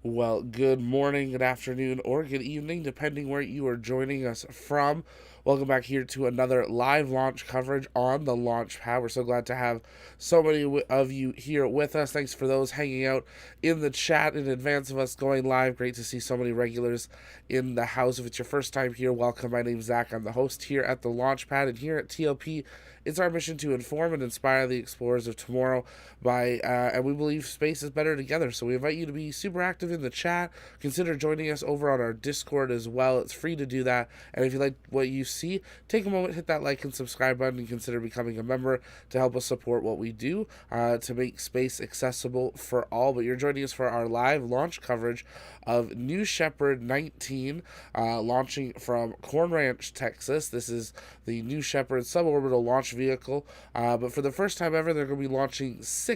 Well, good morning, good afternoon, or good evening, depending where you are joining us from. Welcome back here to another live launch coverage on the launch pad. We're so glad to have so many of you here with us. Thanks for those hanging out in the chat in advance of us going live. Great to see so many regulars in the house. If it's your first time here, welcome. My name's Zach. I'm the host here at the launch pad, and here at TLP, it's our mission to inform and inspire the explorers of tomorrow and we believe space is better together. So we invite you to be super active in the chat. Consider joining us over on our Discord as well. It's free to do that. And if you like what you see, take a moment, hit that like and subscribe button, and consider becoming a member to help us support what we do to make space accessible for all. But you're joining us for our live launch coverage of New Shepard 19, launching from Corn Ranch, Texas. This is the New Shepard suborbital launch vehicle. But for the first time ever, they're going to be launching 6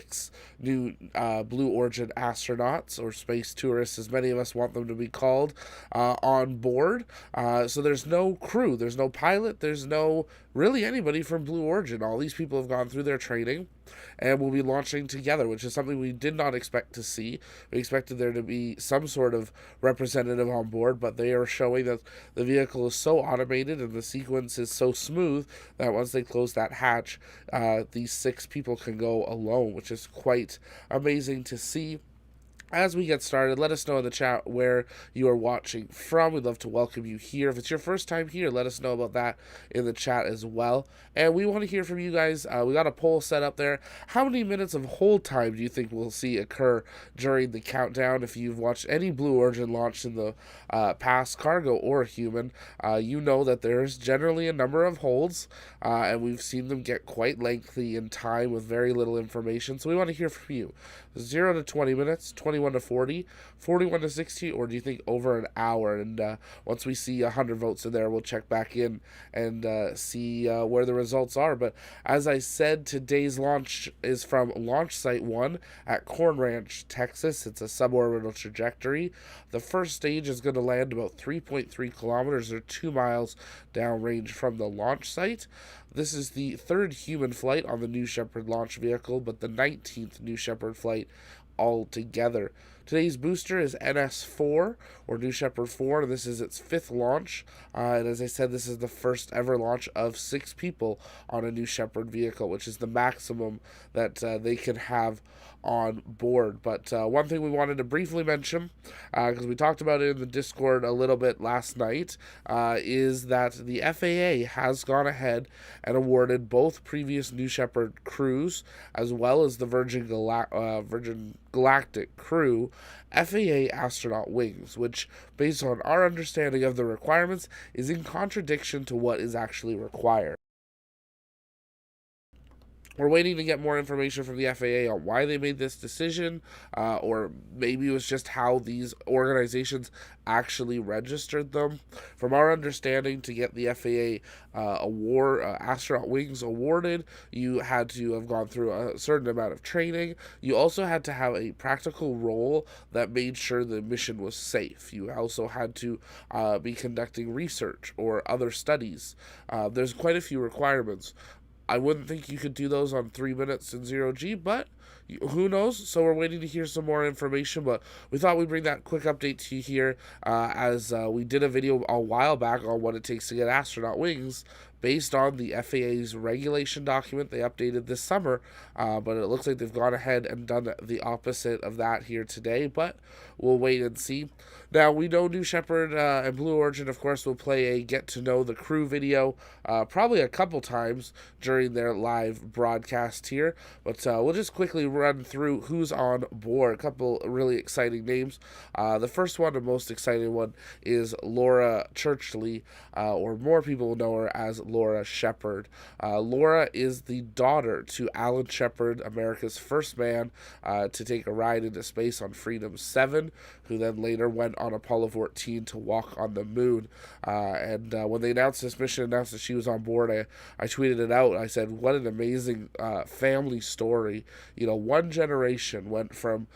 new Blue Origin astronauts, or space tourists, as many of us want them to be called, on board. So there's no crew, there's no pilot, there's no really anybody from Blue Origin. All these people have gone through their training and will be launching together, which is something we did not expect to see. We expected there to be some sort of representative on board, but they are showing that the vehicle is so automated and the sequence is so smooth that once they close that hatch, these 6 people can go alone, which is quite amazing to see. As we get started, let us know in the chat where you are watching from. We'd love to welcome you here. If it's your first time here, let us know about that in the chat as well. And we want to hear from you guys. We got a poll set up there. How many minutes of hold time do you think we'll see occur during the countdown? If you've watched any Blue Origin launch in the past, cargo or human, you know that there's generally a number of holds, and we've seen them get quite lengthy in time with very little information. So we want to hear from you. 0 to 20 minutes, 21 to 40, 41 to 60, or do you think over an hour? And once we see 100 votes in there, we'll check back in and see where the results are. But as I said, today's launch is from Launch Site 1 at Corn Ranch, Texas. It's a suborbital trajectory. The first stage is going to land about 3.3 kilometers or 2 miles downrange from the launch site. This is the 3rd human flight on the New Shepard launch vehicle, but the 19th New Shepard flight altogether. Today's booster is NS4, or New Shepard 4, and this is its 5th launch. And as I said, this is the first ever launch of 6 people on a New Shepard vehicle, which is the maximum that they can have on board. But one thing we wanted to briefly mention, because we talked about it in the Discord a little bit last night, is that the FAA has gone ahead and awarded both previous New Shepard crews as well as the Virgin Galactic crew FAA astronaut wings, which, based on our understanding of the requirements, is in contradiction to what is actually required. We're waiting to get more information from the FAA on why they made this decision, or maybe it was just how these organizations actually registered them. From our understanding, to get the FAA astronaut wings awarded, you had to have gone through a certain amount of training. You also had to have a practical role that made sure the mission was safe. You also had to be conducting research or other studies. There's quite a few requirements. I wouldn't think you could do those on 3 minutes in 0G, but who knows? So we're waiting to hear some more information, but we thought we'd bring that quick update to you here, as we did a video a while back on what it takes to get astronaut wings based on the FAA's regulation document they updated this summer, but it looks like they've gone ahead and done the opposite of that here today, but we'll wait and see. Now, we know New Shepard and Blue Origin, of course, will play a get-to-know the crew video probably a couple times during their live broadcast here, but we'll just quickly run through who's on board. A couple really exciting names. The first one, the most exciting one, is Laura Churchley, or more people will know her as Laura Shepard. Laura is the daughter to Alan Shepard, America's first man to take a ride into space on Freedom 7, who then later went on Apollo 14 to walk on the moon. And when they announced this mission, announced that she was on board, I tweeted it out. I said, what an amazing family story. You know, one generation went from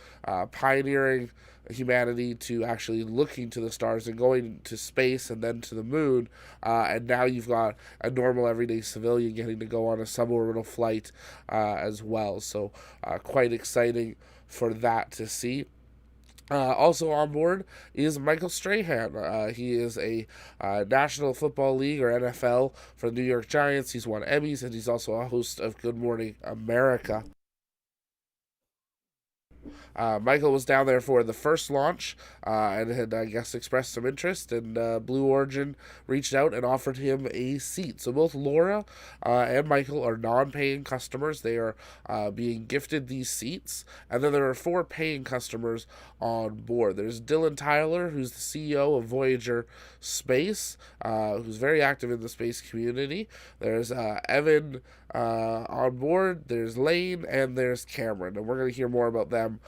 pioneering humanity to actually looking to the stars and going to space and then to the moon, and now you've got a normal everyday civilian getting to go on a suborbital flight as well. So quite exciting for that to see. Also on board is Michael Strahan. He is a National Football League or NFL for the New York Giants. He's won Emmys, and he's also a host of Good Morning America. Michael was down there for the first launch and had, I guess, expressed some interest, and Blue Origin reached out and offered him a seat. So both Laura and Michael are non-paying customers. They are being gifted these seats, and then there are 4 paying customers on board. There's Dylan Tyler, who's the CEO of Voyager Space, who's very active in the space community. There's Evan on board, there's Lane, and there's Cameron, and we're going to hear more about them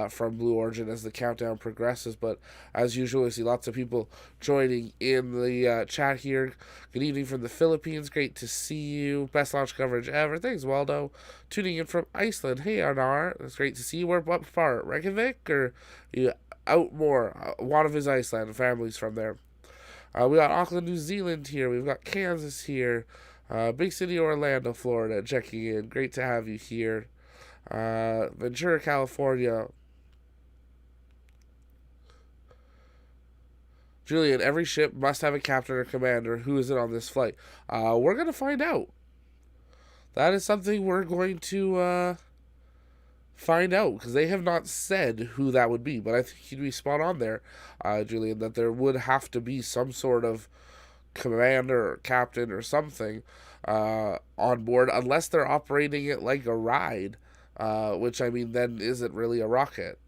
from Blue Origin as the countdown progresses. But as usual, I see lots of people joining in the chat here. Good evening from the Philippines. Great to see you. Best launch coverage ever. Thanks, Waldo. Tuning in from Iceland. Hey, Anar. It's great to see you. What part? Reykjavik, or you out more? One of his Iceland families from there. We got Auckland, New Zealand here. We've got Kansas here. Big city Orlando, Florida, checking in. Great to have you here. Ventura, California. Julian, every ship must have a captain or commander. Who is it on this flight? We're going to find out. That is something we're going to find out, because they have not said who that would be. But I think you'd be spot on there, Julian, that there would have to be some sort of commander or captain or something on board, unless they're operating it like a ride, which, I mean, then isn't really a rocket.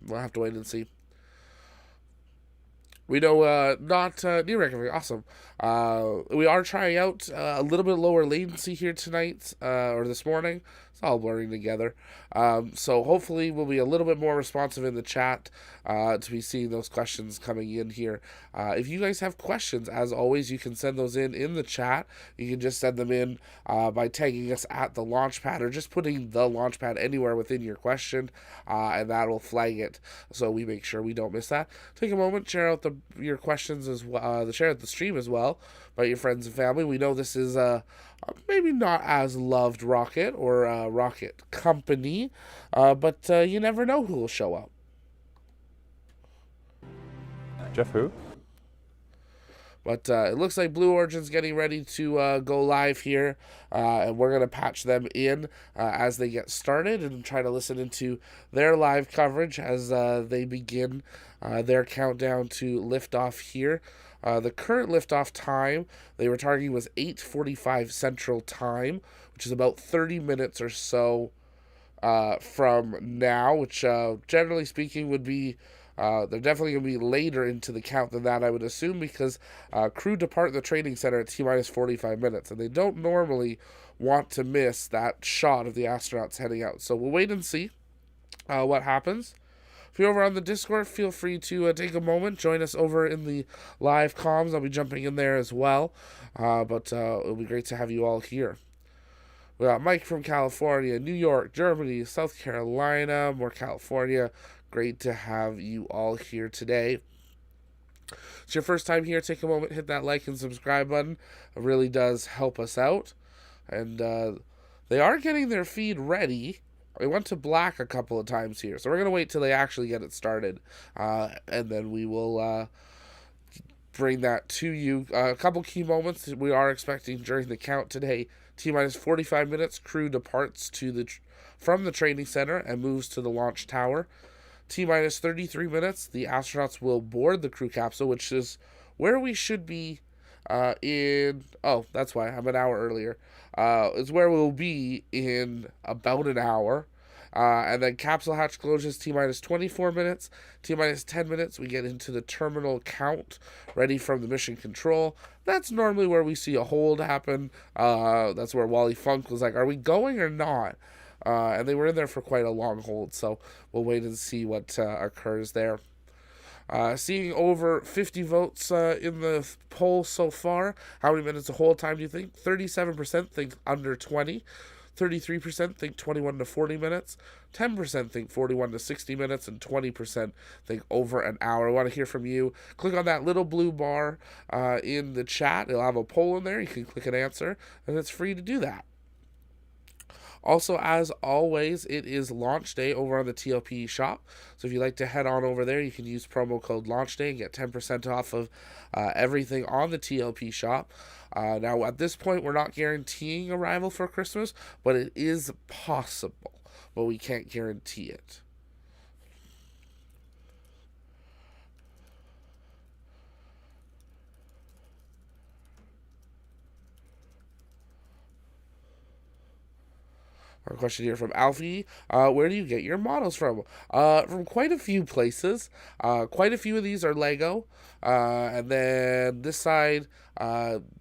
We'll have to wait and see. We know not new record. Awesome. We are trying out a little bit lower latency here tonight or this morning. It's all blurring together. So hopefully we'll be a little bit more responsive in the chat to be seeing those questions coming in here. If you guys have questions, as always, you can send those in the chat. You can just send them in by tagging us at the Launchpad, or just putting the Launchpad anywhere within your question, and that will flag it so we make sure we don't miss that. Take a moment, share out your questions as well, share out the stream as well by your friends and family. We know this is maybe not as loved rocket or rocket company, but you never know who will show up. Jeff who? But it looks like Blue Origin's getting ready to go live here, and we're going to patch them in as they get started and try to listen into their live coverage as they begin their countdown to liftoff here. The current liftoff time they were targeting was 8:45 Central Time, which is about 30 minutes or so from now, which generally speaking would be they're definitely going to be later into the count than that, I would assume, because crew depart the training center at T-minus 45 minutes, and they don't normally want to miss that shot of the astronauts heading out. So we'll wait and see what happens. If you're over on the Discord, feel free to take a moment, join us over in the live comms. I'll be jumping in there as well, but it'll be great to have you all here. We got Mike from California, New York, Germany, South Carolina, more California. Great to have you all here today. If it's your first time here, take a moment, hit that like and subscribe button. It really does help us out. And they are getting their feed ready. It went to black a couple of times here, so we're going to wait till they actually get it started, and then we will bring that to you. A couple key moments that we are expecting during the count today. T-minus 45 minutes, crew departs from the training center and moves to the launch tower. T-minus 33 minutes, the astronauts will board the crew capsule, which is where we should be that's why I'm an hour earlier. It's where we'll be in about an hour. And then capsule hatch closes T-minus 24 minutes. T-minus 10 minutes, we get into the terminal count, ready from the mission control. That's normally where we see a hold happen. That's where Wally Funk was like, are we going or not? And they were in there for quite a long hold, so we'll wait and see what occurs there. Seeing over 50 votes in the poll so far. How many minutes of hold time do you think? 37% think under 20. 33% think 21 to 40 minutes. 10% think 41 to 60 minutes. And 20% think over an hour. I want to hear from you. Click on that little blue bar in the chat. It'll have a poll in there. You can click an answer, and it's free to do that. Also, as always, it is launch day over on the TLP shop. So if you'd like to head on over there, you can use promo code launch day and get 10% off of everything on the TLP shop. Now, at this point, we're not guaranteeing arrival for Christmas, but it is possible, but we can't guarantee it. Our question here from Alfie. Where do you get your models from? From quite a few places. Quite a few of these are Lego. And then this side,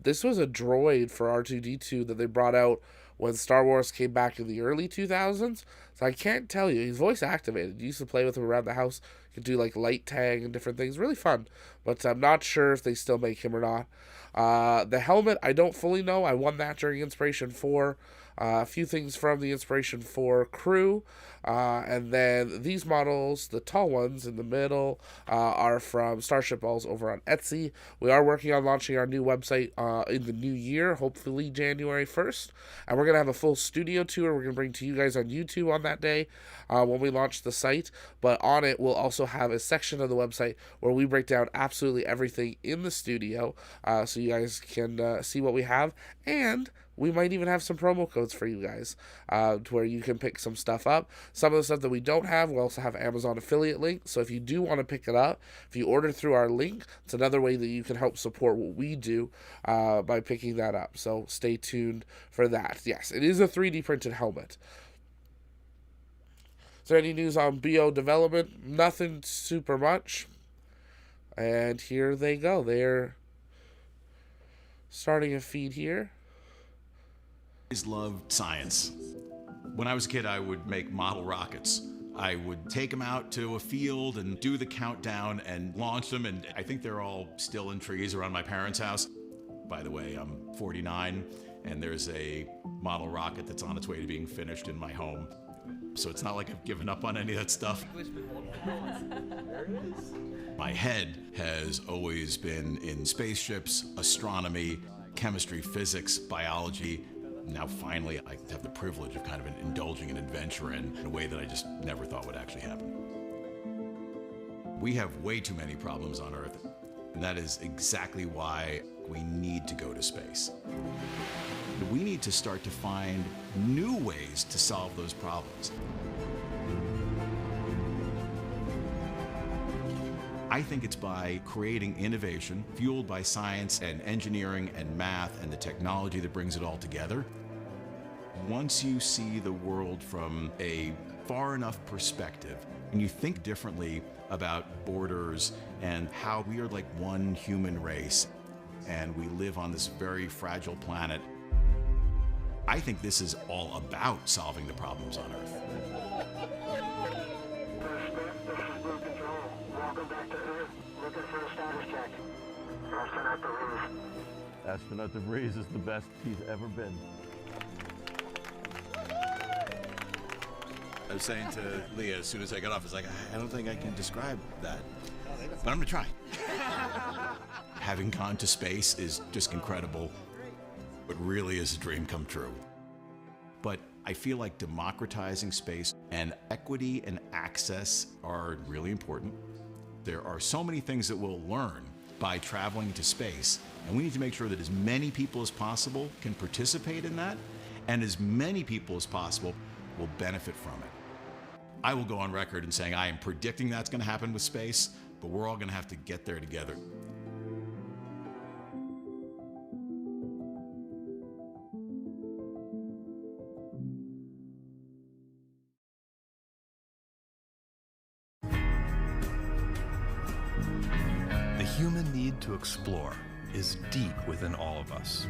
this was a droid for R2D2 that they brought out when Star Wars came back in the early 2000s. So I can't tell you. He's voice activated. You used to play with him around the house. You could do like light tag and different things. Really fun. But I'm not sure if they still make him or not. The helmet, I don't fully know. I won that during Inspiration 4. A few things from the Inspiration 4 crew. And then these models, the tall ones in the middle, are from Starship Balls over on Etsy. We are working on launching our new website in the new year, hopefully January 1st. And we're going to have a full studio tour we're going to bring to you guys on YouTube on that day when we launch the site. But on it, we'll also have a section of the website where we break down absolutely everything in the studio so you guys can see what we have. And we might even have some promo codes for you guys to where you can pick some stuff up. Some of the stuff that we don't have, we also have Amazon affiliate links. So if you do want to pick it up, if you order through our link, it's another way that you can help support what we do by picking that up. So stay tuned for that. Yes, it is a 3D printed helmet. Is there any news on BO development? Nothing super much. And here they go. They're starting a feed here. I loved science. When I was a kid, I would make model rockets. I would take them out to a field and do the countdown and launch them, and I think they're all still in trees around my parents' house. By the way, I'm 49, and there's a model rocket that's on its way to being finished in my home. So it's not like I've given up on any of that stuff. My head has always been in spaceships, astronomy, chemistry, physics, biology. Now finally I have the privilege of kind of indulging an adventure in a way that I just never thought would actually happen. We have way too many problems on Earth, and that is exactly why we need to go to space. We need to start to find new ways to solve those problems. I think it's by creating innovation fueled by science and engineering and math and the technology that brings it all together. Once you see the world from a far enough perspective and you think differently about borders and how we are like one human race and we live on this very fragile planet, I think this is all about solving the problems on Earth. Welcome back to Earth. Looking for a status check. Astronaut DeVries. Astronaut DeVries is the best he's ever been. I was saying to Leah as soon as I got off, it's like, I don't think I can describe that, but I'm gonna try. Having gone to space is just incredible. It really is a dream come true. But I feel like democratizing space and equity and access are really important. There are so many things that we'll learn by traveling to space, and we need to make sure that as many people as possible can participate in that, and as many people as possible will benefit from it. I will go on record in saying I am predicting that's going to happen with space, but we're all going to have to get there together. The human need to explore is deep within all of us.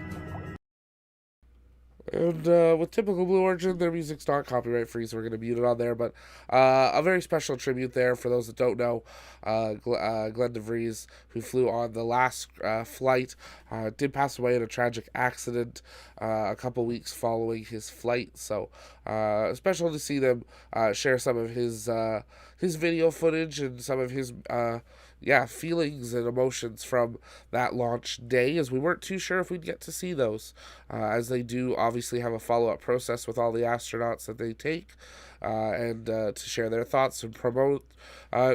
And with typical Blue Origin, their music's not copyright free, so we're going to mute it on there. But a very special tribute there for those that don't know. Glenn DeVries, who flew on the last flight, did pass away in a tragic accident a couple weeks following his flight. So special to see them share some of his his video footage and some of his feelings and emotions from that launch day, as we weren't too sure if we'd get to see those, as they do obviously have a follow-up process with all the astronauts that they take, and to share their thoughts and promote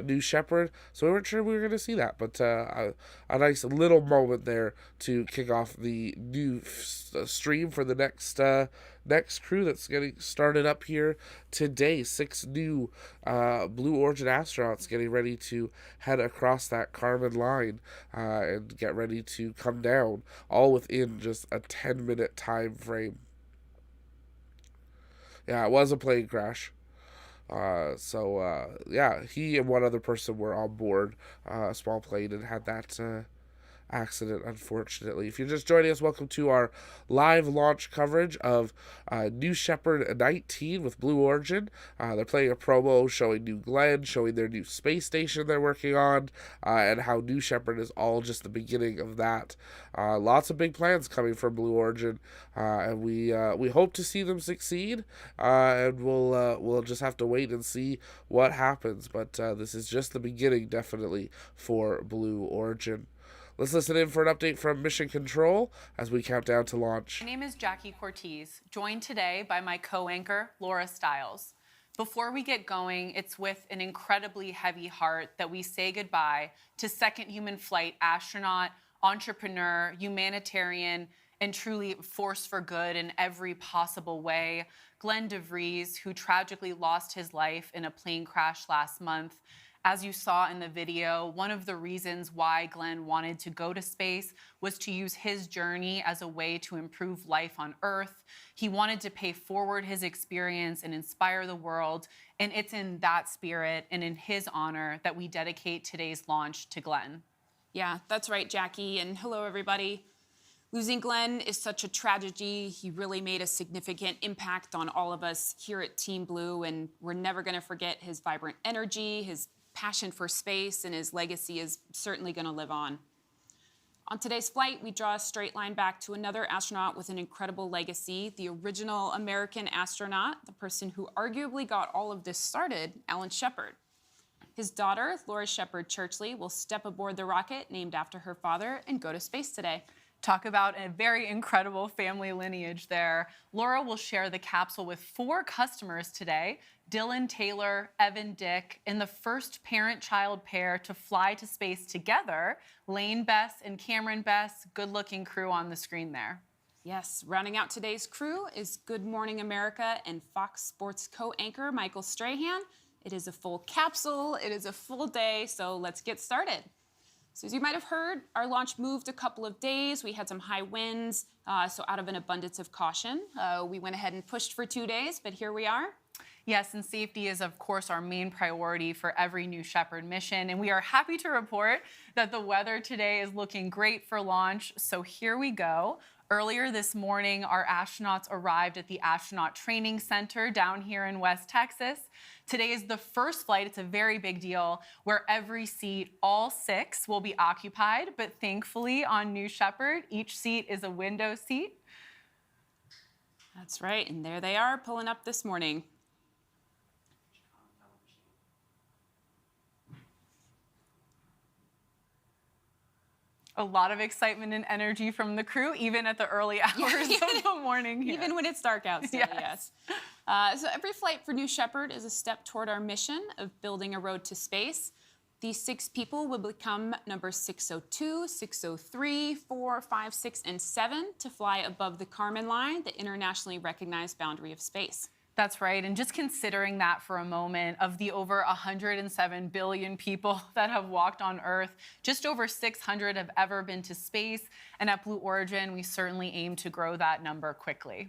New Shepard. So we weren't sure we were going to see that, but a nice little moment there to kick off the new stream for the next crew that's getting started up here today. 6 new Blue Origin astronauts getting ready to head across that Kármán line and get ready to come down, all within just a 10-minute time frame. Yeah, it was a plane crash. He and one other person were on board a small plane and had that accident, unfortunately. If you're just joining us, welcome to our live launch coverage of New Shepard 19 with Blue Origin. They're playing a promo showing New Glenn, showing their new space station they're working on, and how New Shepard is all just the beginning of that. Lots of big plans coming from Blue Origin, and we hope to see them succeed, and we'll just have to wait and see what happens. But this is just the beginning, definitely, for Blue Origin. Let's listen in for an update from Mission Control as we count down to launch. My name is Jackie Cortez, joined today by my co-anchor, Laura Stiles. Before we get going, it's with an incredibly heavy heart that we say goodbye to second human flight astronaut, entrepreneur, humanitarian, and truly force for good in every possible way, Glenn DeVries, who tragically lost his life in a plane crash last month. As you saw in the video, one of the reasons why Glenn wanted to go to space was to use his journey as a way to improve life on Earth. He wanted to pay forward his experience and inspire the world, and it's in that spirit and in his honor that we dedicate today's launch to Glenn. Yeah, that's right, Jackie, and hello, everybody. Losing Glenn is such a tragedy. He really made a significant impact on all of us here at Team Blue, and we're never going to forget his vibrant energy, his passion for space, and his legacy is certainly going to live on. On today's flight, we draw a straight line back to another astronaut with an incredible legacy, the original American astronaut, the person who arguably got all of this started, Alan Shepard. His daughter, Laura Shepard Churchley, will step aboard the rocket named after her father and go to space today. Talk about a very incredible family lineage there. Laura will share the capsule with 4 customers today: Dylan, Taylor, Evan, Dick, and the first parent-child pair to fly to space together, Lane Bess and Cameron Bess. Good-looking crew on the screen there. Yes, rounding out today's crew is Good Morning America and Fox Sports co-anchor Michael Strahan. It is a full capsule, it is a full day, so let's get started. So as you might have heard, our launch moved a couple of days. We had some high winds, so out of an abundance of caution, we went ahead and pushed for 2 days, but here we are. Yes, and safety is, of course, our main priority for every New Shepard mission, and we are happy to report that the weather today is looking great for launch, so here we go. Earlier this morning, our astronauts arrived at the Astronaut Training Center down here in West Texas. Today is the first flight, it's a very big deal, where every seat, all 6, will be occupied, but thankfully on New Shepard, each seat is a window seat. That's right, and there they are pulling up this morning. A lot of excitement and energy from the crew, even at the early hours of the morning here. Even when it's dark outside, yes. So every flight for New Shepard is a step toward our mission of building a road to space. These 6 people will become numbers 602, 603, 4, 5, 6, and 7 to fly above the Kármán line, the internationally recognized boundary of space. That's right, and just considering that for a moment, of the over 107 billion people that have walked on Earth, just over 600 have ever been to space, and at Blue Origin, we certainly aim to grow that number quickly.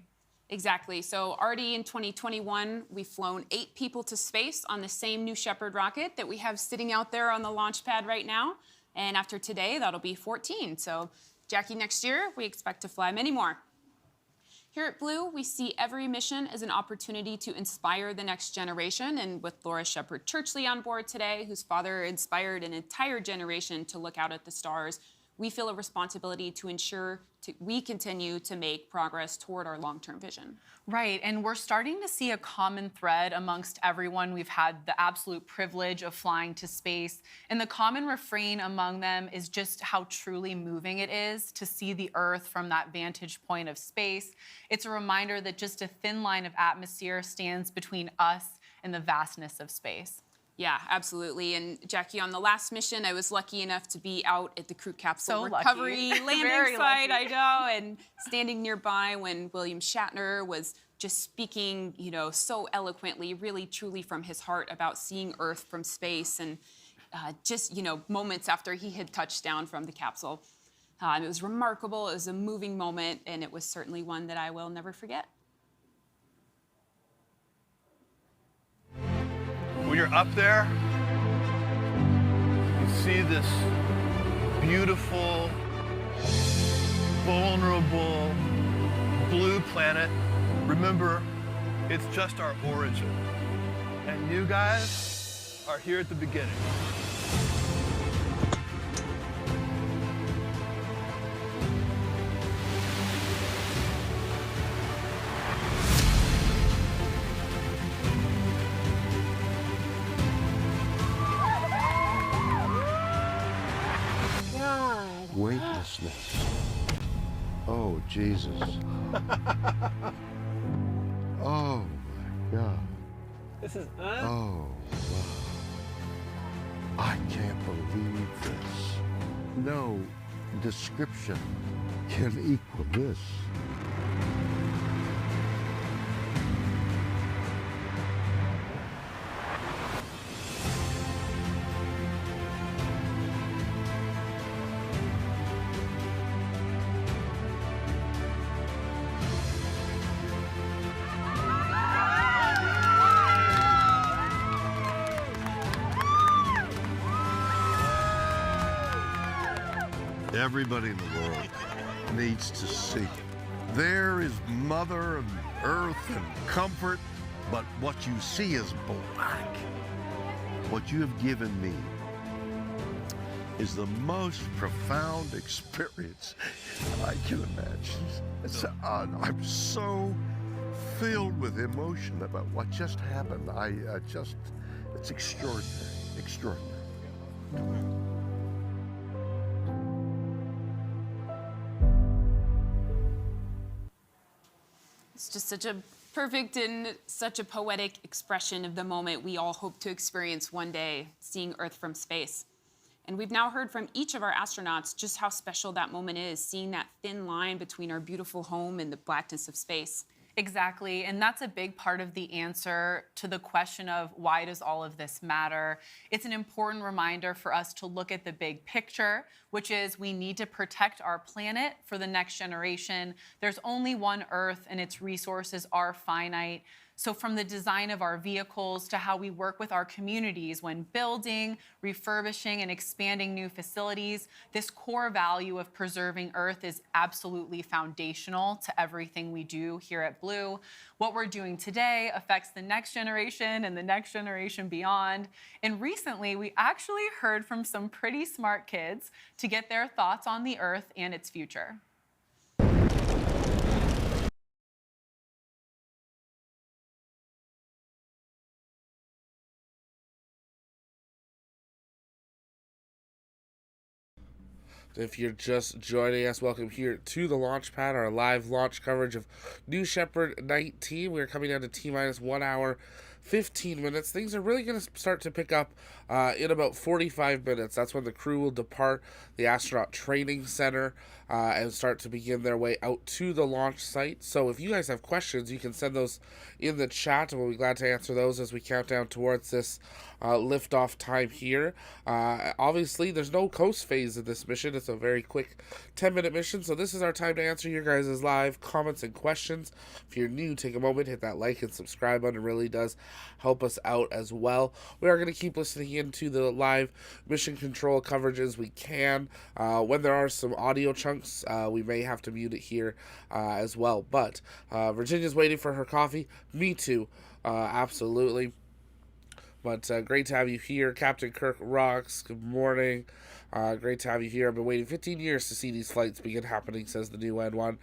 Exactly, so already in 2021, we've flown 8 people to space on the same New Shepard rocket that we have sitting out there on the launch pad right now, and after today, that'll be 14. So, Jackie, next year, we expect to fly many more. Here at Blue, we see every mission as an opportunity to inspire the next generation, and with Laura Shepard Churchley on board today, whose father inspired an entire generation to look out at the stars, we feel a responsibility to ensure we continue to make progress toward our long-term vision. Right, and we're starting to see a common thread amongst everyone. We've had the absolute privilege of flying to space, and the common refrain among them is just how truly moving it is to see the Earth from that vantage point of space. It's a reminder that just a thin line of atmosphere stands between us and the vastness of space. Yeah, absolutely. And Jackie, on the last mission, I was lucky enough to be out at the crew capsule So recovery lucky. landing Very site, lucky. I know, and standing nearby when William Shatner was just speaking, so eloquently, really truly from his heart about seeing Earth from space, and just, moments after he had touched down from the capsule. It was remarkable. It was a moving moment, and it was certainly one that I will never forget. When you're up there, you see this beautiful, vulnerable, blue planet. Remember, it's just our origin. And you guys are here at the beginning. Weightlessness. Oh, Jesus. Oh, my God. This is Oh, wow. I can't believe this. No description can equal this. Everybody in the world needs to see it. There is Mother and Earth and comfort, but what you see is black. What you have given me is the most profound experience I can imagine. I'm so filled with emotion about what just happened. It's extraordinary, extraordinary. It's just such a perfect and such a poetic expression of the moment we all hope to experience one day, seeing Earth from space. And we've now heard from each of our astronauts just how special that moment is, seeing that thin line between our beautiful home and the blackness of space. Exactly, and that's a big part of the answer to the question of why does all of this matter? It's an important reminder for us to look at the big picture, which is we need to protect our planet for the next generation. There's only one Earth and its resources are finite. So from the design of our vehicles to how we work with our communities when building, refurbishing, and expanding new facilities, this core value of preserving Earth is absolutely foundational to everything we do here at Blue. What we're doing today affects the next generation and the next generation beyond. And recently, we actually heard from some pretty smart kids to get their thoughts on the Earth and its future. If you're just joining us, welcome here to the launch pad, our live launch coverage of New Shepard 19. We're coming down to T-minus 1 hour, 15 minutes. Things are really going to start to pick up in about 45 minutes. That's when the crew will depart the astronaut training center and start to begin their way out to the launch site. So if you guys have questions, you can send those in the chat, and we'll be glad to answer those as we count down towards this liftoff time here. Obviously, there's no coast phase of this mission. It's a very quick 10-minute mission, so this is our time to answer your guys' live comments and questions. If you're new, take a moment, hit that like and subscribe button. It really does help us out as well. We are going to keep listening into the live mission control coverage as we can. When there are some audio chunks, we may have to mute it here as well. But Virginia's waiting for her coffee. Me too. Absolutely. But great to have you here. Captain Kirk rocks. Good morning. Great to have you here. I've been waiting 15 years to see these flights begin happening, says the new N1.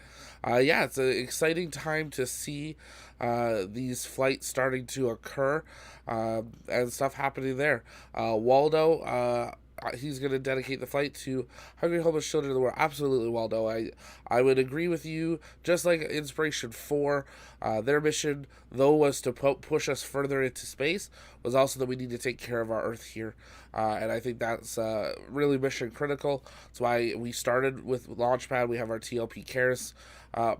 Yeah, it's an exciting time to see these flights starting to occur and stuff happening there. Waldo, he's going to dedicate the flight to hungry homeless children of the world. Absolutely, Waldo. I would agree with you. Just like Inspiration 4, their mission, though, was to push us further into space, was also that we need to take care of our Earth here. And I think that's really mission critical. That's why we started with Launchpad. We have our TLP Cares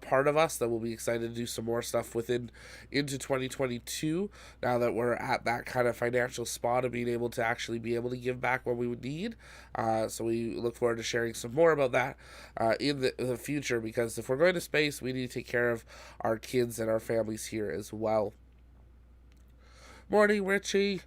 part of us that will be excited to do some more stuff into 2022, now that we're at that kind of financial spot of being able to actually be able to give back what we would need. So we look forward to sharing some more about that in the future, because if we're going to space, we need to take care of our kids and our families here as well. Morning, Richie.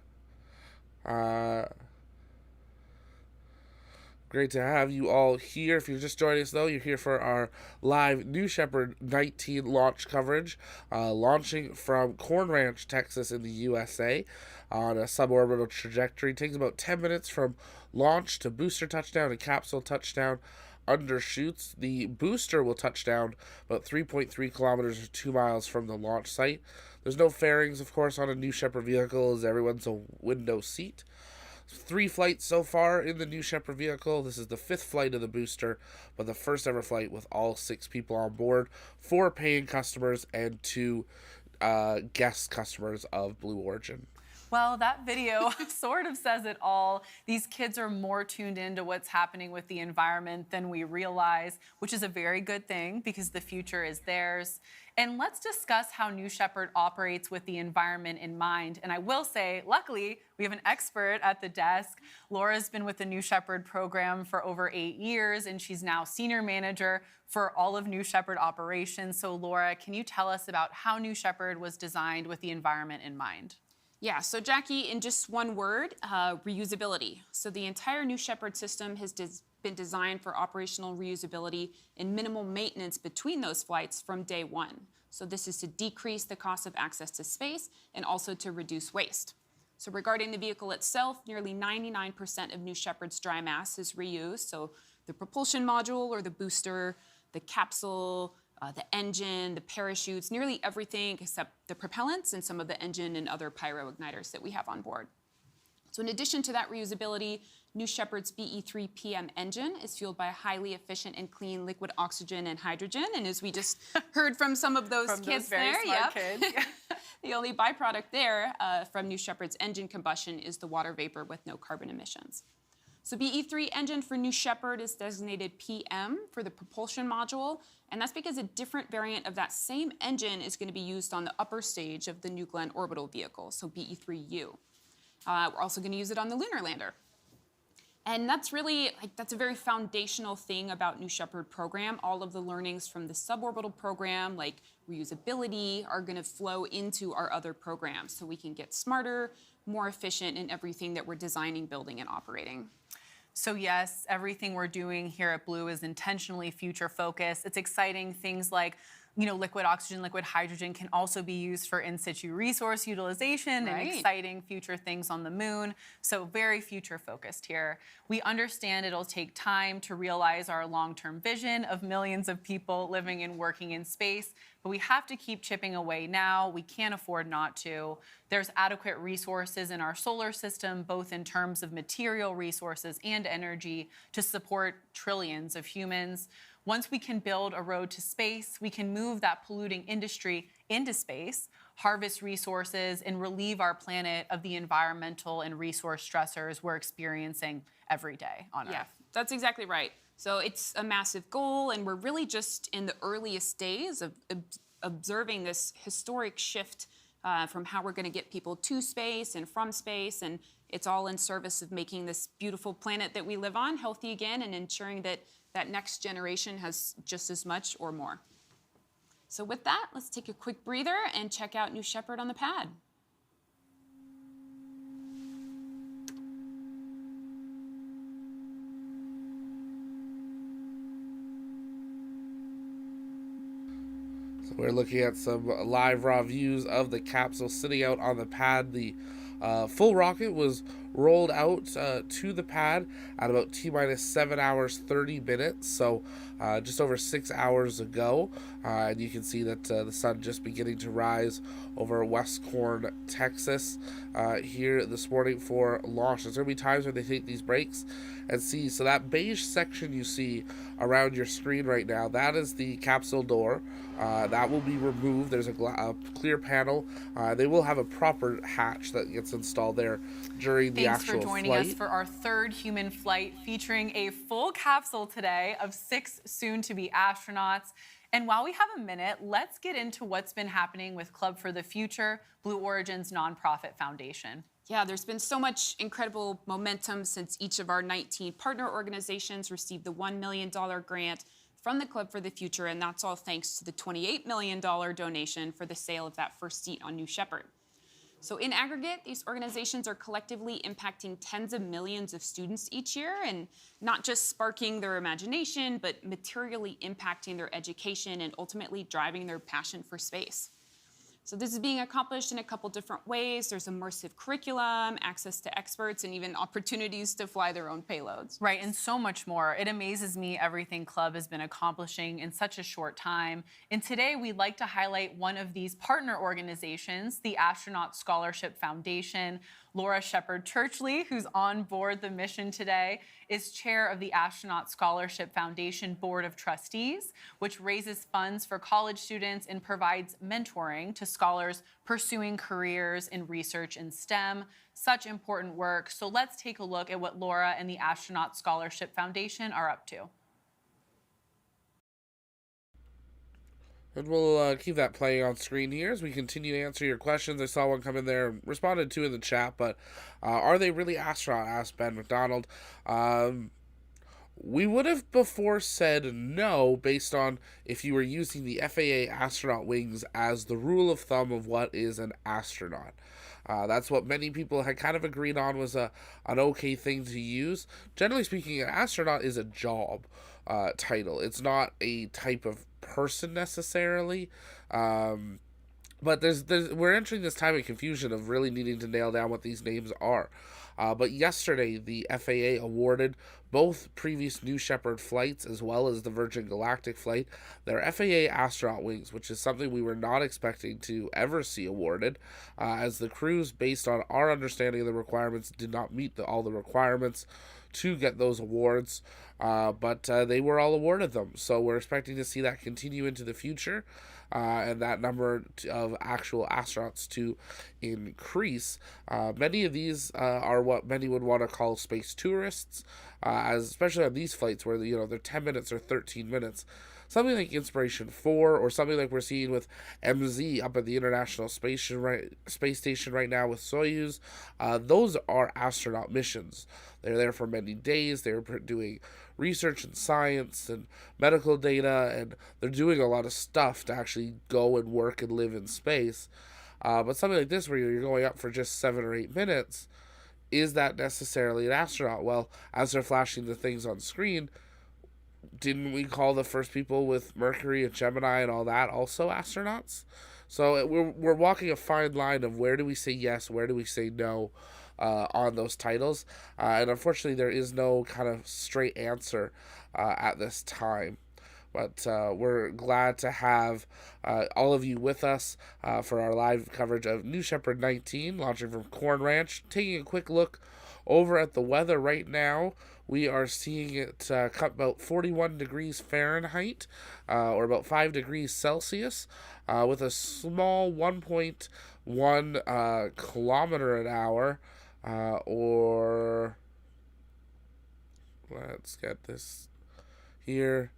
Great to have you all here. If you're just joining us, though, you're here for our live New Shepard 19 launch coverage, launching from Corn Ranch, Texas in the USA on a suborbital trajectory. It takes about 10 minutes from launch to booster touchdown and capsule touchdown undershoots. The booster will touch down about 3.3 kilometers or 2 miles from the launch site. There's no fairings, of course, on a New Shepard vehicle, as everyone's a window seat. 3 flights so far in the New Shepard vehicle. This is the 5th flight of the booster, but the first ever flight with all 6 people on board, 4 paying customers and 2 guest customers of Blue Origin. Well, that video sort of says it all. These kids are more tuned into what's happening with the environment than we realize, which is a very good thing because the future is theirs. And let's discuss how New Shepard operates with the environment in mind. And I will say, luckily, we have an expert at the desk. Laura's been with the New Shepard program for over 8 years, and she's now senior manager for all of New Shepard operations. So Laura, can you tell us about how New Shepard was designed with the environment in mind? Yeah, so Jackie, in just one word, reusability. So the entire New Shepard system has been designed for operational reusability and minimal maintenance between those flights from day one. So this is to decrease the cost of access to space and also to reduce waste. So regarding the vehicle itself, nearly 99% of New Shepard's dry mass is reused. So the propulsion module or the booster, the capsule, the engine, the parachutes, nearly everything except the propellants and some of the engine and other pyro igniters that we have on board. So in addition to that reusability, New Shepard's BE3 PM engine is fueled by a highly efficient and clean liquid oxygen and hydrogen. And as we just heard from some of those kids very there, smart kids. the only byproduct there from New Shepard's engine combustion is the water vapor with no carbon emissions. So BE3 engine for New Shepard is designated PM for the propulsion module, and that's because a different variant of that same engine is going to be used on the upper stage of the New Glenn orbital vehicle, so BE3U. We're also going to use it on the lunar lander. And that's really, that's a very foundational thing about New Shepard program. All of the learnings from the suborbital program, like reusability, are going to flow into our other programs so we can get smarter, more efficient in everything that we're designing, building, and operating. So yes, everything we're doing here at Blue is intentionally future focused. It's exciting things like, liquid oxygen, liquid hydrogen can also be used for in situ resource utilization and exciting future things on the moon. So very future focused here. We understand it'll take time to realize our long-term vision of millions of people living and working in space, but we have to keep chipping away now. We can't afford not to. There's adequate resources in our solar system, both in terms of material resources and energy, to support trillions of humans. Once we can build a road to space, we can move that polluting industry into space, harvest resources, and relieve our planet of the environmental and resource stressors we're experiencing every day on Earth. Yeah, that's exactly right. So it's a massive goal, and we're really just in the earliest days of observing this historic shift from how we're going to get people to space and from space, and it's all in service of making this beautiful planet that we live on healthy again and ensuring that that next generation has just as much or more. So with that, let's take a quick breather and check out New Shepard on the pad. So we're looking at some live raw views of the capsule sitting out on the pad. The full rocket was rolled out to the pad at about T-minus 7 hours 30 minutes, so just over 6 hours ago. And you can see that the sun just beginning to rise over West Corn, Texas here this morning for launch. There's going to be times when they take these breaks and see. So that beige section you see around your screen right now, that is the capsule door. That will be removed. There's a clear panel. They will have a proper hatch that gets installed there during the Thanks actual for joining flight. us for our third human flight, featuring a full capsule today of 6 soon-to-be astronauts. And while we have a minute, let's get into what's been happening with Club for the Future, Blue Origin's nonprofit foundation. Yeah, there's been so much incredible momentum since each of our 19 partner organizations received the $1 million grant from the Club for the Future, and that's all thanks to the $28 million donation for the sale of that first seat on New Shepard. So in aggregate, these organizations are collectively impacting tens of millions of students each year, and not just sparking their imagination, but materially impacting their education and ultimately driving their passion for space. So this is being accomplished in a couple different ways. There's immersive curriculum, access to experts, and even opportunities to fly their own payloads. Right, and so much more. It amazes me everything Club has been accomplishing in such a short time. And today we'd like to highlight one of these partner organizations, the Astronaut Scholarship Foundation. Laura Shepard Churchley, who's on board the mission today, is chair of the Astronaut Scholarship Foundation Board of Trustees, which raises funds for college students and provides mentoring to scholars pursuing careers in research in STEM. Such important work. So let's take a look at what Laura and the Astronaut Scholarship Foundation are up to. And we'll keep that playing on screen here as we continue to answer your questions. I saw one come in there, responded to in the chat, but are they really astronaut? Asked Ben McDonald. We would have before said no based on if you were using the FAA astronaut wings as the rule of thumb of what is an astronaut. That's what many people had kind of agreed on was an okay thing to use. Generally speaking, an astronaut is a job title. It's not a type of person necessarily. But we're entering this time of confusion of really needing to nail down what these names are. But yesterday, the FAA awarded both previous New Shepard flights as well as the Virgin Galactic flight their FAA astronaut wings, which is something we were not expecting to ever see awarded, as the crews, based on our understanding of the requirements, did not meet all the requirements to get those awards, but they were all awarded them. So we're expecting to see that continue into the future. And that number of actual astronauts to increase. Many of these are what many would want to call space tourists, as especially on these flights where they're 10 minutes or 13 minutes. Something like Inspiration 4 or something like we're seeing with MZ up at the International Space Station right now with Soyuz, those are astronaut missions. They're there for many days. They're doing research and science and medical data, and they're doing a lot of stuff to actually go and work and live in space. But something like this where you're going up for just 7 or 8 minutes, is that necessarily an astronaut? Well, as they're flashing the things on screen, didn't we call the first people with Mercury and Gemini and all that also astronauts? So we're walking a fine line of where do we say yes, where do we say no on those titles. And unfortunately, there is no kind of straight answer at this time. But we're glad to have all of you with us for our live coverage of New Shepard 19, launching from Corn Ranch. Taking a quick look over at the weather right now, we are seeing it cut about 41 degrees Fahrenheit, or about 5 degrees Celsius, with a small 1.1 kilometer an hour, or let's get this here,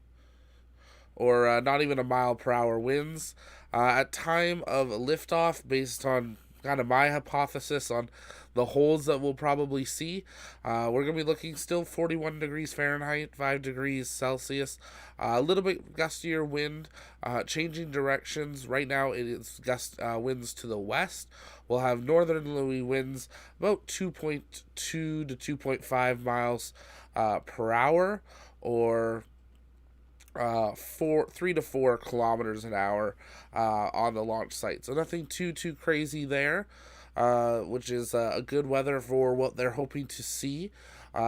or not even a mile per hour winds at time of liftoff, based on kind of my hypothesis on the holes that we'll probably see. We're going to be looking still 41 degrees Fahrenheit, 5 degrees Celsius, a little bit gustier wind, changing directions. Right now it is winds to the west. We'll have northerly winds about 2.2 to 2.5 miles per hour, or 3 to 4 kilometers an hour on the launch site. So nothing too crazy there. which is a good weather for what they're hoping to see.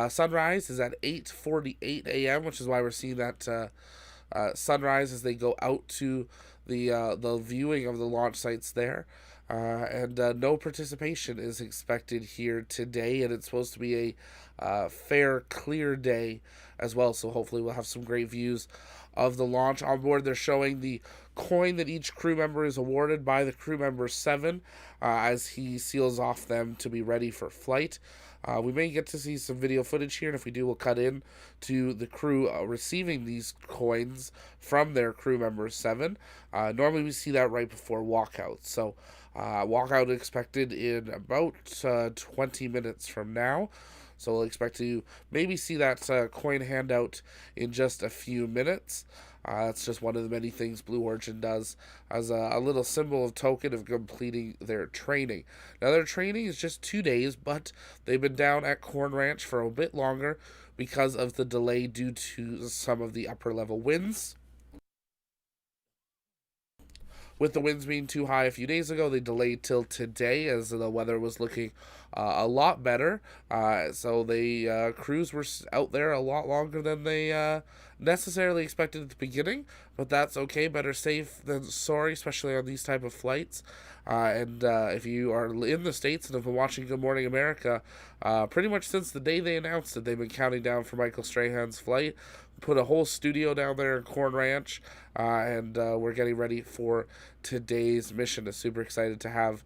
Sunrise is at 8:48 a.m., which is why we're seeing that sunrise as they go out to the viewing of the launch sites there. And no participation is expected here today, and it's supposed to be a fair, clear day as well. So hopefully we'll have some great views of the launch. On board, they're showing the coin that each crew member is awarded by the crew member 7 as he seals off them to be ready for flight. We may get to see some video footage here, and if we do, we'll cut in to the crew receiving these coins from their crew member 7. Normally we see that right before walkout. So walkout expected in about 20 minutes from now. So we'll expect to maybe see that coin handout in just a few minutes. That's just one of the many things Blue Origin does as a little symbol of token of completing their training. Now, their training is just 2 days, but they've been down at Corn Ranch for a bit longer because of the delay due to some of the upper level winds. With the winds being too high a few days ago, they delayed till today as the weather was looking a lot better. So the crews were out there a lot longer than they necessarily expected at the beginning, but that's okay. Better safe than sorry, especially on these type of flights. And if you are in the States and have been watching Good Morning America, pretty much since the day they announced it, they've been counting down for Michael Strahan's flight. Put a whole studio down there in Corn Ranch, and we're getting ready for today's mission. I'm super excited to have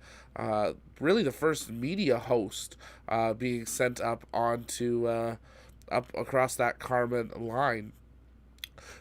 really the first media host being sent up onto up across that Kármán line.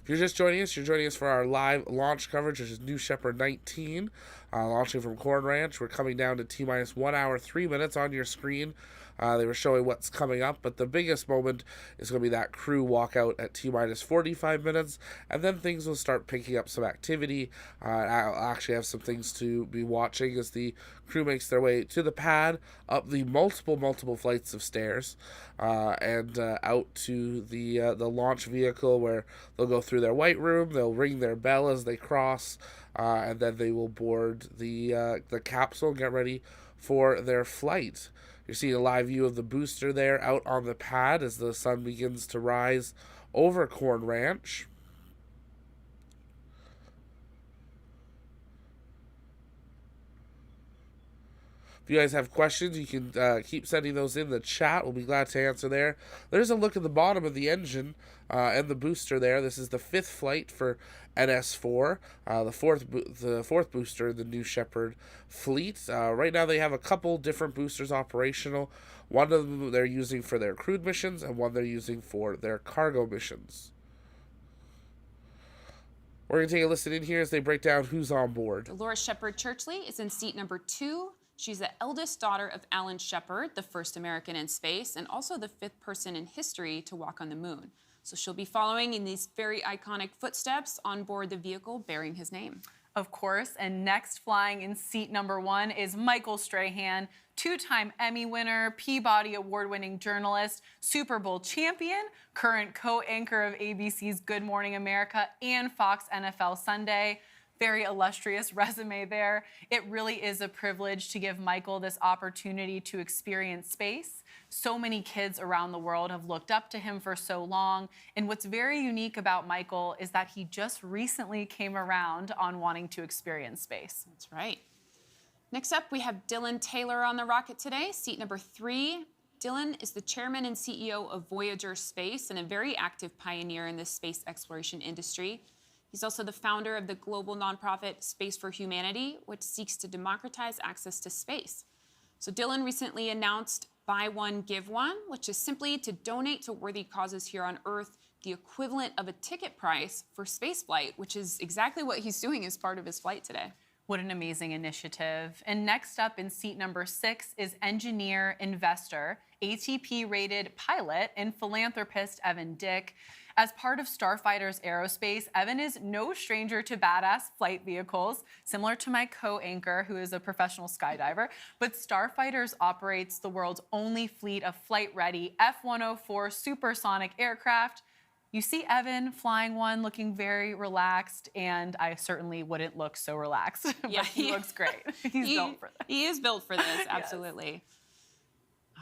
If you're just joining us, you're joining us for our live launch coverage, which is New Shepard 19, launching from Corn Ranch. We're coming down to T-minus 1 hour, 3 minutes on your screen. They were showing what's coming up, but the biggest moment is going to be that crew walkout at T-minus 45 minutes, and then things will start picking up some activity. I'll actually have some things to be watching as the crew makes their way to the pad, up the multiple flights of stairs, and out to the launch vehicle where they'll go through their white room, they'll ring their bell as they cross, and then they will board the capsule and get ready for their flight. You're seeing a live view of the booster there out on the pad as the sun begins to rise over Corn Ranch. If you guys have questions, you can keep sending those in the chat. We'll be glad to answer there. There's a look at the bottom of the engine and the booster there. This is the 5th flight for NS4, the fourth booster in the New Shepard fleet. Right now they have a couple different boosters operational. One of them they're using for their crewed missions, and one they're using for their cargo missions. We're going to take a listen in here as they break down who's on board. Laura Shepard Churchley is in seat number 2. She's the eldest daughter of Alan Shepard, the first American in space, and also the 5th person in history to walk on the moon. So she'll be following in these very iconic footsteps on board the vehicle bearing his name. Of course, and next flying in seat number 1 is Michael Strahan, 2-time Emmy winner, Peabody Award-winning journalist, Super Bowl champion, current co-anchor of ABC's Good Morning America and Fox NFL Sunday. Very illustrious resume there. It really is a privilege to give Michael this opportunity to experience space. So many kids around the world have looked up to him for so long. And what's very unique about Michael is that he just recently came around on wanting to experience space. That's right. Next up, we have Dylan Taylor on the rocket today, seat number 3. Dylan is the chairman and CEO of Voyager Space and a very active pioneer in the space exploration industry. He's also the founder of the global nonprofit Space for Humanity, which seeks to democratize access to space. So Dylan recently announced Buy One, Give One, which is simply to donate to worthy causes here on Earth the equivalent of a ticket price for spaceflight, which is exactly what he's doing as part of his flight today. What an amazing initiative. And next up in seat number 6 is engineer, investor, ATP-rated pilot, and philanthropist Evan Dick. As part of Starfighters Aerospace, Evan is no stranger to badass flight vehicles, similar to my co-anchor, who is a professional skydiver. But Starfighters operates the world's only fleet of flight-ready F-104 supersonic aircraft. You see Evan flying one, looking very relaxed, and I certainly wouldn't look so relaxed. Yeah, But he looks great. He's built for this. He is built for this, absolutely.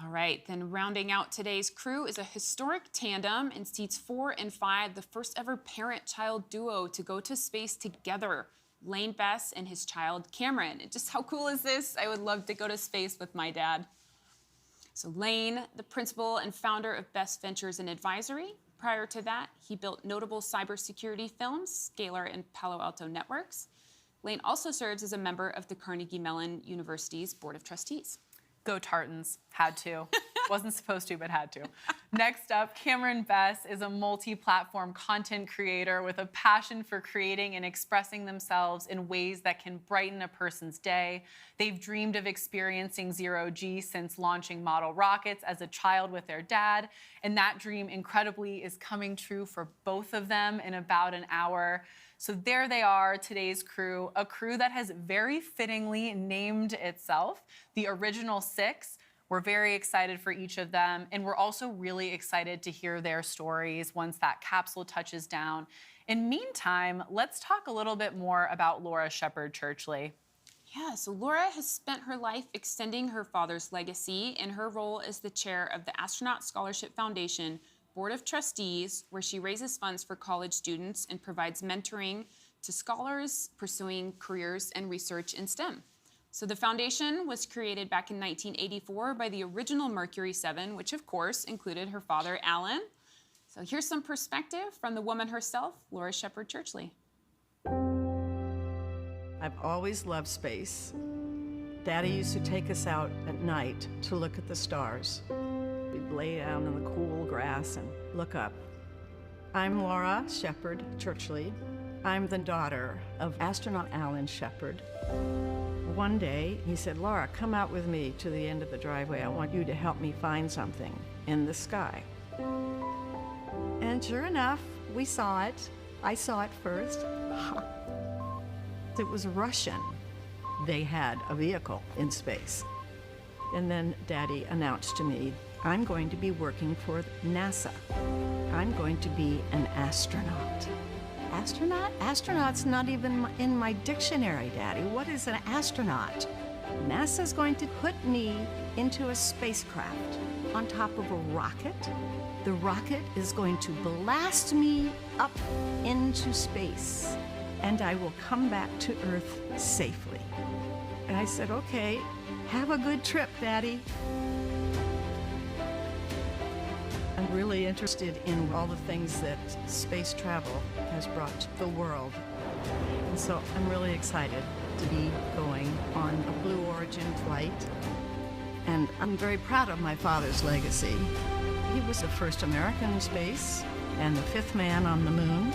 All right, then rounding out today's crew is a historic tandem in seats 4 and 5, the first ever parent-child duo to go to space together. Lane Bess and his child Cameron. And just how cool is this? I would love to go to space with my dad. So Lane, the principal and founder of Best Ventures and Advisory. Prior to that, he built notable cybersecurity firms, Scalar and Palo Alto Networks. Lane also serves as a member of the Carnegie Mellon University's Board of Trustees. Go Tartans. Had to. Wasn't supposed to, but had to. Next up, Cameron Bess is a multi-platform content creator with a passion for creating and expressing themselves in ways that can brighten a person's day. They've dreamed of experiencing zero-G since launching model rockets as a child with their dad, and that dream incredibly is coming true for both of them in about an hour. So there they are, today's crew, a crew that has very fittingly named itself the Original Six. We're very excited for each of them, and we're also really excited to hear their stories once that capsule touches down. In meantime, let's talk a little bit more about Laura Shepard Churchley. Yeah, so Laura has spent her life extending her father's legacy in her role as the chair of the Astronaut Scholarship Foundation Board of Trustees, where she raises funds for college students and provides mentoring to scholars pursuing careers and research in STEM. So the foundation was created back in 1984 by the original Mercury 7, which of course included her father, Alan. So here's some perspective from the woman herself, Laura Shepard Churchley. I've always loved space. Daddy used to take us out at night to look at the stars. We'd lay down in the cool grass and look up. I'm Laura Shepard Churchley. I'm the daughter of astronaut Alan Shepard. One day, he said, Laura, come out with me to the end of the driveway. I want you to help me find something in the sky. And sure enough, we saw it. I saw it first. It was Russian. They had a vehicle in space. And then Daddy announced to me, I'm going to be working for NASA. I'm going to be an astronaut. Astronaut? Astronaut's not even in my dictionary, Daddy. What is an astronaut? NASA's going to put me into a spacecraft on top of a rocket. The rocket is going to blast me up into space, and I will come back to Earth safely. And I said, okay, have a good trip, Daddy. I'm really interested in all the things that space travel has brought to the world. And so I'm really excited to be going on a Blue Origin flight. And I'm very proud of my father's legacy. He was the first American in space and the 5th man on the moon.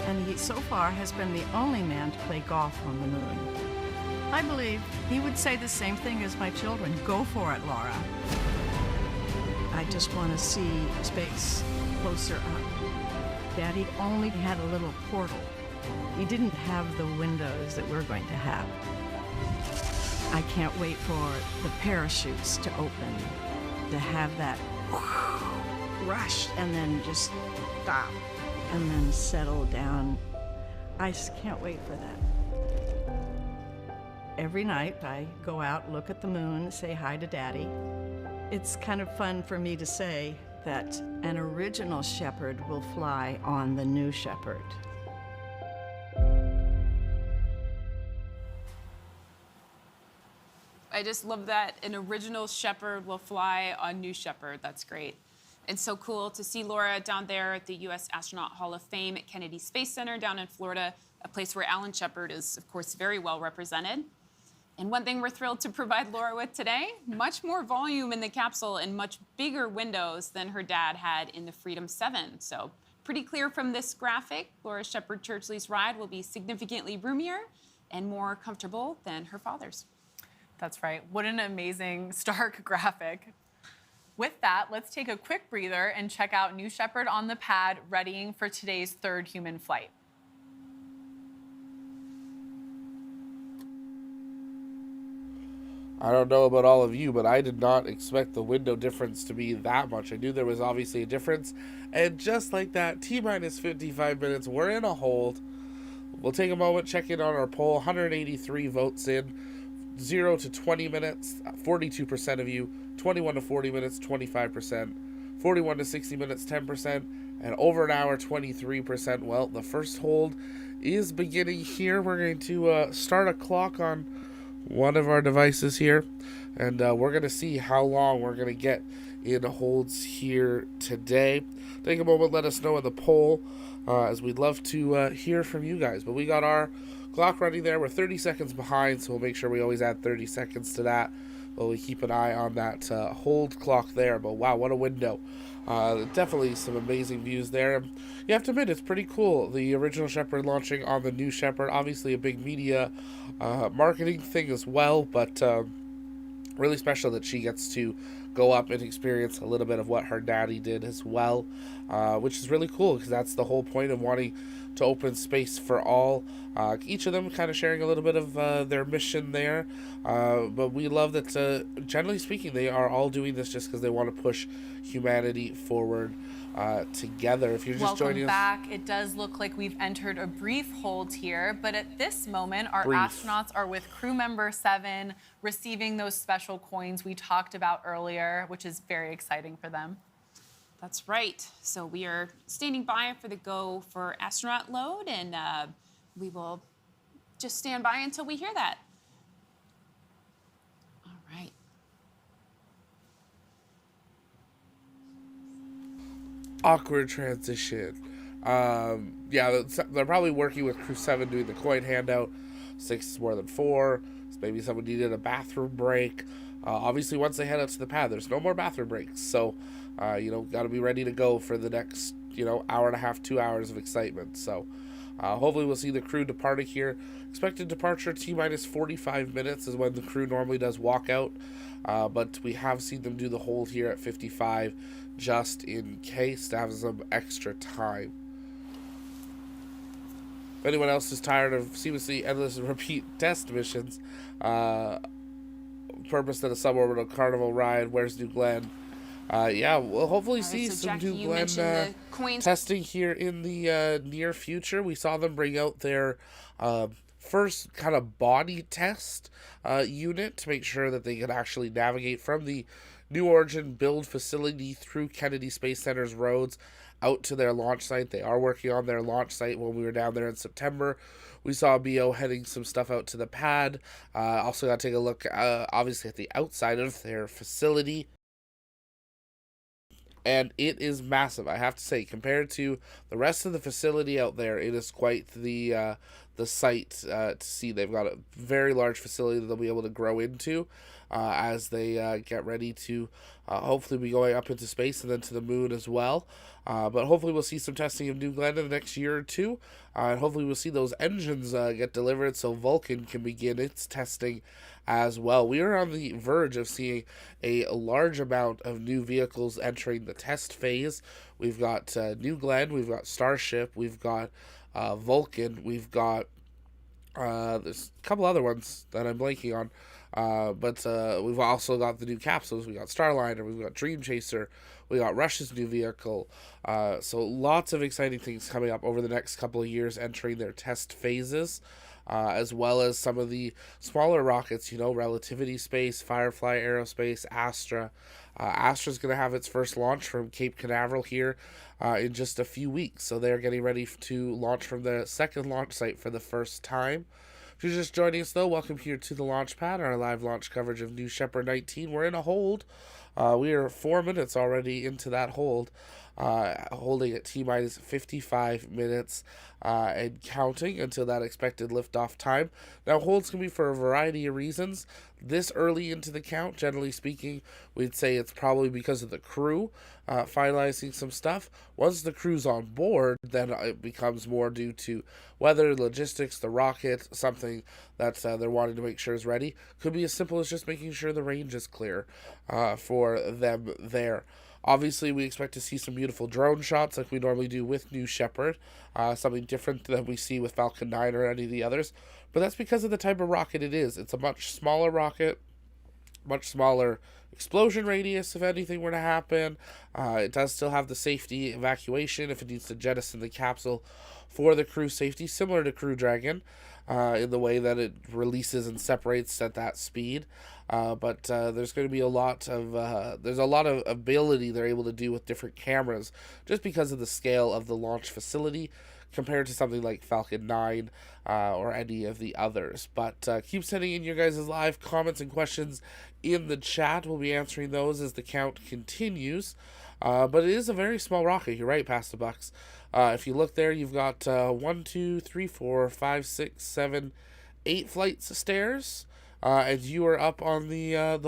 And he so far has been the only man to play golf on the moon. I believe he would say the same thing as my children. Go for it, Laura. I just want to see space closer up. Daddy only had a little portal. He didn't have the windows that we're going to have. I can't wait for the parachutes to open, to have that rush and then just stop and then settle down. I just can't wait for that. Every night I go out, look at the moon, say hi to Daddy. It's kind of fun for me to say that an original Shepard will fly on the new Shepard. I just love that an original Shepard will fly on New Shepard. That's great. It's so cool to see Laura down there at the U.S. Astronaut Hall of Fame at Kennedy Space Center down in Florida, a place where Alan Shepard is, of course, very well represented. And one thing we're thrilled to provide Laura with today, much more volume in the capsule and much bigger windows than her dad had in the Freedom 7. So pretty clear from this graphic, Laura Shepard Churchley's ride will be significantly roomier and more comfortable than her father's. That's right. What an amazing, stark graphic. With that, let's take a quick breather and check out New Shepard on the pad, readying for today's 3rd human flight. I don't know about all of you, but I did not expect the window difference to be that much. I knew there was obviously a difference. And just like that, T-minus 55 minutes, we're in a hold. We'll take a moment, check in on our poll. 183 votes in. 0 to 20 minutes, 42% of you. 21 to 40 minutes, 25%. 41 to 60 minutes, 10%. And over an hour, 23%. Well, the first hold is beginning here. We're going to start a clock on one of our devices here. And we're going to see how long we're going to get in holds here today. Take a moment, let us know in the poll, as we'd love to hear from you guys. But we got our clock running there. We're 30 seconds behind, so we'll make sure we always add 30 seconds to that. But we keep an eye on that hold clock there. But wow, what a window. Definitely some amazing views there. You have to admit, it's pretty cool. The original Shepard launching on the new Shepard. Obviously a big media marketing thing as well, but really special that she gets to go up and experience a little bit of what her daddy did as well, which is really cool because that's the whole point of wanting to open space for all. Each of them kind of sharing a little bit of their mission there, but we love that generally speaking they are all doing this just because they want to push humanity forward together. If you're just joining us, welcome back. It does look like we've entered a brief hold here, but at this moment our astronauts are with crew member 7 receiving those special coins we talked about earlier, which is very exciting for them. That's right. So we are standing by for the go for astronaut load, and we will just stand by until we hear that. All right. Awkward transition. Yeah, they're probably working with crew 7 doing the coin handout. 6 is more than 4. So maybe someone needed a bathroom break. Obviously, once they head out to the pad, there's no more bathroom breaks. So, got to be ready to go for the next, hour and a half, 2 hours of excitement. So, hopefully we'll see the crew departing here. Expected departure T-minus 45 minutes is when the crew normally does walk out. But we have seen them do the hold here at 55 just in case to have some extra time. If anyone else is tired of seamlessly endless and repeat test missions, purpose than a suborbital carnival ride, where's New Glenn? Yeah, we'll hopefully see so some Jackie, New Glenn testing here in the near future. We saw them bring out their first kind of body test unit to make sure that they could actually navigate from the New Origin build facility through Kennedy Space Center's roads out to their launch site. They are working on their launch site. When we were down there in September, we saw BO heading some stuff out to the pad. Also got to take a look, obviously, at the outside of their facility. And it is massive, I have to say. Compared to the rest of the facility out there, it is quite the sight to see. They've got a very large facility that they'll be able to grow into as they get ready to hopefully be going up into space and then to the moon as well. But hopefully we'll see some testing of New Glenn in the next year or two. And hopefully we'll see those engines get delivered so Vulcan can begin its testing as well. We are on the verge of seeing a large amount of new vehicles entering the test phase. We've got New Glenn, we've got Starship, we've got Vulcan, we've got there's a couple other ones that I'm blanking on. But we've also got the new capsules. We got Starliner, we've got Dream Chaser, we got Rush's new vehicle. So lots of exciting things coming up over the next couple of years entering their test phases, as well as some of the smaller rockets, Relativity Space, Firefly Aerospace, Astra. Astra's going to have its first launch from Cape Canaveral here in just a few weeks. So they're getting ready to launch from the second launch site for the first time. If you're just joining us, though, welcome here to the launch pad, our live launch coverage of New Shepard 19. We're in a hold. We are 4 minutes already into that hold, holding at T-minus 55 minutes and counting until that expected liftoff time. Now, holds can be for a variety of reasons. This early into the count, generally speaking, we'd say it's probably because of the crew finalizing some stuff. Once the crew's on board, then it becomes more due to weather, logistics, the rocket, something that they're wanting to make sure is ready. Could be as simple as just making sure the range is clear for them there. Obviously, we expect to see some beautiful drone shots like we normally do with New Shepard, something different than we see with Falcon 9 or any of the others. But that's because of the type of rocket it is. It's a much smaller rocket. much smaller explosion radius if anything were to happen. It does still have the safety evacuation if it needs to jettison the capsule for the crew safety, similar to Crew Dragon, in the way that it releases and separates at that speed. But there's going to be a lot of ability they're able to do with different cameras, just because of the scale of the launch facility compared to something like Falcon 9 or any of the others. But keep sending in your guys' live comments and questions in the chat. We'll be answering those as the count continues. But it is a very small rocket. You're right, Past the Bucks. If you look there, you've got 1, 2, 3, 4, 5, 6, 7, 8 flights of stairs. And you are up on the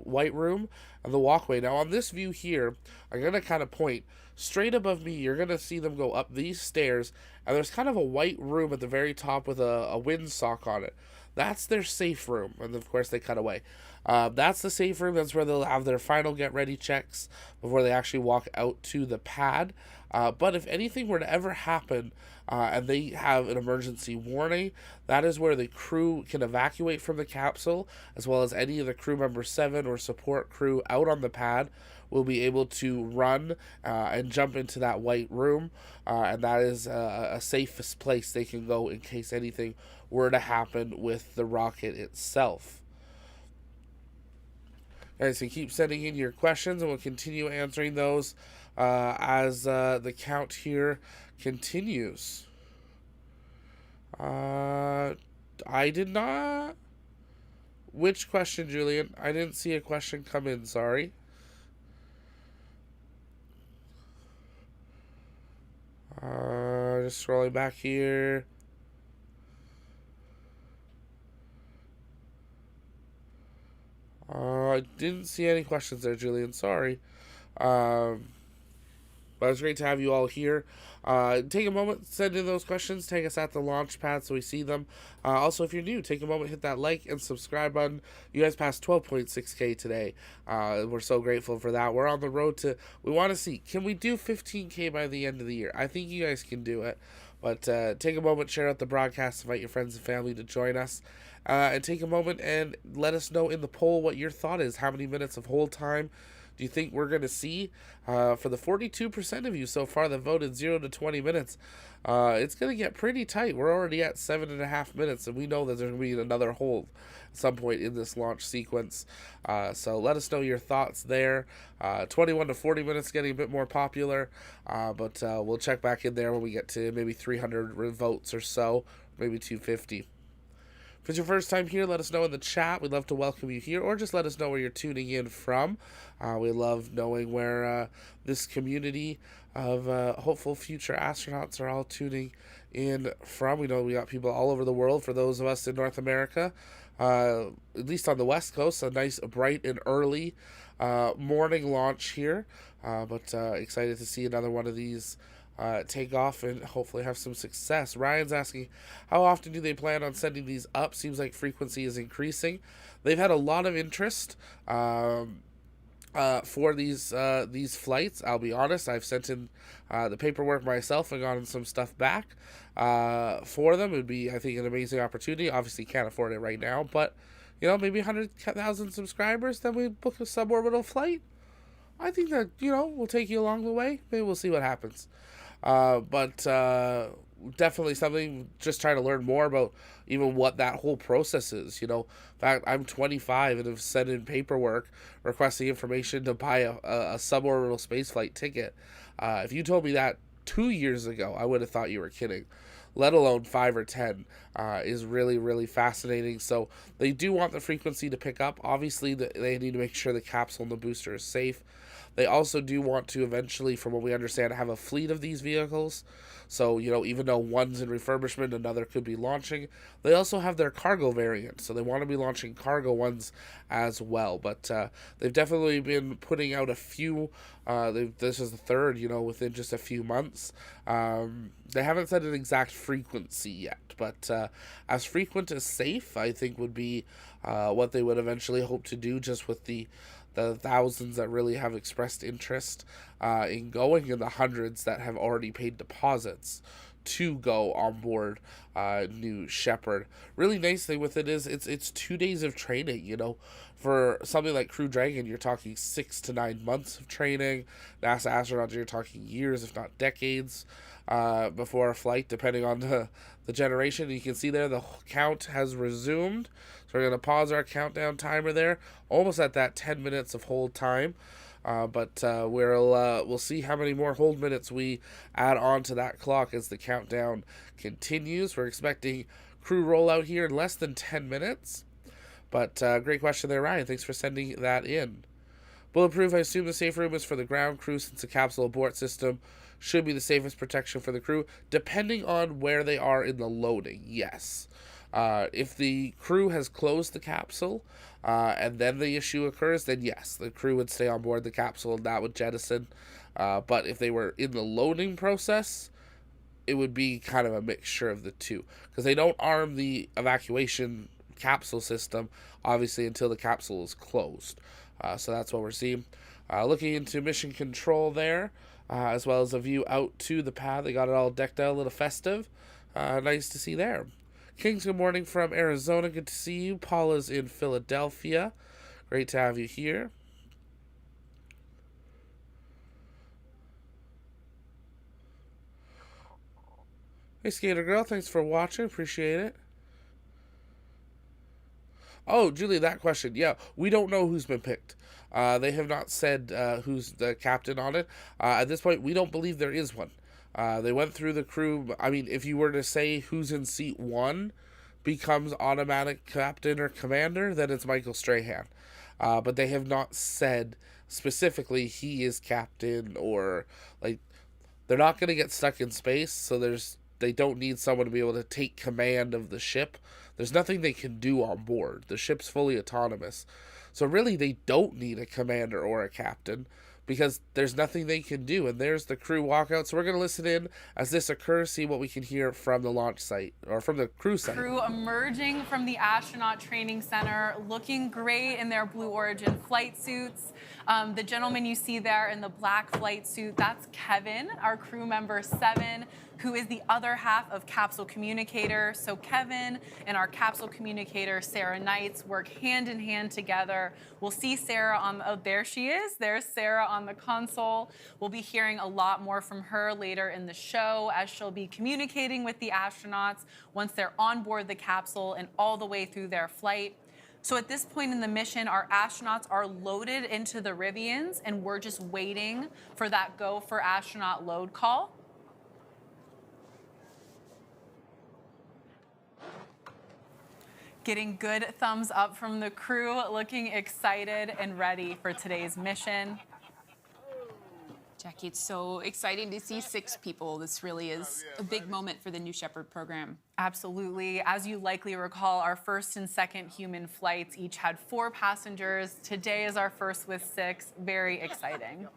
white room and the walkway. Now on this view here, I'm gonna kind of point straight above me. You're gonna see them go up these stairs, and there's kind of a white room at the very top with a windsock on it. That's their safe room, and of course they cut away. That's the safe room. That's where they'll have their final get ready checks before they actually walk out to the pad. But if anything were to ever happen and they have an emergency warning, that is where the crew can evacuate from the capsule, as well as any of the crew member 7 or support crew out on the pad will be able to run and jump into that white room. And that is a safest place they can go in case anything were to happen with the rocket itself. Alright, so keep sending in your questions, and we'll continue answering those as the count here continues. I did not... Which question, Julian? I didn't see a question come in, sorry. Just scrolling back here. I didn't see any questions there, Julian. Sorry. But it's great to have you all here. Take a moment, send in those questions. Take us at the launch pad so we see them. Also, if you're new, take a moment, hit that like and subscribe button. You guys passed 12.6K today. We're so grateful for that. We're on the road to, we want to see, can we do 15K by the end of the year? I think you guys can do it. But take a moment, share out the broadcast, invite your friends and family to join us. And take a moment and let us know in the poll what your thought is. How many minutes of hold time do you think we're going to see? For the 42% of you so far that voted 0 to 20 minutes, it's going to get pretty tight. We're already at 7.5 minutes, and we know that there's going to be another hold at some point in this launch sequence. So let us know your thoughts there. 21 to 40 minutes getting a bit more popular, but we'll check back in there when we get to maybe 300 votes or so, maybe 250. If it's your first time here, let us know in the chat. We'd love to welcome you here, or just let us know where you're tuning in from. We love knowing where this community of hopeful future astronauts are all tuning in from. We know we got people all over the world. For those of us in North America, at least on the West Coast, a nice, bright, and early morning launch here. But excited to see another one of these take off and hopefully have some success. Ryan's asking, how often do they plan on sending these up? Seems like frequency is increasing. They've had a lot of interest for these flights. I'll be honest, I've sent in the paperwork myself and gotten some stuff back for them. It would be, I think, an amazing opportunity. Obviously can't afford it right now, but you know, maybe 100,000 subscribers, then we book a suborbital flight. I think that, you know, we'll take you along the way. Maybe we'll see what happens. But definitely something, just trying to learn more about even what that whole process is. You know, in fact, I'm 25 and have sent in paperwork requesting information to buy a suborbital spaceflight ticket. If you told me that 2 years ago, I would have thought you were kidding. Let alone 5 or 10, is really, really fascinating. So they do want the frequency to pick up. Obviously, they need to make sure the capsule and the booster is safe. They also do want to eventually, from what we understand, have a fleet of these vehicles. So, you know, even though one's in refurbishment, another could be launching. They also have their cargo variant, so they want to be launching cargo ones as well. But they've definitely been putting out a few. This is the third, you know, within just a few months. They haven't said an exact frequency yet, but as frequent as safe, I think, would be what they would eventually hope to do, just with the thousands that really have expressed interest in going, and the hundreds that have already paid deposits to go on board new Shepard. Really nice thing with it is it's 2 days of training. You know, for something like Crew Dragon, you're talking 6 to 9 months of training. NASA astronauts, you're talking years, if not decades, before a flight, depending on the generation. You can see there the count has resumed. So we're going to pause our countdown timer there, almost at that 10 minutes of hold time. But we'll see how many more hold minutes we add on to that clock as the countdown continues. We're expecting crew rollout here in less than 10 minutes. But great question there, Ryan. Thanks for sending that in. Bulletproof, I assume the safe room is for the ground crew since the capsule abort system should be the safest protection for the crew, depending on where they are in the loading, yes. If the crew has closed the capsule and then the issue occurs, then yes, the crew would stay on board the capsule and that would jettison. But if they were in the loading process, it would be kind of a mixture of the two, because they don't arm the evacuation capsule system, obviously, until the capsule is closed. So that's what we're seeing. Looking into mission control there, as well as a view out to the pad. They got it all decked out, a little festive. Nice to see there. Kings, good morning from Arizona. Good to see you. Paula's in Philadelphia. Great to have you here. Hey, Skater Girl. Thanks for watching. Appreciate it. Oh, Julie, that question. Yeah, we don't know who's been picked. They have not said who's the captain on it. At this point, we don't believe there is one. They went through the crew. I mean, if you were to say who's in seat 1 becomes automatic captain or commander, then it's Michael Strahan. But they have not said specifically he is captain, or like, they're not going to get stuck in space, so they don't need someone to be able to take command of the ship. There's nothing they can do on board. The ship's fully autonomous. So really, they don't need a commander or a captain, because there's nothing they can do. And there's the crew walkout. So we're going to listen in as this occurs, see what we can hear from the launch site, or from the crew site. Crew emerging from the astronaut training center, looking great in their Blue Origin flight suits. The gentleman you see there in the black flight suit, that's Kevin, our crew member 7, who is the other half of Capsule Communicator. So Kevin and our Capsule Communicator, Sarah Knights, work hand in hand together. We'll see Sarah on, oh, there she is. There's Sarah on the console. We'll be hearing a lot more from her later in the show, as she'll be communicating with the astronauts once they're on board the capsule and all the way through their flight. So at this point in the mission, our astronauts are loaded into the Rivians, and we're just waiting for that go for astronaut load call. Getting good thumbs up from the crew, looking excited and ready for today's mission. Jackie, it's so exciting to see 6 people. This really is a big moment for the New Shepard program. Absolutely. As you likely recall, our first and second human flights each had 4 passengers. Today is our first with 6. Very exciting.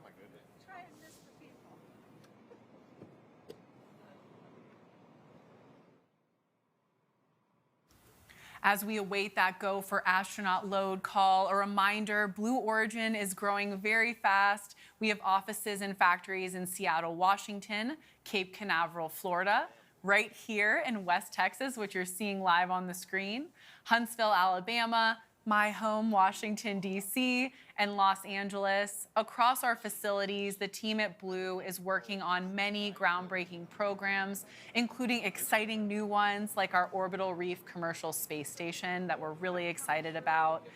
As we await that go for astronaut load call, a reminder, Blue Origin is growing very fast. We have offices and factories in Seattle, Washington, Cape Canaveral, Florida, right here in West Texas, which you're seeing live on the screen, Huntsville, Alabama, my home, Washington, D.C., and Los Angeles. Across our facilities, the team at Blue is working on many groundbreaking programs, including exciting new ones like our Orbital Reef commercial space station that we're really excited about.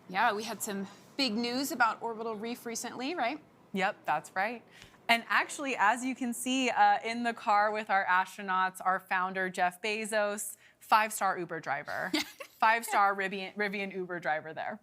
Yeah, we had some big news about Orbital Reef recently, right? Yep, that's right. And actually, as you can see in the car with our astronauts, our founder, Jeff Bezos, 5-star Uber driver. 5-star Rivian Uber driver there.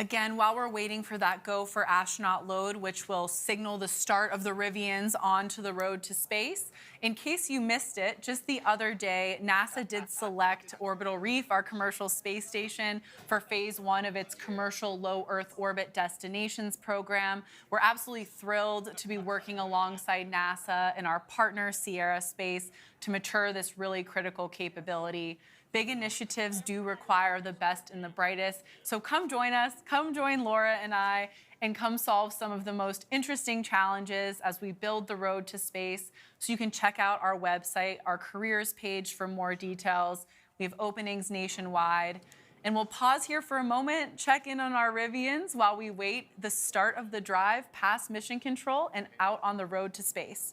Again, while we're waiting for that go for astronaut load, which will signal the start of the Rivians onto the road to space, in case you missed it, just the other day, NASA did select Orbital Reef, our commercial space station, for phase 1 of its commercial low Earth orbit destinations program. We're absolutely thrilled to be working alongside NASA and our partner, Sierra Space, to mature this really critical capability. Big initiatives do require the best and the brightest. So come join us, come join Laura and I, and come solve some of the most interesting challenges as we build the road to space. So you can check out our website, our careers page for more details. We have openings nationwide. And we'll pause here for a moment, check in on our Rivians while we wait the start of the drive past mission control and out on the road to space.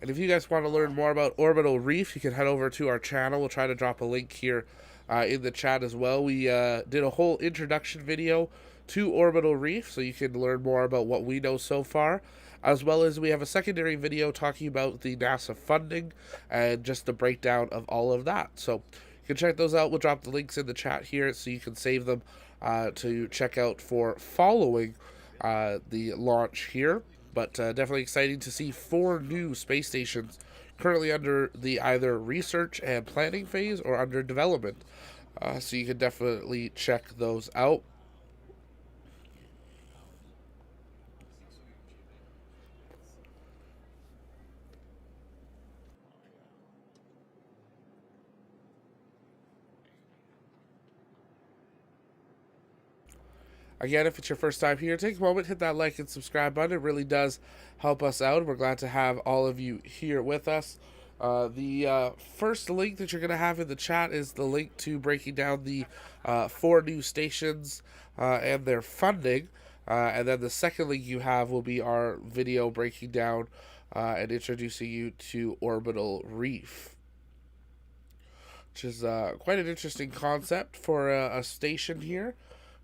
And if you guys want to learn more about Orbital Reef, you can head over to our channel. We'll try to drop a link here in the chat as well. We did a whole introduction video to Orbital Reef, so you can learn more about what we know so far, as well as we have a secondary video talking about the NASA funding and just the breakdown of all of that. So you can check those out. We'll drop the links in the chat here so you can save them to check out for following the launch here. But definitely exciting to see 4 new space stations currently under the either research and planning phase or under development. So you can definitely check those out. Again, if it's your first time here, take a moment, hit that like and subscribe button. It really does help us out. We're glad to have all of you here with us. The first link that you're going to have in the chat is the link to breaking down the 4 new stations and their funding. And then the second link you have will be our video breaking down and introducing you to Orbital Reef, which is quite an interesting concept for a station here.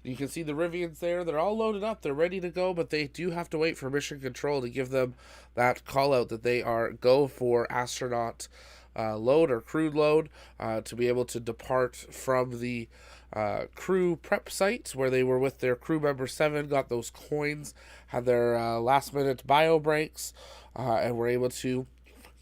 You can see the Rivians there. They're all loaded up. They're ready to go, but they do have to wait for mission control to give them that call out that they are go for astronaut load or crew load to be able to depart from the crew prep site where they were with their crew member 7, got those coins, had their last minute bio breaks, and were able to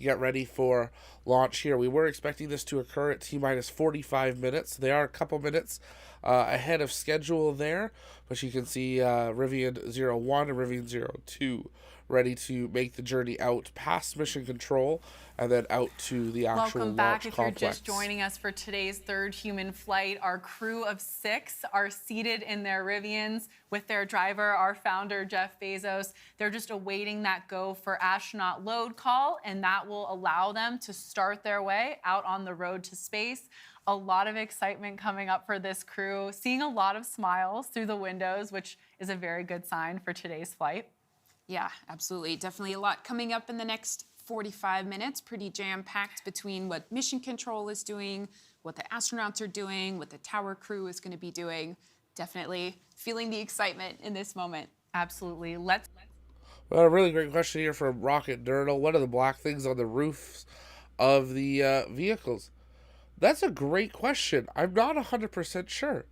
get ready for launch here. We were expecting this to occur at T-minus 45 minutes. They are a couple minutes ahead of schedule there, but you can see Rivian 01 and Rivian 02 ready to make the journey out past mission control and then out to the actual Welcome back. launch If complex. you're just joining us for today's 3rd human flight, our crew of 6 are seated in their Rivians with their driver, our founder, Jeff Bezos. They're just awaiting that go for astronaut load call, and that will allow them to start their way out on the road to space. A lot of excitement coming up for this crew, seeing a lot of smiles through the windows, which is a very good sign for today's flight. Yeah, absolutely. Definitely a lot coming up in the next 45 minutes. Pretty jam-packed between what mission control is doing, what the astronauts are doing, what the tower crew is going to be doing. Definitely feeling the excitement in this moment. Absolutely. Well, a really great question here from Rocket Dirtle. What are the black things on the roofs of the vehicles? That's a great question. I'm not 100% sure.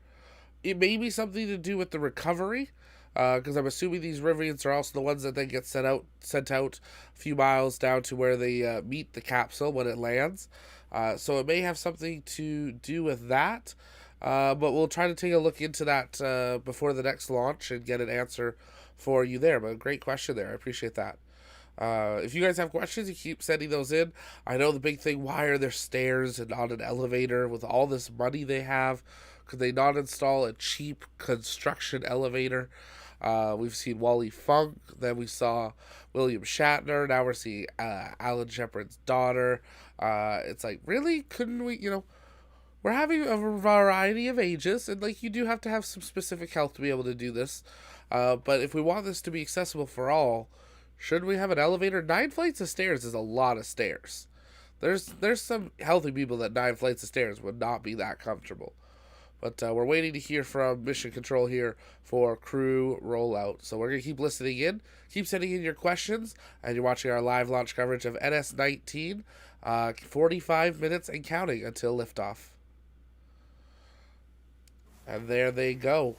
It may be something to do with the recovery, because I'm assuming these Rivians are also the ones that then get sent out a few miles down to where they meet the capsule when it lands. So it may have something to do with that, but we'll try to take a look into that before the next launch and get an answer for you there. But great question there. I appreciate that. If you guys have questions, you keep sending those in. I know the big thing, why are there stairs and not an elevator with all this money they have? Could they not install a cheap construction elevator? We've seen Wally Funk, then we saw William Shatner, now we're seeing Alan Shepard's daughter. It's like, really? Couldn't we, we're having a variety of ages, and like you do have to have some specific health to be able to do this. But if we want this to be accessible for all, should we have an elevator? 9 flights of stairs is a lot of stairs. There's some healthy people that 9 flights of stairs would not be that comfortable. But we're waiting to hear from Mission Control here for crew rollout. So we're going to keep listening in. Keep sending in your questions. And you're watching our live launch coverage of NS-19. 45 minutes and counting until liftoff. And there they go.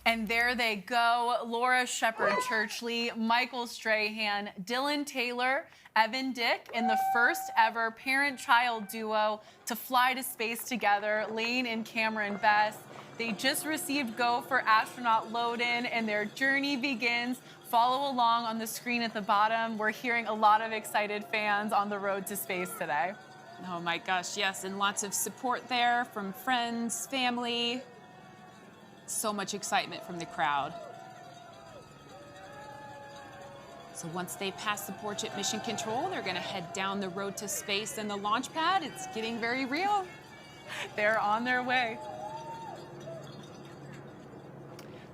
And there they go. Laura Shepard Churchley, Michael Strahan, Dylan Taylor, Evan Dick, in the first ever parent-child duo to fly to space together, Lane and Cameron Bess. They just received go for astronaut load-in, and their journey begins. Follow along on the screen at the bottom. We're hearing a lot of excited fans on the road to space today. Oh my gosh, yes, and lots of support there from friends, family. So much excitement from the crowd. So once they pass the porch at Mission Control, they're gonna head down the road to space and the launch pad. It's getting very real. They're on their way.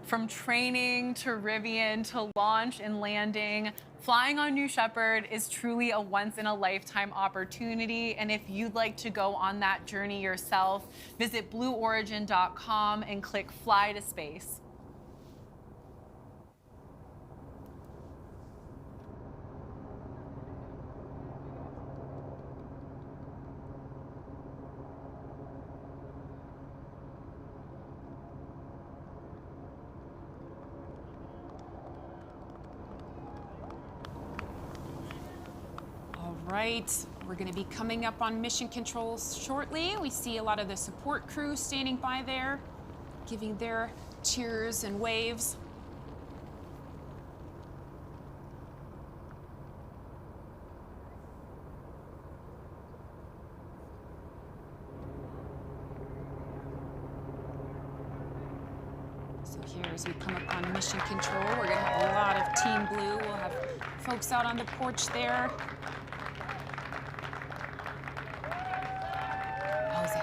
From training to Rivian to launch and landing, flying on New Shepard is truly a once-in-a-lifetime opportunity. And if you'd like to go on that journey yourself, visit blueorigin.com and click Fly to Space. Right, we're going to be coming up on Mission Control shortly. We see a lot of the support crew standing by there, giving their cheers and waves. So here as we come up on Mission Control, we're going to have a lot of Team Blue. We'll have folks out on the porch there.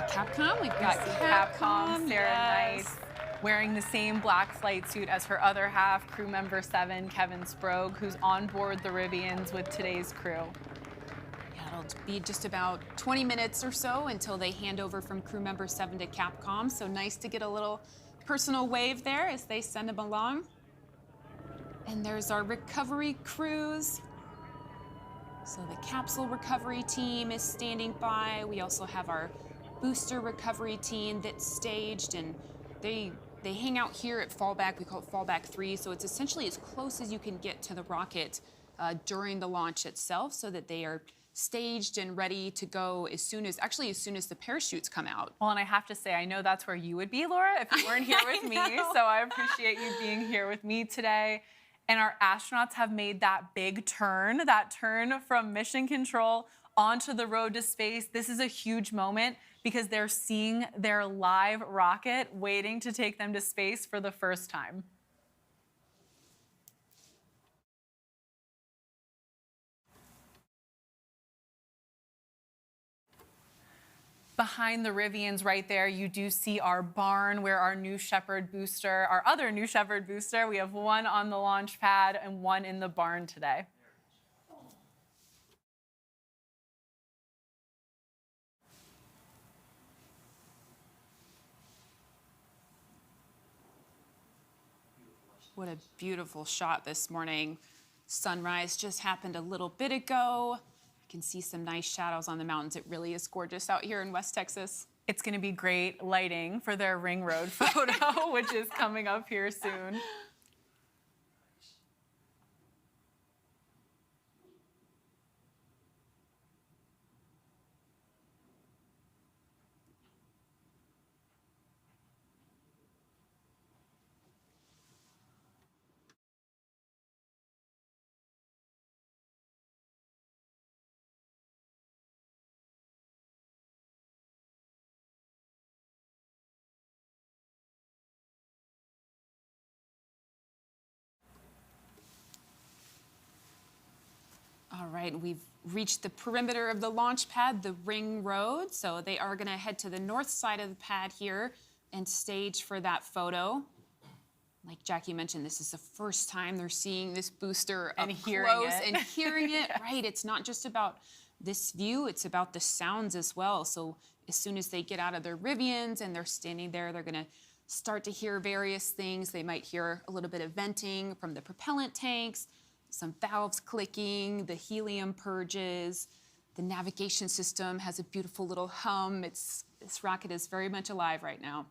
Capcom. We've got Capcom, Sarah yes. Knight, wearing the same black flight suit as her other half, crew member 7, Kevin Sprague, who's on board the Rivians with today's crew. Yeah, it'll be just about 20 minutes or so until they hand over from crew member 7 to Capcom. So nice to get a little personal wave there as they send them along. And there's our recovery crews. So the capsule recovery team is standing by. We also have our booster recovery team that's staged, and they hang out here at fallback. We call it fallback 3, so it's essentially as close as you can get to the rocket during the launch itself, so that they are staged and ready to go as soon as the parachutes come out. Well, and I have to say, I know that's where you would be, Laura, if you weren't here with me, so I appreciate you being here with me today. And our astronauts have made that big turn, from Mission Control onto the road to space. This is a huge moment because they're seeing their live rocket waiting to take them to space for the first time. Behind the Rivians right there, you do see our barn where our New Shepard booster, our other New Shepard booster, we have one on the launch pad and one in the barn today. What a beautiful shot this morning. Sunrise just happened a little bit ago. You can see some nice shadows on the mountains. It really is gorgeous out here in West Texas. It's going to be great lighting for their ring road photo, which is coming up here soon. All right, we've reached the perimeter of the launch pad, the ring road. So they are going to head to the north side of the pad here and stage for that photo. Like Jackie mentioned, this is the first time they're seeing this booster up close and hearing it. Right, it's not just about this view, it's about the sounds as well. So as soon as they get out of their Rivians and they're standing there, they're going to start to hear various things. They might hear a little bit of venting from the propellant tanks, some valves clicking, the helium purges. The navigation system has a beautiful little hum. This rocket is very much alive right now.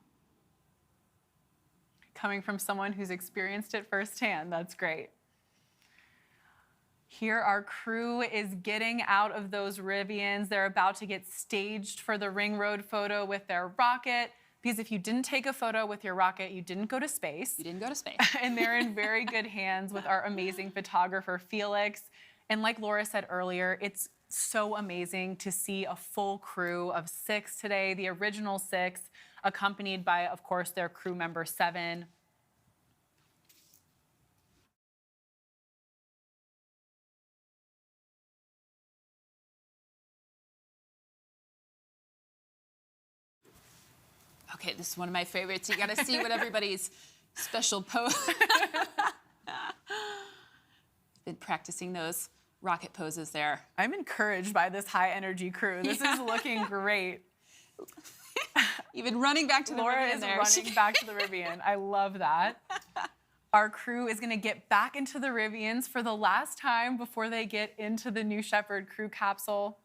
coming from someone who's experienced it firsthand. That's great. Here our crew is getting out of those Rivians. They're about to get staged for the ring road photo with their rocket. Because if you didn't take a photo with your rocket, you didn't go to space. You didn't go to space. And they're in very good hands with our amazing photographer, Felix. And like Laura said earlier, it's so amazing to see a full crew of 6 today, the original 6, accompanied by, of course, their crew member 7. Okay, this is one of my favorites. You gotta see what everybody's special pose. Been practicing those rocket poses there. I'm encouraged by this high energy crew. This is looking great. Even running back to the Laura Rivian is there. running back to the Rivian. I love that. Our crew is gonna get back into the Rivians for the last time before they get into the New Shepard crew capsule.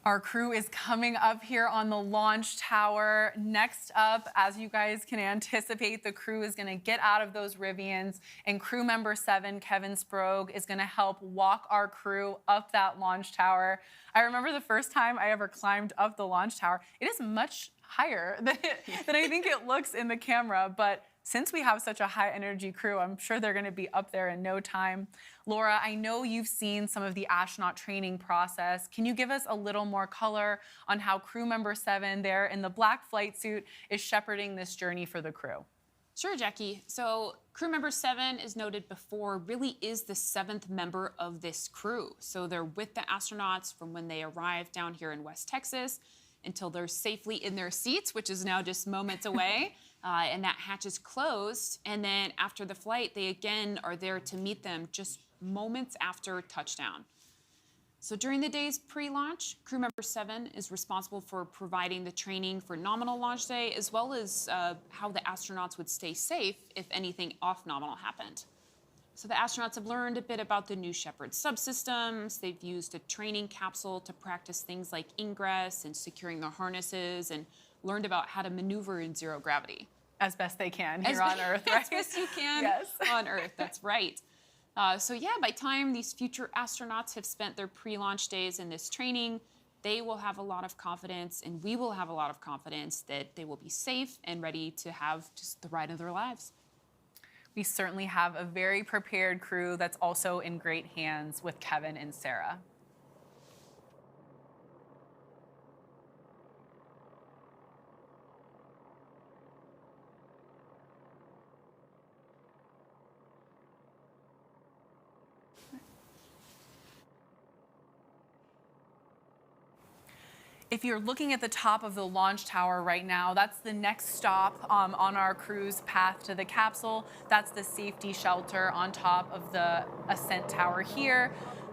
Our crew is coming up here on the launch tower. Next up, as you guys can anticipate, the crew is gonna get out of those Rivians, and crew member 7, Kevin Sprague, is gonna help walk our crew up that launch tower. I remember the first time I ever climbed up the launch tower. It is much higher than I think it looks in the camera, but since we have such a high energy crew, I'm sure they're gonna be up there in no time. Laura, I know you've seen some of the astronaut training process. Can you give us a little more color on how crew member 7 there in the black flight suit is shepherding this journey for the crew? Sure, Jackie. So crew member 7, as noted before, really is the 7th member of this crew. So they're with the astronauts from when they arrive down here in West Texas until they're safely in their seats, which is now just moments away. And that hatch is closed. And then after the flight, they again are there to meet them just moments after touchdown. So during the day's pre-launch, crew member 7 is responsible for providing the training for nominal launch day, as well as how the astronauts would stay safe if anything off nominal happened. So the astronauts have learned a bit about the New Shepard subsystems. They've used a training capsule to practice things like ingress and securing their harnesses, and learned about how to maneuver in zero gravity. As best they can here on Earth, right? As best you can Yes. on Earth, that's right. So yeah, by time these future astronauts have spent their pre-launch days in this training, they will have a lot of confidence, and we will have a lot of confidence that they will be safe and ready to have just the ride of their lives. We certainly have a very prepared crew that's also in great hands with Kevin and Sarah. If you're looking at the top of the launch tower right now, that's the next stop on our crew's path to the capsule. That's the safety shelter on top of the ascent tower here.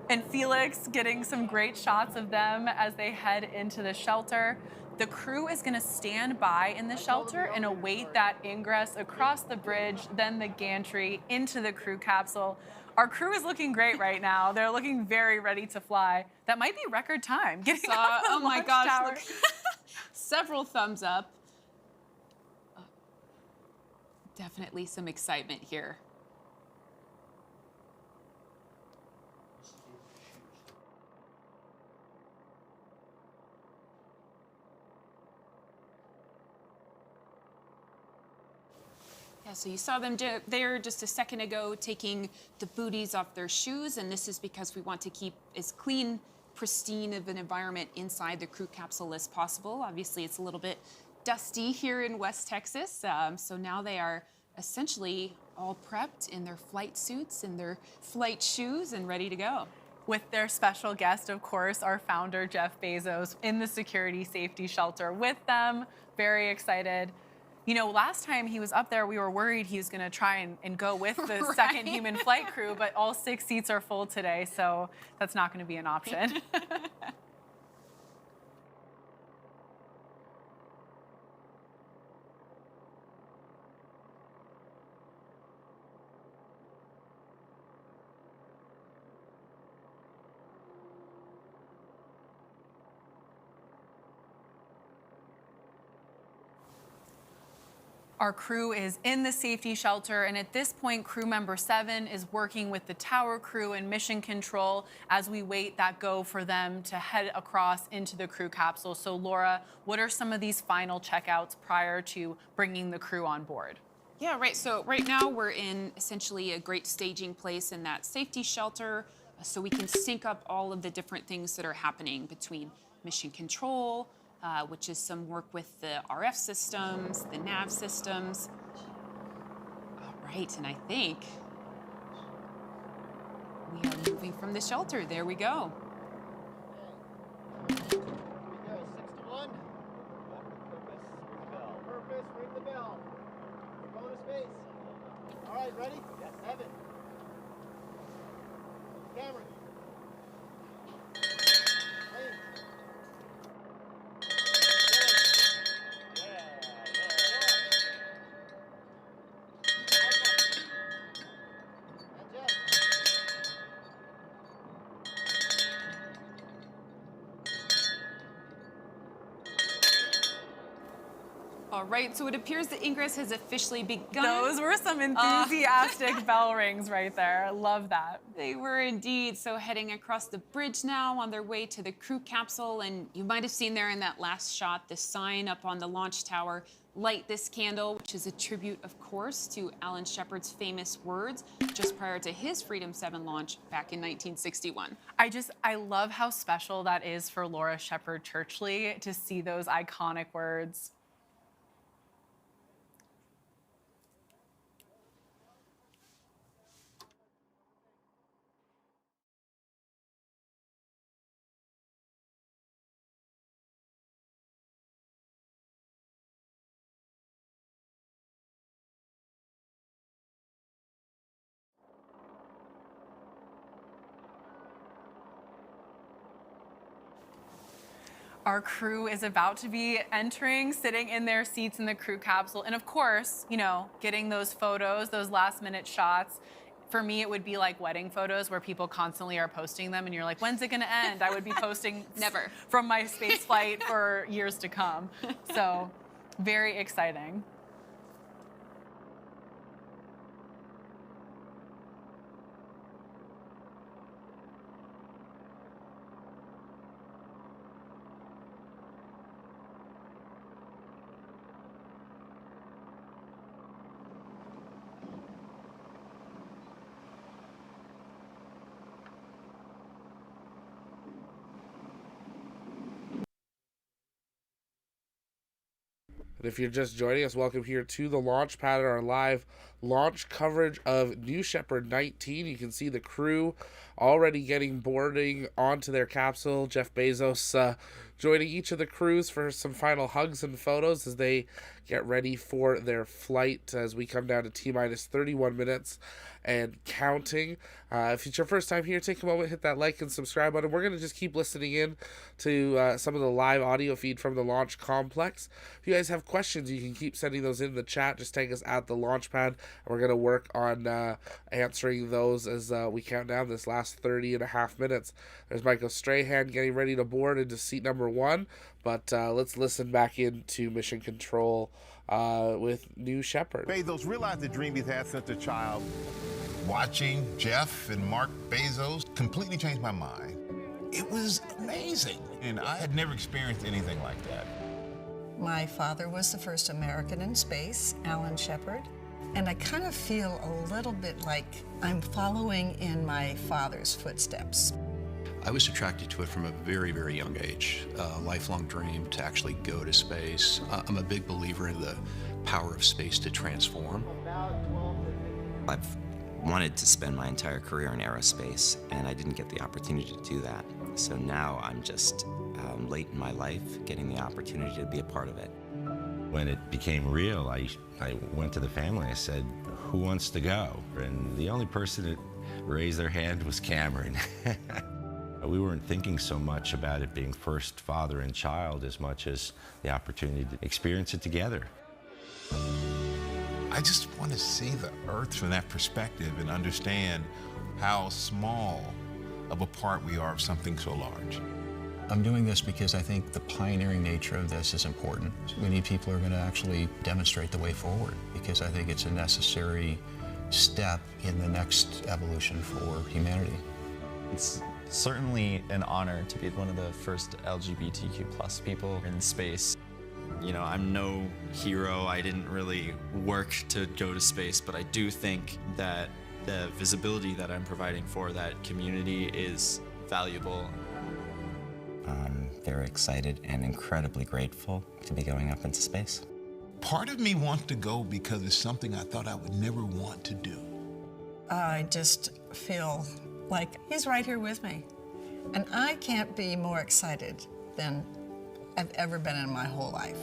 And Felix getting some great shots of them as they head into the shelter. The crew is gonna stand by in the shelter and await that ingress across the bridge, then the gantry into the crew capsule. Our crew is looking great right now. They're looking very ready to fly. That might be record time. Getting off the Oh my launch gosh, tower. look. Several thumbs up. Definitely some excitement here. Yeah, so you saw them there just a second ago taking the booties off their shoes, and this is because we want to keep as clean, pristine of an environment inside the crew capsule as possible. Obviously, it's a little bit dusty here in West Texas. So now they are essentially all prepped in their flight suits and their flight shoes and ready to go. With their special guest, of course, our founder, Jeff Bezos, in the security safety shelter with them. Very excited. You know, last time he was up there, we were worried he was going to try and go with the Right. second human flight crew, but all 6 seats are full today, so that's not going to be an option. Our crew is in the safety shelter, and at this point, crew member 7 is working with the tower crew and mission control as we wait that go for them to head across into the crew capsule. So, Laura, what are some of these final checkouts prior to bringing the crew on board? Yeah, right. So right now we're in essentially a great staging place in that safety shelter, so we can sync up all of the different things that are happening between mission control, which is some work with the RF systems, the nav systems. All right, and I think we are moving from the shelter. There we go. Here we go, 6 to 1. Purpose, ring the bell. We're going to space. All right, ready? Yes. 7. Cameron. All right, so it appears the ingress has officially begun. Those were some enthusiastic bell rings right there. I love that. They were indeed. So heading across the bridge now on their way to the crew capsule. And you might have seen there in that last shot, the sign up on the launch tower, "Light this candle," which is a tribute, of course, to Alan Shepard's famous words just prior to his Freedom 7 launch back in 1961. I love how special that is for Laura Shepard Churchley to see those iconic words. Our crew is about to be entering, sitting in their seats in the crew capsule. And of course, you know, getting those photos, those last minute shots. For me, it would be like wedding photos where people constantly are posting them and you're like, when's it gonna end? I would be posting Never. from my space flight for years to come. So very exciting. And if you're just joining us, welcome here to the launch pad at our live launch coverage of New Shepard 19. You can see the crew already getting boarding onto their capsule. Jeff Bezos joining each of the crews for some final hugs and photos as they get ready for their flight as we come down to T-minus 31 minutes and counting. If it's your first time here, take a moment, hit that like and subscribe button. We're going to just keep listening in to some of the live audio feed from the launch complex. If you guys have questions, you can keep sending those in the chat. Just take us at the launch pad, and we're going to work on answering those as we count down this last 30 and a half minutes. There's Michael Strahan getting ready to board into seat number 1, but let's listen back into mission control with New Shepard. Bezos realized the dream he's had since a child. Watching Jeff and Mark Bezos completely changed my mind. It was amazing, and I had never experienced anything like that. My father was the first American in space, Alan Shepard, and I kind of feel a little bit like I'm following in my father's footsteps. I was attracted to it from a very, very young age. A lifelong dream to actually go to space. I'm a big believer in the power of space to transform. I've wanted to spend my entire career in aerospace, and I didn't get the opportunity to do that. So now I'm just late in my life getting the opportunity to be a part of it. When it became real, I went to the family. I said, who wants to go? And the only person that raised their hand was Cameron. We weren't thinking so much about it being first father and child as much as the opportunity to experience it together. I just want to see the Earth from that perspective and understand how small of a part we are of something so large. I'm doing this because I think the pioneering nature of this is important. We need people who are going to actually demonstrate the way forward, because I think it's a necessary step in the next evolution for humanity. It's certainly an honor to be one of the first LGBTQ+ people in space. You know, I'm no hero. I didn't really work to go to space, but I do think that the visibility that I'm providing for that community is valuable. I'm very excited and incredibly grateful to be going up into space. Part of me wants to go because it's something I thought I would never want to do. I just feel like he's right here with me. And I can't be more excited than I've ever been in my whole life.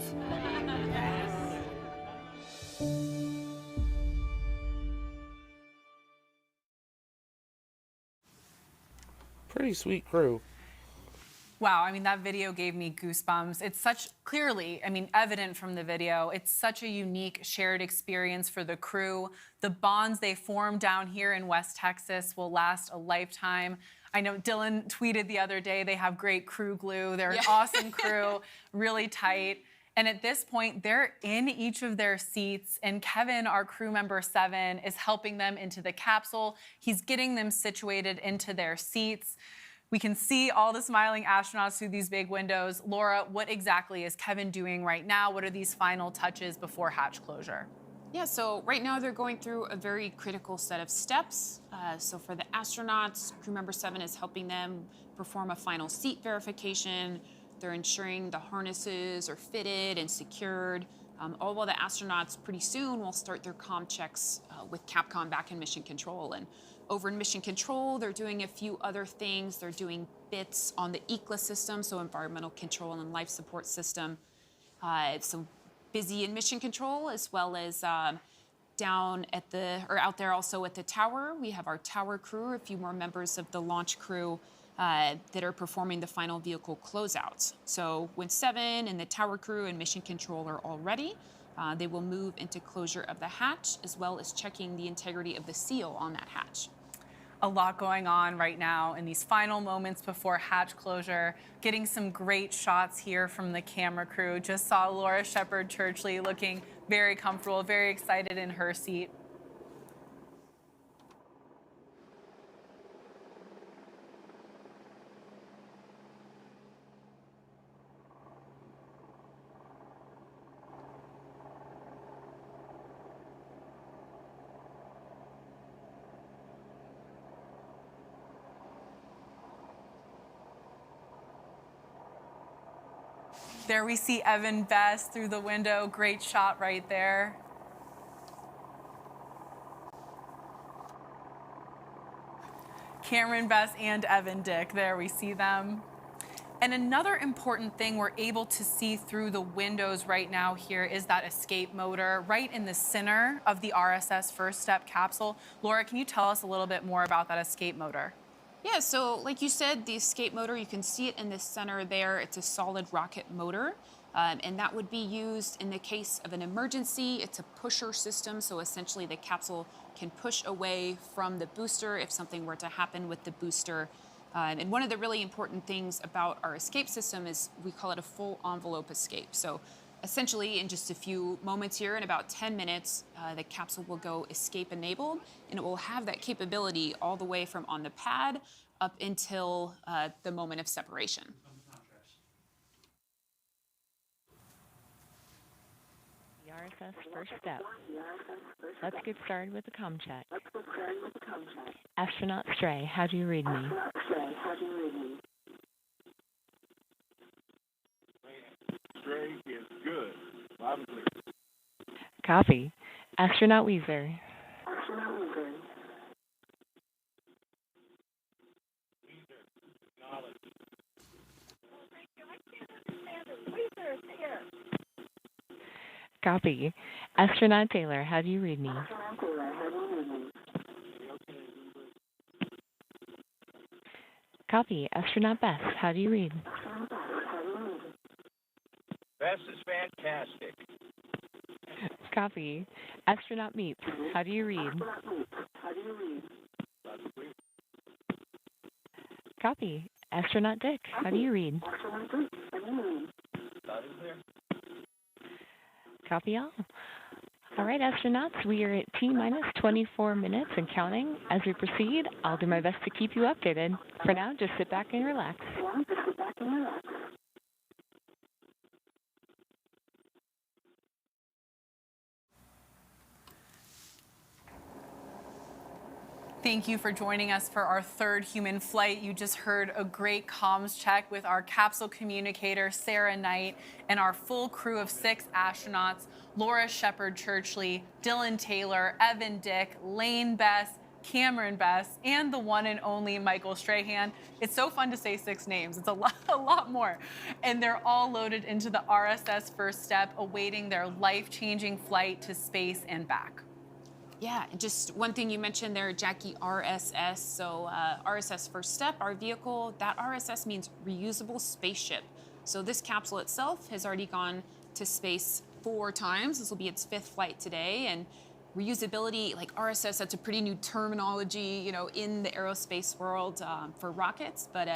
Pretty sweet crew. Wow, I mean, that video gave me goosebumps. It's such, clearly, I mean, evident from the video, it's such a unique shared experience for the crew. The bonds they form down here in West Texas will last a lifetime. I know Dylan tweeted the other day, they have great crew glue. They're an awesome crew, really tight. And at this point, they're in each of their seats, and Kevin, our crew member 7, is helping them into the capsule. He's getting them situated into their seats. We can see all the smiling astronauts through these big windows. Laura, what exactly is Kevin doing right now? What are these final touches before hatch closure? Yeah, so right now they're going through a very critical set of steps. So for the astronauts, crew member 7 is helping them perform a final seat verification. They're ensuring the harnesses are fitted and secured. All while the astronauts pretty soon will start their comm checks with Capcom back in mission control. And over in mission control, they're doing a few other things. They're doing bits on the ECLA system, so environmental control and life support system. So busy in mission control, as well as down at out there also at the tower. We have our tower crew, a few more members of the launch crew that are performing the final vehicle closeouts. So when 7 and the tower crew and mission control are all ready, they will move into closure of the hatch, as well as checking the integrity of the seal on that hatch. A lot going on right now in these final moments before hatch closure. Getting some great shots here from the camera crew. Just saw Laura Shepard Churchley looking very comfortable, very excited in her seat. There we see Evan Best through the window. Great shot right there. Cameron Best and Evan Dick, there we see them. And another important thing we're able to see through the windows right now here is that escape motor right in the center of the RSS First Step capsule. Laura, can you tell us a little bit more about that escape motor? Yeah, so like you said, the escape motor, you can see it in the center there. It's a solid rocket motor, and that would be used in the case of an emergency. It's a pusher system, so essentially the capsule can push away from the booster if something were to happen with the booster. And one of the really important things about our escape system is we call it a full envelope escape. So essentially, in just a few moments here, in about 10 minutes, the capsule will go escape enabled, and it will have that capability all the way from on the pad up until the moment of separation. RSS first step. Let's get started with the comm check. Astronaut Stray, how do you read me? Stray is good. Loud and clear. Copy. Astronaut Weezer. Copy. Astronaut Taylor, how do you read me? Copy. Astronaut Bess, how do you read? Bess is fantastic. Copy. Astronaut Meets, how do you read? Copy. Astronaut Dick, how do you read? Loud and clear. Copy all. All right, astronauts, we are at T-minus 24 minutes and counting. As we proceed, I'll do my best to keep you updated. For now, just sit back and relax. Thank you for joining us for our third human flight. You just heard a great comms check with our capsule communicator, Sarah Knight, and our full crew of 6 astronauts, Laura Shepard Churchley, Dylan Taylor, Evan Dick, Lane Bess, Cameron Bess, and the one and only Michael Strahan. It's so fun to say 6 names. It's a lot more. And they're all loaded into the RSS first step, awaiting their life-changing flight to space and back. Yeah, and just one thing you mentioned there, Jackie, RSS. So RSS first step, our vehicle, that RSS means reusable spaceship. So this capsule itself has already gone to space 4 times. This will be its 5th flight today. And reusability, like RSS, that's a pretty new terminology, you know, in the aerospace world for rockets. But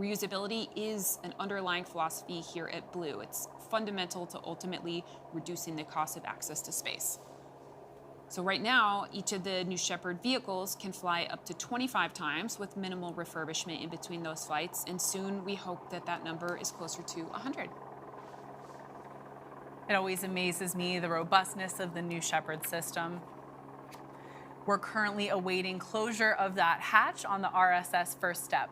reusability is an underlying philosophy here at Blue. It's fundamental to ultimately reducing the cost of access to space. So right now, each of the New Shepard vehicles can fly up to 25 times with minimal refurbishment in between those flights, and soon we hope that that number is closer to 100. It always amazes me, the robustness of the New Shepard system. We're currently awaiting closure of that hatch on the RSS first step.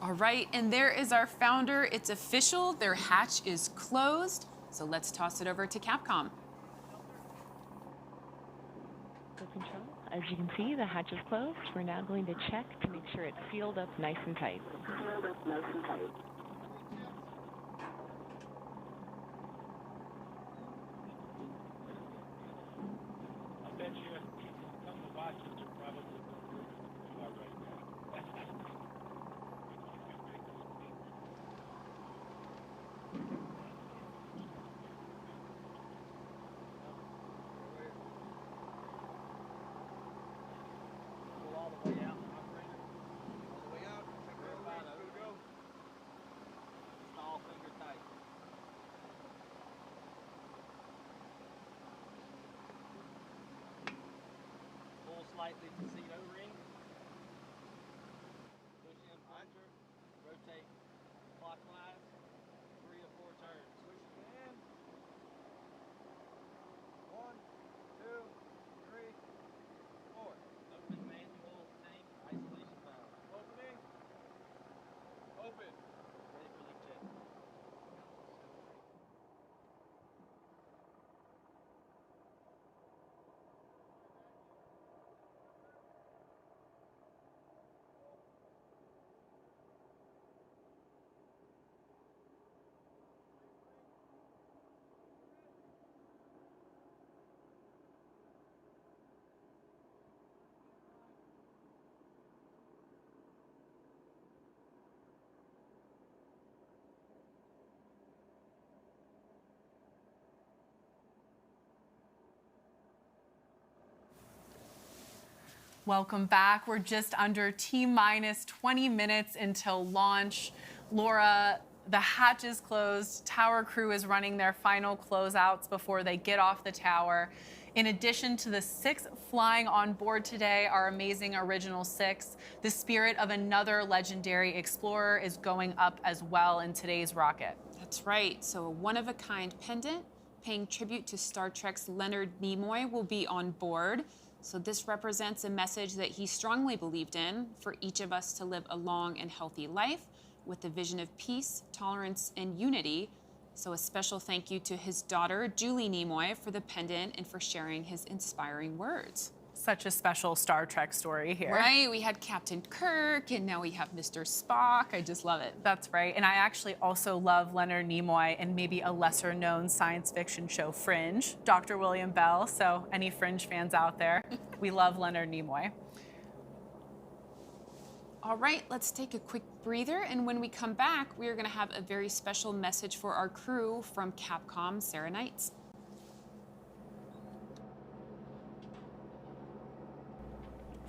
All right, and there is our founder. It's official. Their hatch is closed. So let's toss it over to Capcom. So control, as you can see, the hatch is closed. We're now going to check to make sure it's sealed up nice and tight. I bet you some of the boxes are probably you are right now. All the way out, operator. All the way out. Verify that. Go. Install finger tight. Pull slightly to seat O-ring. Push in plunger. Rotate clockwise. 3 or 4 turns. Push it in. 1, 2, 3, 4. Open manual tank isolation valve. Opening. Open. Ready for leak check. Welcome back. We're just under T-minus 20 minutes until launch. Laura, the hatch is closed. Tower crew is running their final closeouts before they get off the tower. In addition to the 6 flying on board today, our amazing original 6, the spirit of another legendary explorer is going up as well in today's rocket. That's right. So a one-of-a-kind pendant paying tribute to Star Trek's Leonard Nimoy will be on board. So this represents a message that he strongly believed in for each of us to live a long and healthy life with a vision of peace, tolerance, and unity. So a special thank you to his daughter, Julie Nimoy, for the pendant and for sharing his inspiring words. Such a special Star Trek story here. Right, we had Captain Kirk, and now we have Mr. Spock. I just love it. That's right, and I actually also love Leonard Nimoy and maybe a lesser-known science fiction show, Fringe, Dr. William Bell, so any Fringe fans out there, we love Leonard Nimoy. All right, let's take a quick breather, and when we come back, we are gonna have a very special message for our crew from Capcom Sarah Knights.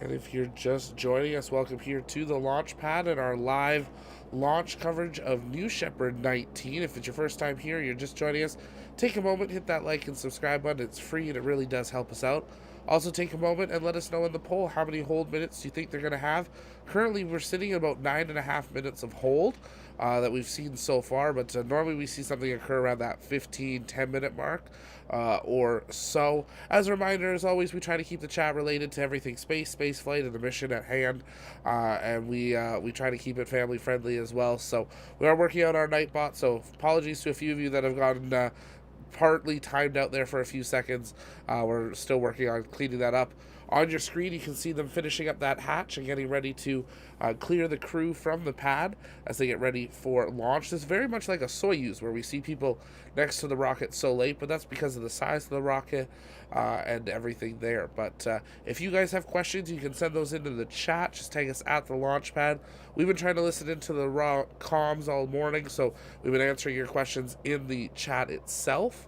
And if you're just joining us, welcome here to the launch pad and our live launch coverage of New Shepard 19. If it's your first time here, you're just joining us, take a moment, hit that like and subscribe button. It's free and it really does help us out. Also take a moment and let us know in the poll how many hold minutes you think they're going to have. Currently, we're sitting at about 9.5 minutes of hold that we've seen so far, but normally we see something occur around that 10 minute mark or so. As a reminder, as always, we try to keep the chat related to everything space flight, and the mission at hand, and we try to keep it family friendly as well. So we are working on our Nightbot, so apologies to a few of you that have gotten partly timed out there for a few seconds. We're still working on cleaning that up. On your screen, you can see them finishing up that hatch and getting ready to clear the crew from the pad as they get ready for launch. This is very much like a Soyuz, where we see people next to the rocket so late, but that's because of the size of the rocket and everything there. But if you guys have questions, you can send those into the chat. Just tag us at the launch pad. We've been trying to listen into the raw comms all morning, so we've been answering your questions in the chat itself.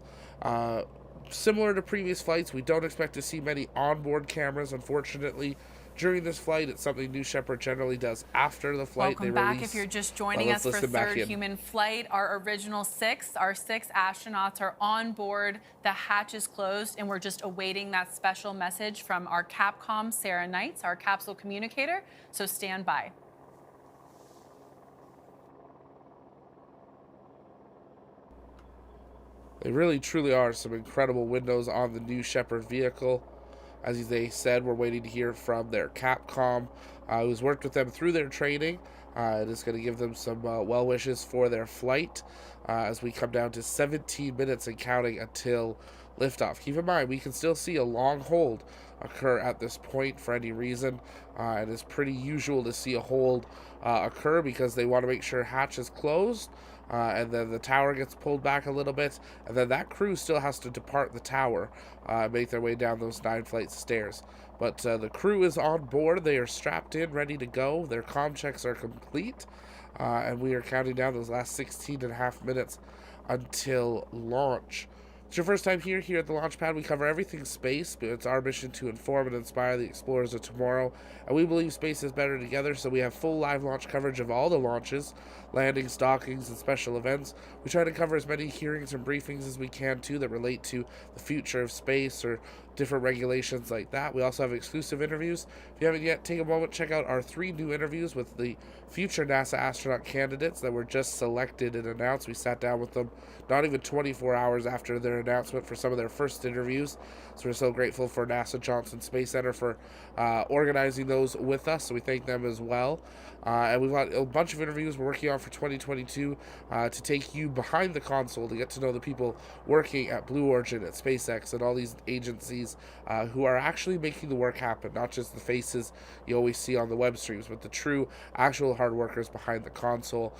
Similar to previous flights, we don't expect to see many onboard cameras, unfortunately, during this flight. It's something New Shepard generally does after the flight. Welcome back if you're just joining us for third human flight. Our original 6, our 6 astronauts are on board. The hatch is closed, and we're just awaiting that special message from our Capcom Sarah Knights, our capsule communicator, so stand by. They really, truly are some incredible windows on the New Shepard vehicle. As they said, we're waiting to hear from their Capcom, who's worked with them through their training. It is going to give them some well wishes for their flight as we come down to 17 minutes and counting until liftoff. Keep in mind, we can still see a long hold occur at this point for any reason. And it's pretty usual to see a hold occur because they want to make sure hatch is closed. And then the tower gets pulled back a little bit, and then that crew still has to depart the tower, make their way down those 9 flights of stairs. But the crew is on board. They are strapped in, ready to go. Their comm checks are complete, and we are counting down those last 16.5 minutes until launch. It's your first time here at the launch pad. We cover everything space, but it's our mission to inform and inspire the explorers of tomorrow, and we believe space is better together, so we have full live launch coverage of all the launches, landings, dockings, and special events. We try to cover as many hearings and briefings as we can, too, that relate to the future of space or different regulations like that. We also have exclusive interviews. If you haven't yet, take a moment, check out our 3 new interviews with the future NASA astronaut candidates that were just selected and announced. We sat down with them not even 24 hours after their announcement for some of their first interviews. So we're so grateful for NASA Johnson Space Center for organizing those with us. So we thank them as well. And we've got a bunch of interviews we're working on for 2022 to take you behind the console to get to know the people working at Blue Origin, at SpaceX, and all these agencies who are actually making the work happen, not just the faces you always see on the web streams, but the true, actual hard workers behind the console.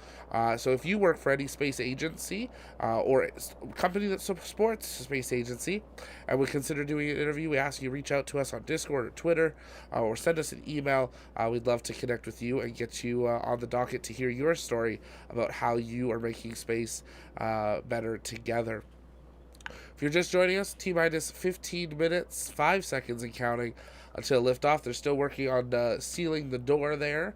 So if you work for any space agency or a company that supports a space agency and would consider doing an interview, we ask you reach out to us on Discord or Twitter or send us an email. We'd love to connect with you and get you on the docket to hear your story about how you are making space better together. If you're just joining us, T-minus 15 minutes, 5 seconds and counting until liftoff. They're still working on sealing the door there.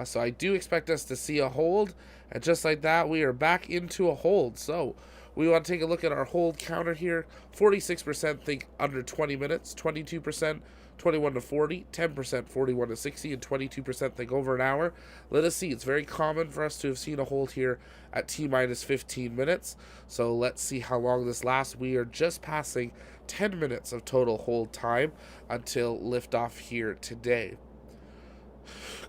So I do expect us to see a hold. And just like that, we are back into a hold. So we want to take a look at our hold counter here. 46% think under 20 minutes, 22% 21 to 40, 10% 41 to 60, and 22% think over an hour. Let us see. It's very common for us to have seen a hold here at T-minus 15 minutes. So let's see how long this lasts. We are just passing 10 minutes of total hold time until liftoff here today.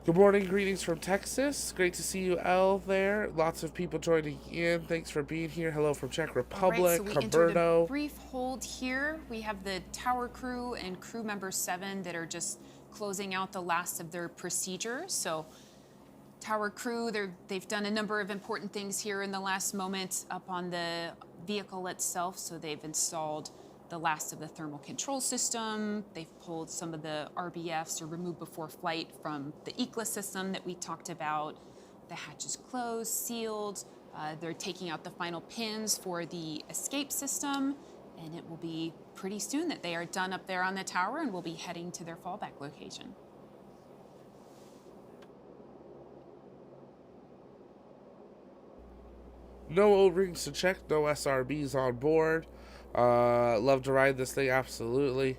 Good morning, greetings from Texas. Great to see you, Elle, there. Lots of people joining in. Thanks for being here. Hello from Czech Republic, All right, so we entered a Humberto. brief hold here. We have the tower crew and crew member 7 that are just closing out the last of their procedures. So tower crew, they've done a number of important things here in the last moment up on the vehicle itself. So they've installed the last of the thermal control system. They've pulled some of the RBFs, or removed before flight, from the ECLA system that we talked about. The hatch is closed, sealed. They're taking out the final pins for the escape system, and it will be pretty soon that they are done up there on the tower and will be heading to their fallback location. No O-rings to check, no SRBs on board. Love to ride this thing, absolutely.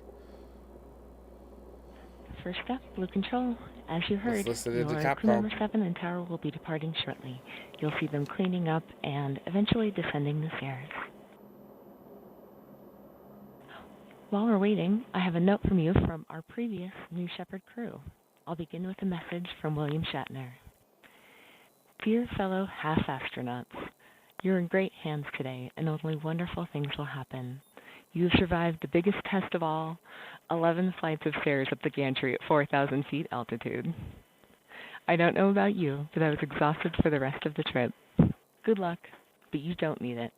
First up, Blue Control. As you heard, listen into your Capcom. crew member 7 and tower will be departing shortly. You'll see them cleaning up and eventually descending the stairs. While we're waiting, I have a note from you from our previous New Shepard crew. I'll begin with a message from William Shatner. Dear fellow half-astronauts, you're in great hands today, and only wonderful things will happen. You've survived the biggest test of all, 11 flights of stairs up the gantry at 4,000 feet altitude. I don't know about you, but I was exhausted for the rest of the trip. Good luck, but you don't need it.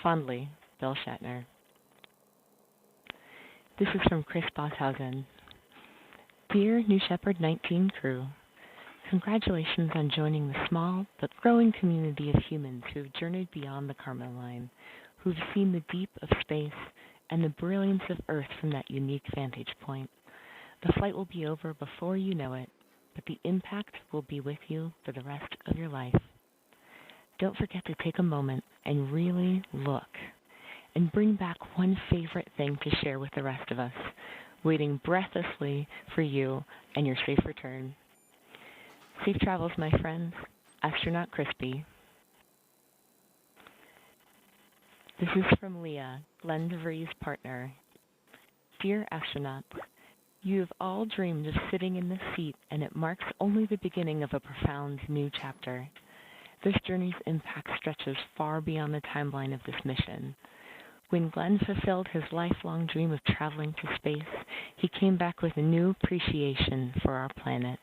Fondly, Bill Shatner. This is from Chris Bosshausen. Dear New Shepard 19 crew, congratulations on joining the small but growing community of humans who have journeyed beyond the Kármán line, who've seen the deep of space and the brilliance of Earth from that unique vantage point. The flight will be over before you know it, but the impact will be with you for the rest of your life. Don't forget to take a moment and really look, and bring back one favorite thing to share with the rest of us, waiting breathlessly for you and your safe return. Safe travels, my friends. Astronaut Crispy. This is from Leah, Glenn DeVries' partner. Dear astronauts, you have all dreamed of sitting in this seat, and it marks only the beginning of a profound new chapter. This journey's impact stretches far beyond the timeline of this mission. When Glenn fulfilled his lifelong dream of traveling to space, he came back with a new appreciation for our planet.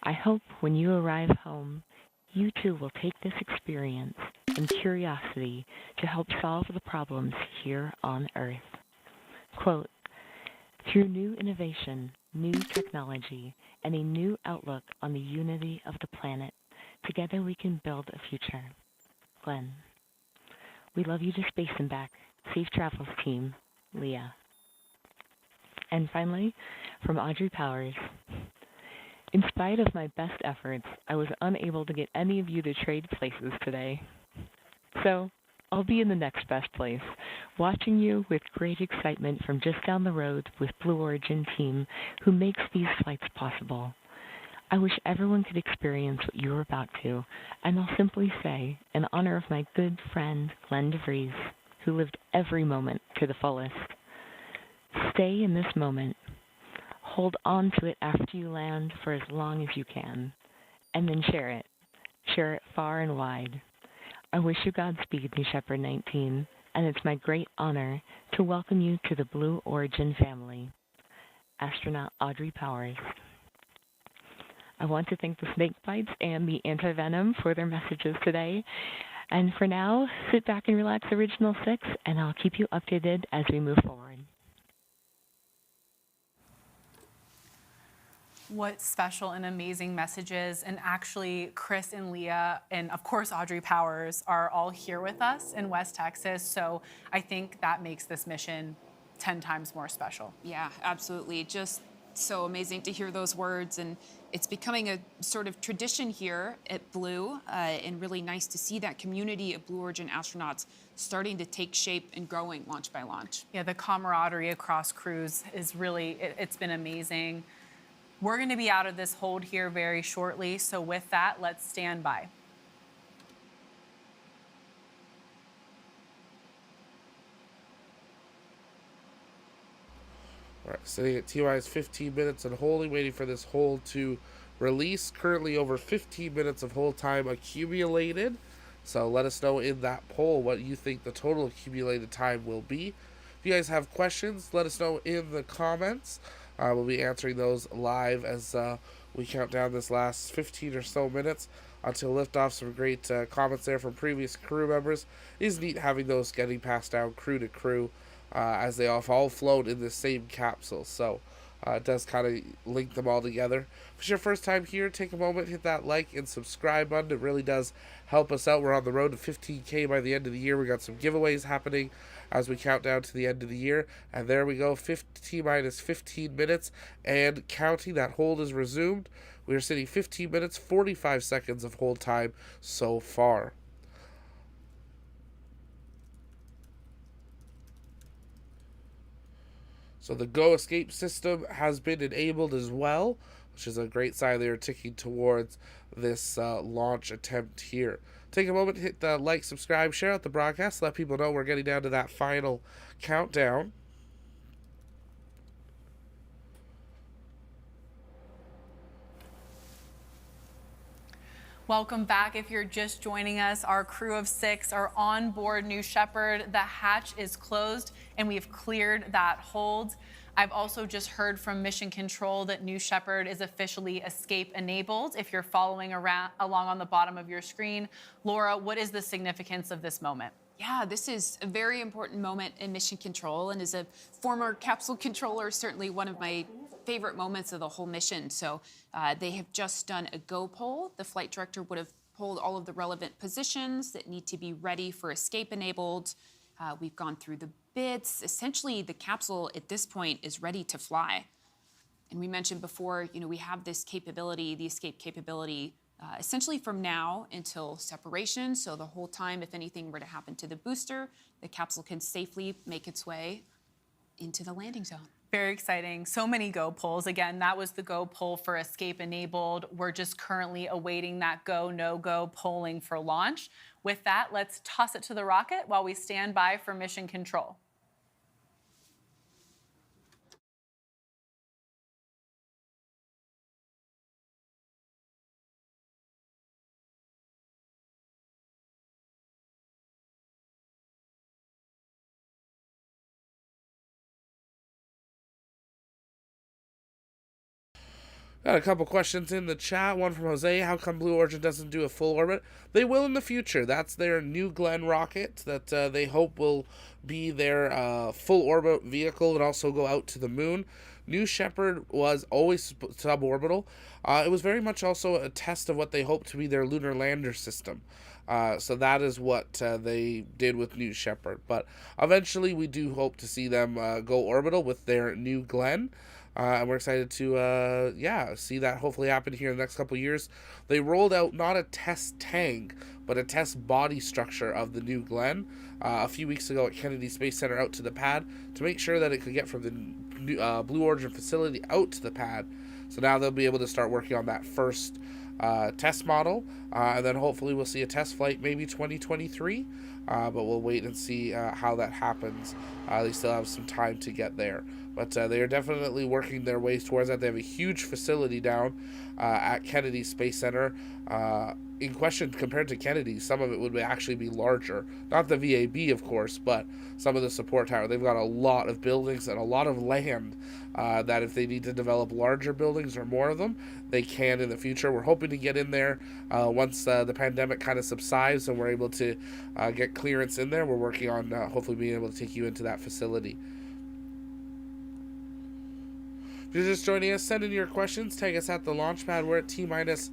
I hope when you arrive home, you too will take this experience and curiosity to help solve the problems here on Earth. Quote, through new innovation, new technology, and a new outlook on the unity of the planet, together we can build a future. Glenn. We love you to space and back. Safe travels, team. Leah. And finally, from Audrey Powers. In spite of my best efforts, I was unable to get any of you to trade places today. So, I'll be in the next best place, watching you with great excitement from just down the road with Blue Origin team who makes these flights possible. I wish everyone could experience what you're about to, and I'll simply say, in honor of my good friend Glenn DeVries, who lived every moment to the fullest, stay in this moment. Hold on to it after you land for as long as you can, and then share it. Share it far and wide. I wish you Godspeed, New Shepard 19, and it's my great honor to welcome you to the Blue Origin family. Astronaut Audrey Powers. I want to thank the snake bites and the anti-venom for their messages today. And for now, sit back and relax, Original 6, and I'll keep you updated as we move forward. What special and amazing messages. And actually, Chris and Leah, and of course, Audrey Powers, are all here with us in West Texas. So I think that makes this mission 10 times more special. Yeah, absolutely. Just so amazing to hear those words. And it's becoming a sort of tradition here at Blue, and really nice to see that community of Blue Origin astronauts starting to take shape and growing launch by launch. Yeah, the camaraderie across crews is really, it's been amazing. We're going to be out of this hold here very shortly. So with that, let's stand by. All right, sitting at T-minus 15 minutes and holding, waiting for this hold to release. Currently over 15 minutes of hold time accumulated. So let us know in that poll what you think the total accumulated time will be. If you guys have questions, let us know in the comments. We'll be answering those live as we count down this last 15 or so minutes until liftoff. Some great comments there from previous crew members. It is neat having those getting passed down crew to crew as they all float in the same capsule. So it does kind of link them all together. If it's your first time here, take a moment, hit that like and subscribe button. It really does help us out. We're on the road to 15K by the end of the year. We got some giveaways happening as we count down to the end of the year. And there we go, 15 minutes and counting. That hold is resumed. We are sitting 15 minutes, 45 seconds of hold time so far. So the Go Escape system has been enabled as well, which is a great sign they are ticking towards this launch attempt here. Take a moment, hit the like, subscribe, share out the broadcast, let people know we're getting down to that final countdown. Welcome back. If you're just joining us, our crew of 6 are on board New Shepard. The hatch is closed and we've cleared that hold. I've also just heard from Mission Control that New Shepard is officially escape enabled. If you're following along on the bottom of your screen, Laura, what is the significance of this moment? Yeah, this is a very important moment in Mission Control, and as a former capsule controller, certainly one of my favorite moments of the whole mission. So they have just done a go poll. The flight director would have polled all of the relevant positions that need to be ready for escape enabled. We've gone through the bits. Essentially, the capsule at this point is ready to fly. And we mentioned before, we have this capability, the escape capability, essentially from now until separation. So the whole time, if anything were to happen to the booster, the capsule can safely make its way into the landing zone. Very exciting. So many go polls. Again, that was the go poll for escape enabled. We're just currently awaiting that go, no go polling for launch. With that, let's toss it to the rocket while we stand by for mission control. Got a couple questions in the chat. One from Jose. How come Blue Origin doesn't do a full orbit? They will in the future. That's their New Glenn rocket that they hope will be their full orbit vehicle and also go out to the moon. New Shepard was always suborbital. It was very much also a test of what they hope to be their lunar lander system. So that is what they did with New Shepard. But eventually we do hope to see them go orbital with their New Glenn. And we're excited to, see that hopefully happen here in the next couple of years. They rolled out not a test tank, but a test body structure of the New Glenn a few weeks ago at Kennedy Space Center out to the pad to make sure that it could get from the Blue Origin facility out to the pad. So now they'll be able to start working on that first test model, and then hopefully we'll see a test flight maybe 2023, but we'll wait and see how that happens. They still have some time to get there. But they are definitely working their ways towards that. They have a huge facility down at Kennedy Space Center. In question, compared to Kennedy, some of it would actually be larger. Not the VAB, of course, but some of the support tower. They've got a lot of buildings and a lot of land that if they need to develop larger buildings or more of them, they can in the future. We're hoping to get in there once the pandemic kind of subsides and we're able to get clearance in there. We're working on hopefully being able to take you into that facility. If If you're just joining us, send in your questions. Tag us at the launch pad. We're at T-minus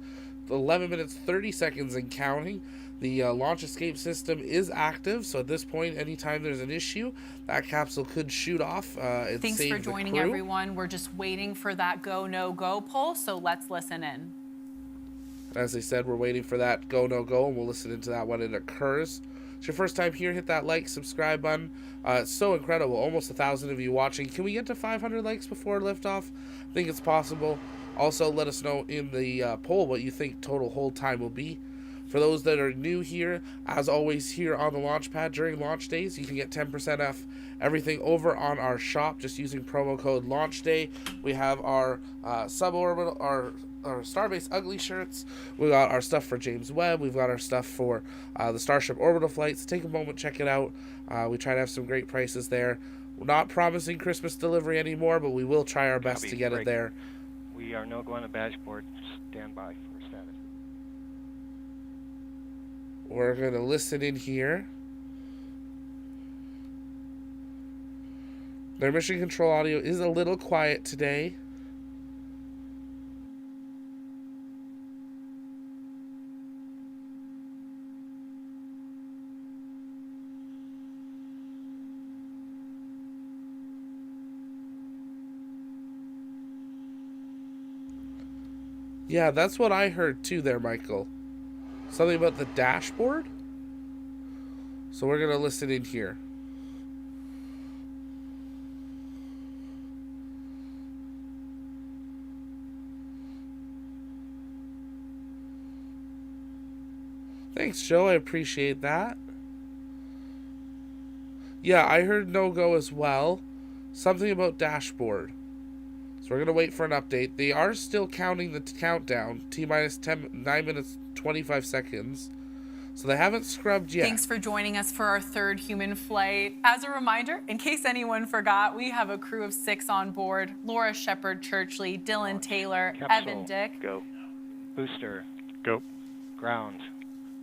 11 minutes 30 seconds and counting. The launch escape system is active, so at this point, anytime there's an issue, that capsule could shoot off. Thanks for joining, everyone. We're just waiting for that go, no go poll, so let's listen in. As I said, we're waiting for that go, no go, and we'll listen into that when it occurs. It's your first time here, hit that like, subscribe button. It's so incredible. Almost 1,000 of you watching. Can we get to 500 likes before liftoff? I think it's possible. Also, let us know in the poll what you think total hold time will be. For those that are new here, as always here on the launch pad during launch days, you can get 10% off everything over on our shop just using promo code LAUNCHDAY. We have our suborbital, our Starbase Ugly shirts. We got our stuff for James Webb. We've got our stuff for the Starship orbital flights. Take a moment, check it out. We try to have some great prices there. We're not promising Christmas delivery anymore, but we will try our best to get it there. We are no go on the dashboard. Stand by for status. We're going to listen in here. Their mission control audio is a little quiet today. Yeah, that's what I heard too there, Michael. Something about the dashboard? So we're going to listen in here. Thanks, Joe. I appreciate that. Yeah, I heard no-go as well. Something about dashboard. So we're going to wait for an update. They are still counting the countdown. T-minus 9 minutes, 25 seconds. So they haven't scrubbed yet. Thanks for joining us for our third human flight. As a reminder, in case anyone forgot, we have a crew of 6 on board. Laura, Shepard, Churchley, Dylan, Taylor, Capsule, Evan, Dick. Go. Booster. Go. Ground.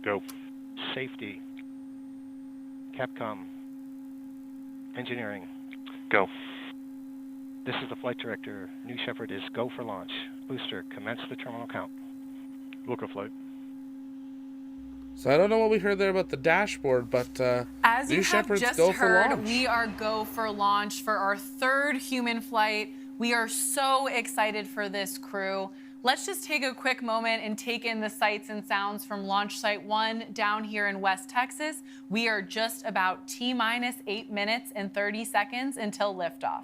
Go. Safety. Capcom. Engineering. Go. This is the flight director. New Shepard is go for launch. Booster, commence the terminal count. Look a flight. So I don't know what we heard there about the dashboard, but as New you have Shepard's just go for heard, launch. we are go for launch for our third human flight. We are so excited for this crew. Let's just take a quick moment and take in the sights and sounds from Launch Site 1 down here in West Texas. We are just about T-minus 8 minutes and 30 seconds until liftoff.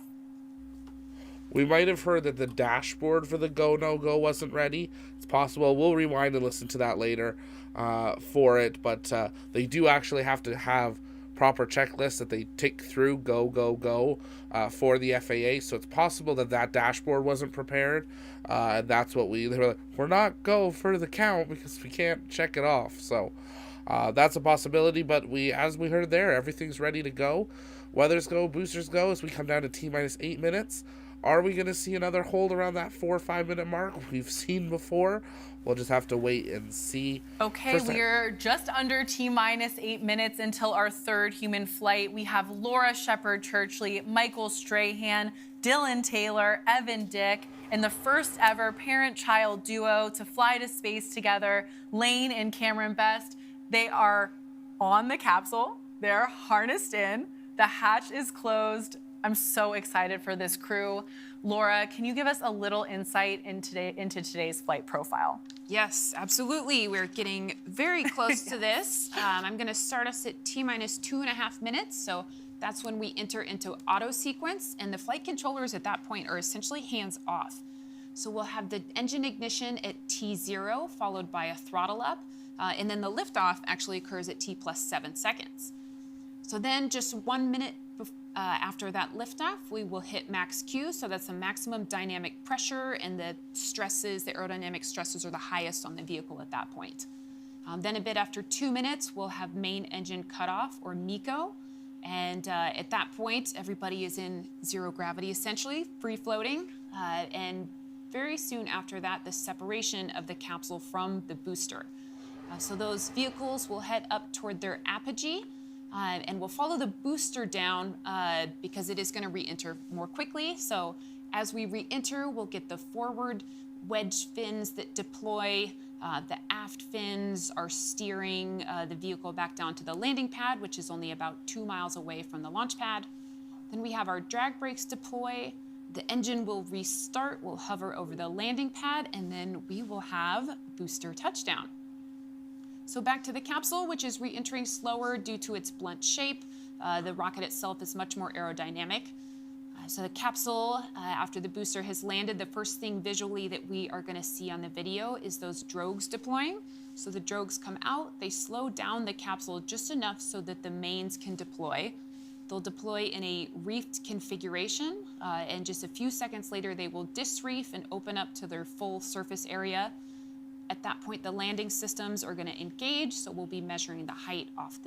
We might have heard that the dashboard for the go, no-go wasn't ready. It's possible. We'll rewind and listen to that later for it. But they do actually have to have proper checklists that they tick through, go, go, go, for the FAA. So it's possible that that dashboard wasn't prepared. And that's what they were like, we're not go for the count because we can't check it off. So that's a possibility. But as we heard there, everything's ready to go. Weathers go, boosters go as we come down to T-minus 8 minutes. Are we going to see another hold around that 4 or 5 minute mark we've seen before? We'll just have to wait and see. Okay, we're just under T-minus 8 minutes until our third human flight. We have Laura, Shepard, Churchley, Michael Strahan, Dylan, Taylor, Evan, Dick, and the first ever parent-child duo to fly to space together, Lane and Cameron Best. They are on the capsule. They're harnessed in. The hatch is closed. I'm so excited for this crew. Laura, can you give us a little insight into today's flight profile? Yes, absolutely. We're getting very close to this. I'm going to start us at T-minus 2.5 minutes. So that's when we enter into auto sequence, and the flight controllers at that point are essentially hands off. So we'll have the engine ignition at T0, followed by a throttle up, and then the liftoff actually occurs at T+7 seconds. So then just 1 minute after that liftoff, we will hit max Q, so that's the maximum dynamic pressure, and the aerodynamic stresses are the highest on the vehicle at that point. Then a bit after 2 minutes, we'll have main engine cutoff, or MECO, and at that point, everybody is in zero gravity, essentially, free floating, and very soon after that, the separation of the capsule from the booster. So those vehicles will head up toward their apogee, and we'll follow the booster down because it is going to re-enter more quickly. So As we re-enter, we'll get the forward wedge fins that deploy. The aft fins are steering the vehicle back down to the landing pad, which is only about 2 miles away from the launch pad. Then we have our drag brakes deploy. The engine will restart, we'll hover over the landing pad, and then we will have booster touchdown. So back to the capsule, which is re-entering slower due to its blunt shape. The rocket itself is much more aerodynamic. So the capsule, after the booster has landed, the first thing visually that we are going to see on the video is those drogues deploying. So the drogues come out, they slow down the capsule just enough so that the mains can deploy. They'll deploy in a reefed configuration, and just a few seconds later, they will disreef and open up to their full surface area. At that point, the landing systems are going to engage, so we'll be measuring the height off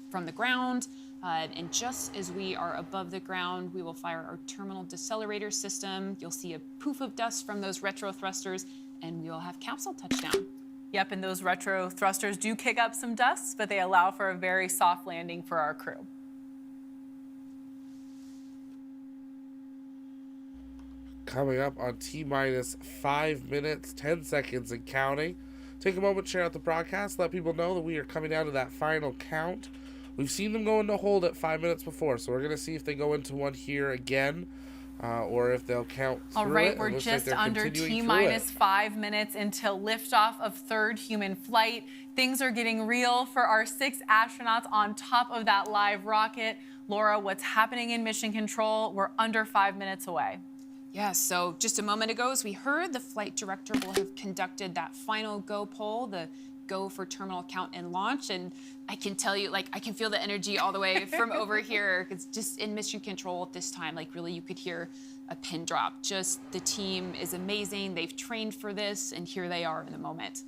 from the ground. And just as we are above the ground, we will fire our terminal decelerator system. You'll see a poof of dust from those retro thrusters, and we will have capsule touchdown. Yep, and those retro thrusters do kick up some dust, but they allow for a very soft landing for our crew. Coming up on T-minus 5 minutes, 10 seconds and counting. Take a moment, share out the broadcast, let people know that we are coming down to that final count. We've seen them go into hold at 5 minutes before, so we're going to see if they go into one here again, or if they'll count through All right, it. we're just under T-minus minus 5 minutes until liftoff of third human flight. Things are getting real for our 6 astronauts on top of that live rocket. Laura, what's happening in mission control? We're under 5 minutes away. Yeah, so just a moment ago, as we heard, the flight director will have conducted that final go poll, the go for terminal count and launch. And I can tell you, like, I can feel the energy all the way from over here. It's just in mission control at this time, like, really, you could hear a pin drop. Just the team is amazing. They've trained for this, and here they are in the moment.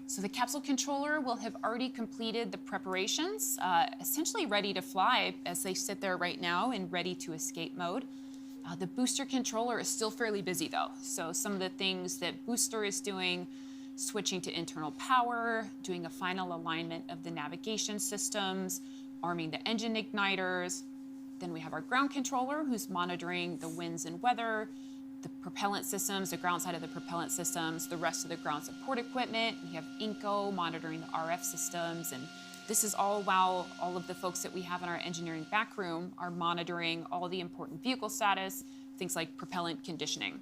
So the capsule controller will have already completed the preparations, essentially ready to fly as they sit there right now in ready to escape mode. The booster controller is still fairly busy though. So some of the things that booster is doing, switching to internal power, doing a final alignment of the navigation systems, arming the engine igniters. Then we have our ground controller who's monitoring the winds and weather, the propellant systems, the ground side of the propellant systems, the rest of the ground support equipment. We have Inco monitoring the RF systems, and this is all while all of the folks that we have in our engineering back room are monitoring all the important vehicle status, things like propellant conditioning.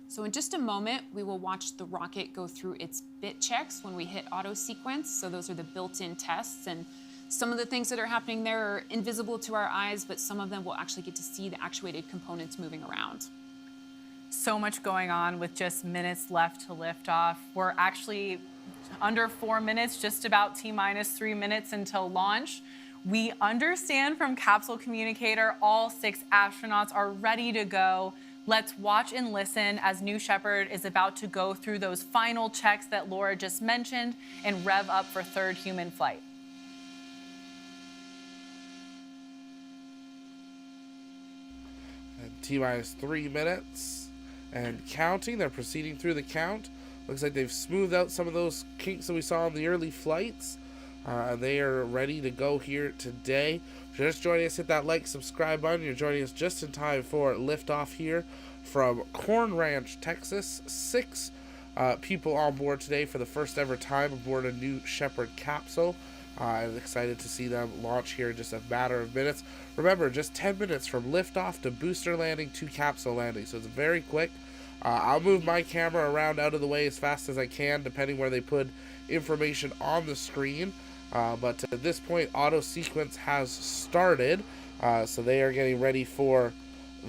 So in just a moment, we will watch the rocket go through its bit checks when we hit auto sequence. So those are the built-in tests, and some of the things that are happening there are invisible to our eyes, but some of them we'll actually get to see the actuated components moving around. So much going on with just minutes left to lift off. We're actually under 4 minutes, just about T-minus 3 minutes until launch. We understand from capsule communicator, all 6 astronauts are ready to go. Let's watch and listen as New Shepard is about to go through those final checks that Laura just mentioned and rev up for third human flight. And T-minus 3 minutes and counting. They're proceeding through the count. Looks like they've smoothed out some of those kinks that we saw in the early flights. They are ready to go here today. If you're just joining us, hit that like, subscribe button. You're joining us just in time for liftoff here from Corn Ranch, Texas. 6 people on board today for the first ever time aboard a New Shepard capsule. I'm excited to see them launch here in just a matter of minutes. Remember, just 10 minutes from liftoff to booster landing to capsule landing, so it's very quick. I'll move my camera around out of the way as fast as I can, depending where they put information on the screen. But at this point, auto sequence has started, so they are getting ready for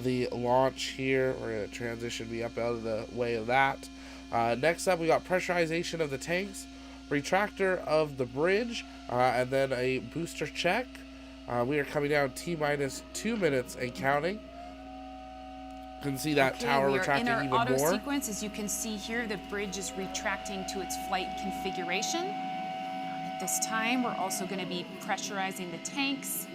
the launch here. We're going to transition me up out of the way of that. Next up, we got pressurization of the tanks, retractor of the bridge, and then a booster check. We are coming down T-minus 2 minutes and counting. You can see that tower retracting even more. We are in our auto sequence. As you can see here, the bridge is retracting to its flight configuration. At this time, we're also going to be pressurizing the tanks.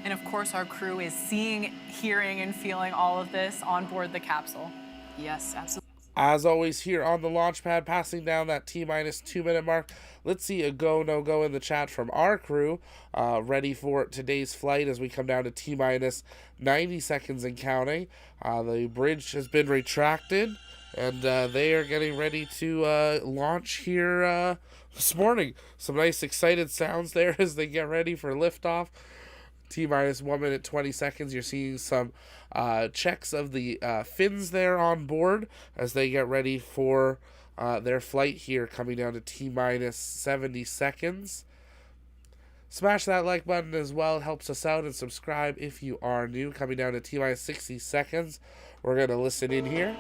And of course, our crew is seeing, hearing, and feeling all of this on board the capsule. Yes, absolutely. As always, here on the launch pad, passing down that T-minus 2-minute mark. Let's see a go, no go in the chat from our crew, ready for today's flight as we come down to T-minus 90 seconds and counting. The bridge has been retracted, and they are getting ready to launch here this morning. Some nice excited sounds there as they get ready for liftoff. T-minus 1 minute 20 seconds. You're seeing some checks of the fins there on board as they get ready for their flight here, coming down to T-minus 70 seconds. Smash that like button as well. It helps us out, and subscribe if you are new. Coming down to T-minus 60 seconds. We're going to listen in here.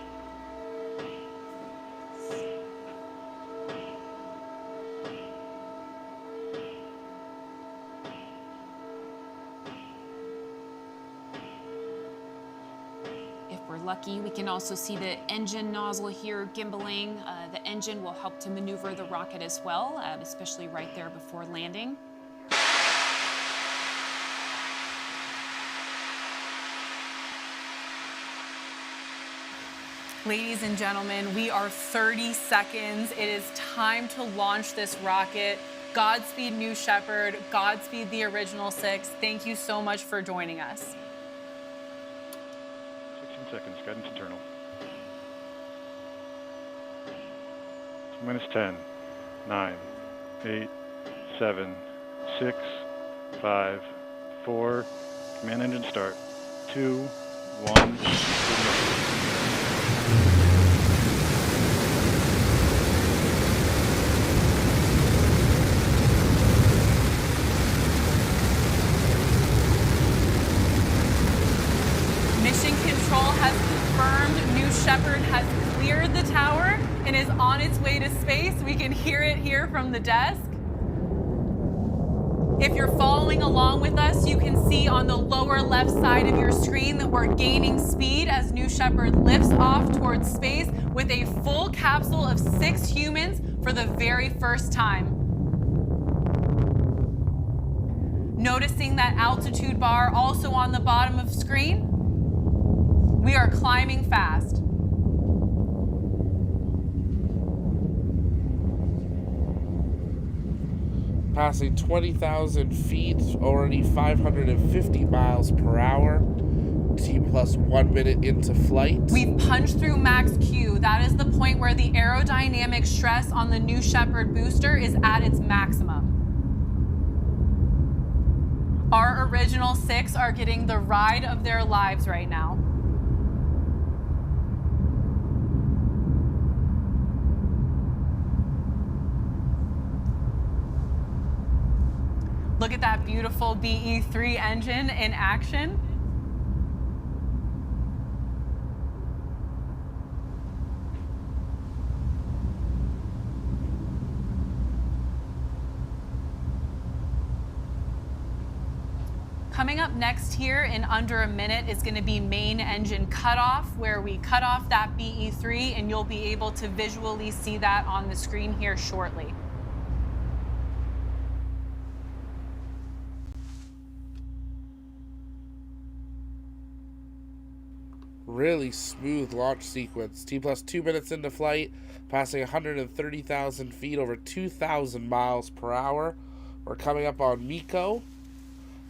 Lucky. We can also see the engine nozzle here gimbaling. The engine will help to maneuver the rocket as well, especially right there before landing. Ladies and gentlemen, we are 30 seconds. It is time to launch this rocket. Godspeed, New Shepard. Godspeed, the original 6. Thank you so much for joining us. Seconds, guidance internal. Minus 10, 9, 8, 7, 6, 5, 4, command engine start, 2, 1, Shepard has cleared the tower and is on its way to space. We can hear it here from the desk. If you're following along with us, you can see on the lower left side of your screen that we're gaining speed as New Shepard lifts off towards space with a full capsule of 6 humans for the very first time. Noticing that altitude bar also on the bottom of screen, we are climbing fast. Passing 20,000 feet, already 550 miles per hour. T-plus 1 minute into flight. We've punched through max Q. That is the point where the aerodynamic stress on the New Shepard booster is at its maximum. Our original 6 are getting the ride of their lives right now. Look at that beautiful BE3 engine in action. Coming up next here in under a minute is going to be main engine cutoff, where we cut off that BE3, and you'll be able to visually see that on the screen here shortly. Really smooth launch sequence. T-plus 2 minutes into flight, passing 130,000 feet, over 2,000 miles per hour. We're coming up on Miko.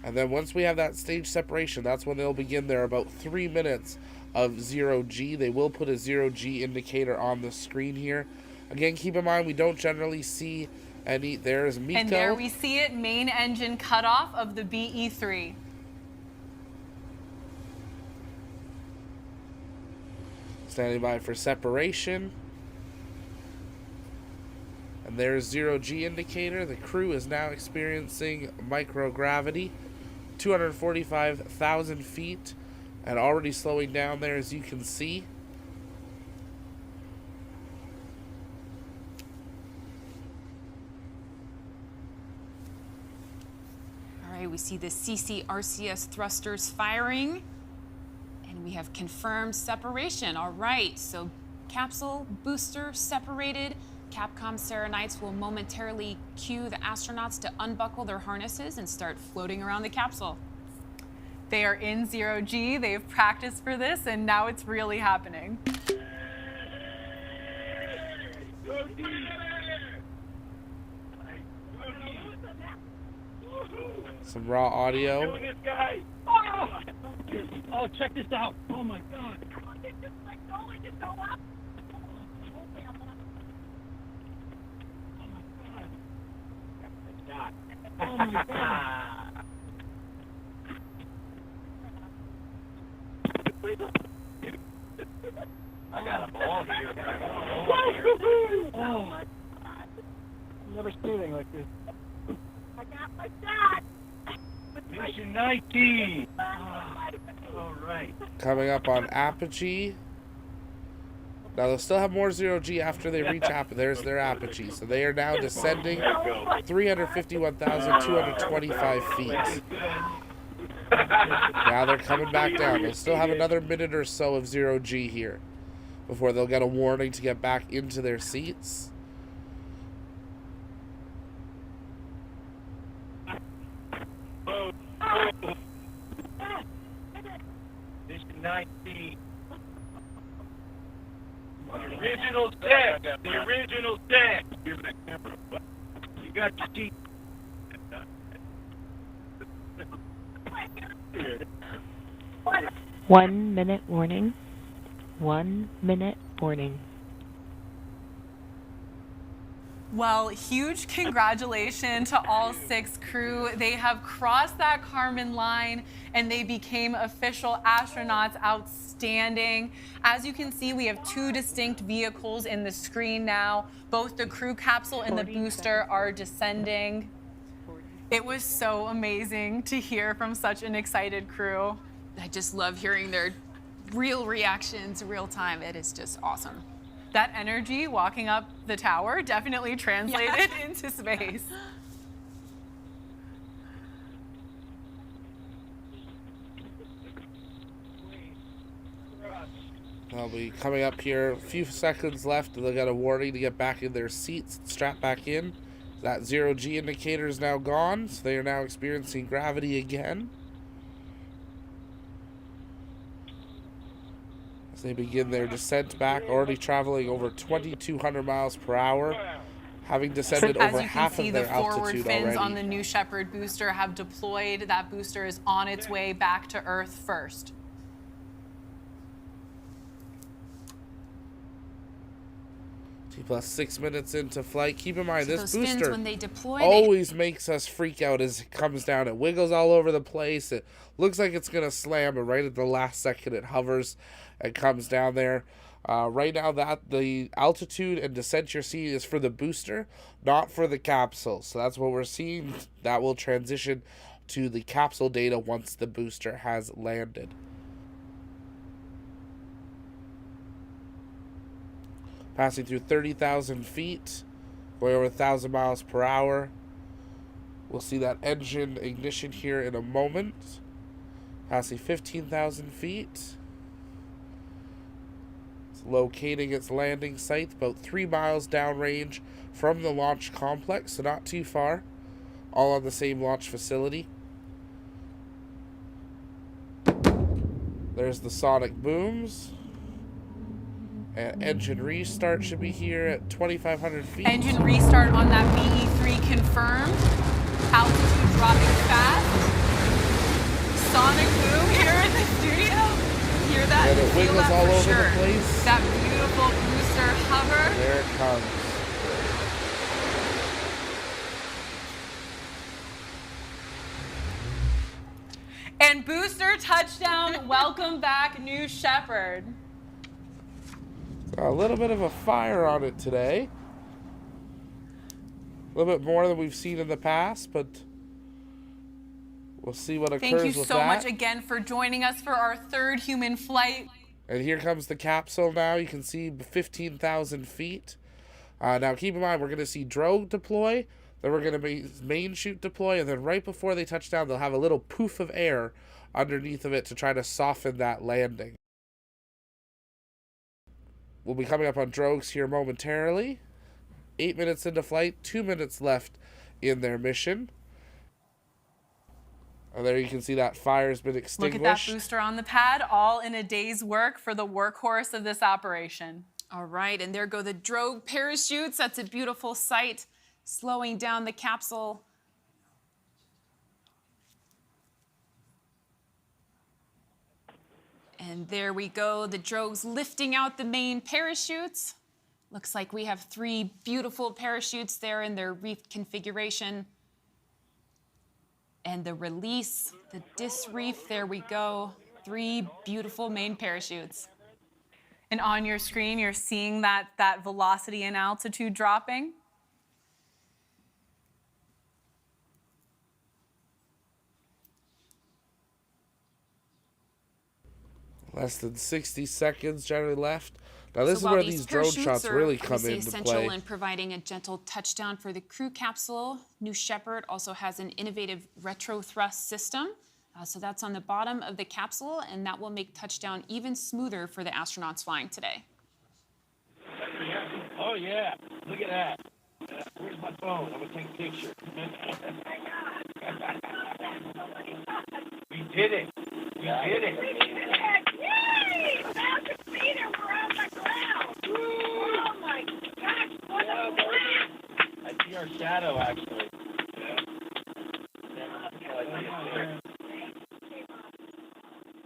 And then once we have that stage separation, that's when they'll begin their about 3 minutes of 0G. They will put a 0G indicator on the screen here. Again, keep in mind, we don't generally see any. There's Miko. And there we see it, main engine cutoff of the BE3. Standing by for separation. And there's 0G indicator. The crew is now experiencing microgravity. 245,000 feet. And already slowing down there, as you can see. All right, we see the CCRCS thrusters firing. And we have confirmed separation. All right, so capsule booster separated. Capcom Serenites will momentarily cue the astronauts to unbuckle their harnesses and start floating around the capsule. They are in 0G. They've practiced for this, and now it's really happening. Some raw audio. Oh, check this out. Oh my God. Oh my God. I got a ball here. Oh my God. Never seen anything like this. I got my shot. Mission 19. All right. Coming up on Apogee. Now they'll still have more 0G after they reach Apogee. There's their Apogee. So they are now descending 351,225 feet. Now they're coming back down. They'll still have another minute or so of 0G here before they'll get a warning to get back into their seats. Mission 19. The original set. The original set. You got your seat. 1 minute warning. 1 minute warning. Well, huge congratulations to all 6 crew. They have crossed that Kármán line and they became official astronauts. Outstanding. As you can see, we have 2 distinct vehicles in the screen now. Both the crew capsule and the booster are descending. It was so amazing to hear from such an excited crew. I just love hearing their real reactions, real time. It is just awesome. That energy walking up the tower definitely translated into space. They'll be coming up here. A few seconds left. They'll get a warning to get back in their seats, strap back in. That 0G indicator is now gone, so they are now experiencing gravity again. As they begin their descent back, already traveling over 2,200 miles per hour, having descended over half of their altitude already. As you can see, the forward fins on the new Shepard booster have deployed. That booster is on its way back to Earth first. Plus 6 minutes into flight. Keep in mind, So this those fins, booster when they deploy, always makes us freak out as it comes down. It wiggles all over the place. It looks like it's going to slam, but right at the last second it hovers and comes down there. Right now, that the altitude and descent you're seeing is for the booster, not for the capsule. So that's what we're seeing. That will transition to the capsule data once the booster has landed. Passing through 30,000 feet, going over 1,000 miles per hour. We'll see that engine ignition here in a moment. Passing 15,000 feet. It's locating its landing site about 3 miles downrange from the launch complex, so not too far. All on the same launch facility. There's the sonic booms. And engine restart should be here at 2,500 feet. Engine restart on that BE-3 confirmed. Altitude dropping fast. Sonic boom here in the studio. Hear that? And it Feel wiggles that all for over sure. the place. That beautiful booster hover. There it comes. And booster touchdown. Welcome back, New Shepard. A little bit of a fire on it today. A little bit more than we've seen in the past, but we'll see what occurs with that. Thank you so much again for joining us for our 3rd human flight. And here comes the capsule now. You can see 15,000 feet. Now keep in mind, we're going to see drogue deploy, then we're going to be main chute deploy, and then right before they touch down, they'll have a little poof of air underneath of it to try to soften that landing. We'll be coming up on drogues here momentarily. 8 minutes into flight, 2 minutes left in their mission. And there you can see that fire's been extinguished. Look at that booster on the pad, all in a day's work for the workhorse of this operation. All right, and there go the drogue parachutes. That's a beautiful sight, slowing down the capsule. And there we go, the drogues lifting out the main parachutes. Looks like we have 3 beautiful parachutes there in their reef configuration. And the release, the disreef, there we go. 3 beautiful main parachutes. And on your screen, you're seeing that velocity and altitude dropping. Less than 60 seconds generally left. Now this is while where these drone parachutes shots are really come obviously into essential play. in providing a gentle touchdown for the crew capsule, New Shepard also has an innovative retro thrust system. So that's on the bottom of the capsule, and that will make touchdown even smoother for the astronauts flying today. Oh, yeah. Look at that. Where's my phone? I'm going to take a picture. We did it. We did it. Yay! 1,000 feet and we're on the ground. Oh, my gosh. What a blast. I see our shadow, actually.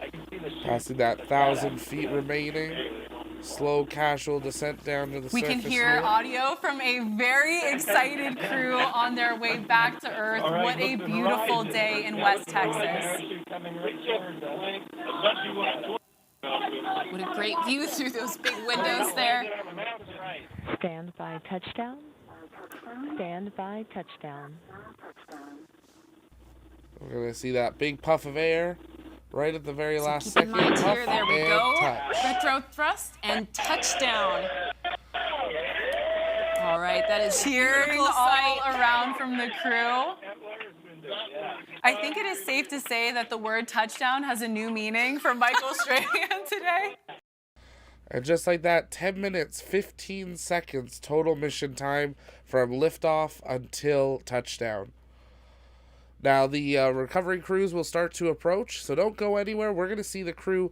I can see the shadow. Passing that 1,000 feet remaining. Slow, casual descent down to the surface. We can hear here. audio from a very excited crew on their way back to Earth. All right, What a look to the beautiful horizon. day in Yeah, West look to the horizon. Texas. Parachute coming right towards us. What a great view through those big windows there. Stand by touchdown. Stand by touchdown. We're going to see that big puff of air right at the very last Keep in second. mind Puff here, there we and go. touch. Retro thrust and touchdown. All right, that is Cheering beautiful all sight. around from the crew. I think it is safe to say that the word touchdown has a new meaning for Michael Strahan today. And just like that, 10 minutes, 15 seconds total mission time from liftoff until touchdown. Now, the recovery crews will start to approach, so don't go anywhere. We're going to see the crew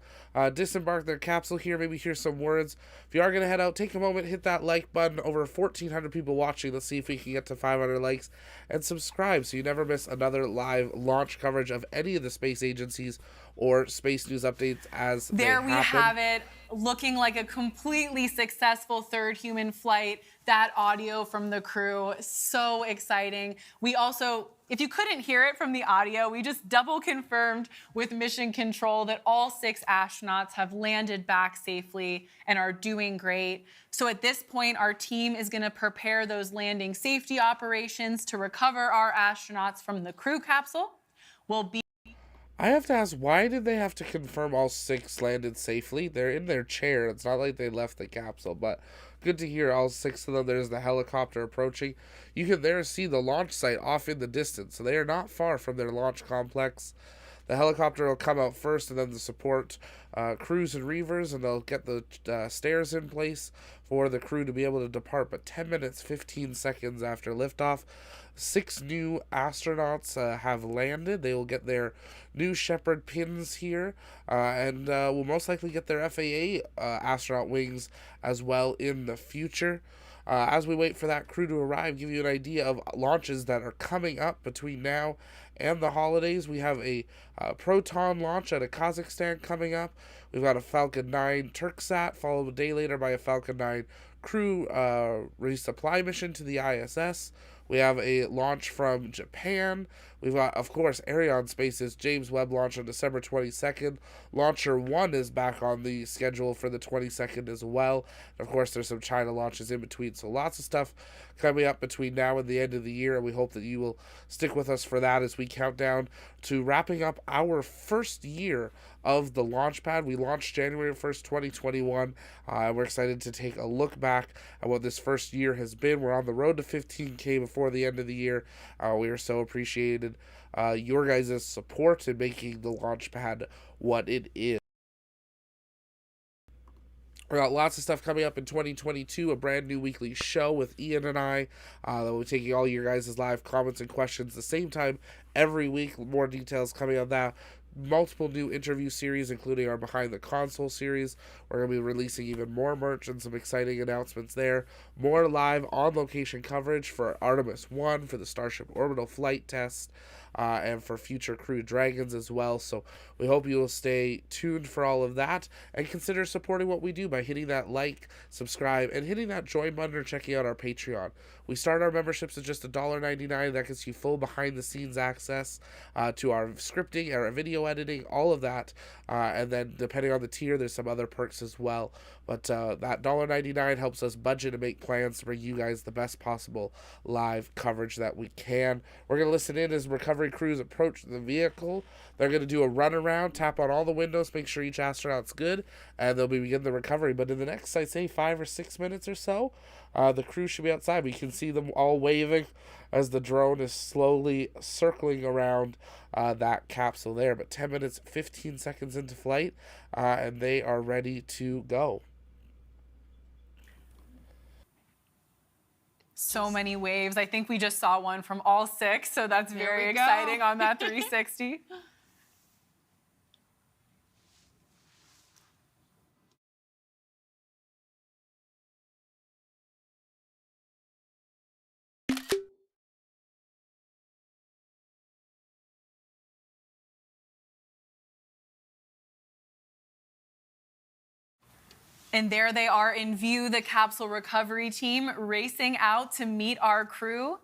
disembark their capsule here, maybe hear some words. If you are going to head out, take a moment, hit that like button. Over 1,400 people watching. Let's see if we can get to 500 likes. And subscribe so you never miss another live launch coverage of any of the space agencies or space news updates as There they we happen. have it, looking like a completely successful 3rd human flight. That audio from the crew, so exciting. We also, if you couldn't hear it from the audio, we just double confirmed with Mission Control that all 6 astronauts have landed back safely and are doing great. So at this point, our team is going to prepare those landing safety operations to recover our astronauts from the crew capsule. We'll be I have to ask, why did they have to confirm all 6 landed safely? They're in their chair. It's not like they left the capsule, but good to hear all 6 of them. There's the helicopter approaching. You can there see the launch site off in the distance, so they are not far from their launch complex. The helicopter will come out first, and then the support crews and reavers, and they'll get the stairs in place for the crew to be able to depart. But 10 minutes, 15 seconds after liftoff, 6 new astronauts have landed. They will get their new Shepard pins here, and will most likely get their FAA astronaut wings as well in the future. As we wait for that crew to arrive, give you an idea of launches that are coming up between now and the holidays. We have a Proton launch out of Kazakhstan coming up. We've got a Falcon 9 Turksat, followed a day later by a Falcon 9 crew resupply mission to the ISS. We have a launch from Japan. We've got, of course, Arianespace's James Webb launch on December 22nd. Launcher 1 is back on the schedule for the 22nd as well. And of course, there's some China launches in between. So lots of stuff coming up between now and the end of the year. And we hope that you will stick with us for that as we count down to wrapping up our first year of the launch pad. We launched January 1st, 2021. We're excited to take a look back at what this first year has been. We're on the road to 15K before the end of the year. We are so appreciated your guys' support in making the launch pad what it is. We got lots of stuff coming up in 2022, a brand new weekly show with Ian and I. That will be taking all your guys' live comments and questions at the same time every week. More details coming on that multiple new interview series, including our Behind the Console series. We're going to be releasing even more merch and some exciting announcements there. More live on-location coverage for Artemis 1, for the Starship orbital flight test, and for future Crew Dragons as well. So we hope you will stay tuned for all of that and consider supporting what we do by hitting that like, subscribe, and hitting that join button or checking out our Patreon. We start our memberships at just $1.99. That gets you full behind-the-scenes access to our scripting, our video editing, all of that. And then depending on the tier, there's some other perks as well. But that $1.99 helps us budget and make plans to bring you guys the best possible live coverage that we can. We're going to listen in as recovery crews approach the vehicle. They're going to do a run around, tap on all the windows, make sure each astronaut's good, and they'll begin the recovery. But in the next, I'd say, 5 or 6 minutes or so, the crew should be outside. We can see them all waving as the drone is slowly circling around that capsule there. But 10 minutes, 15 seconds into flight, and they are ready to go. So many waves. I think we just saw one from all 6, so that's very exciting on that 360. And there they are in view, the capsule recovery team racing out to meet our crew,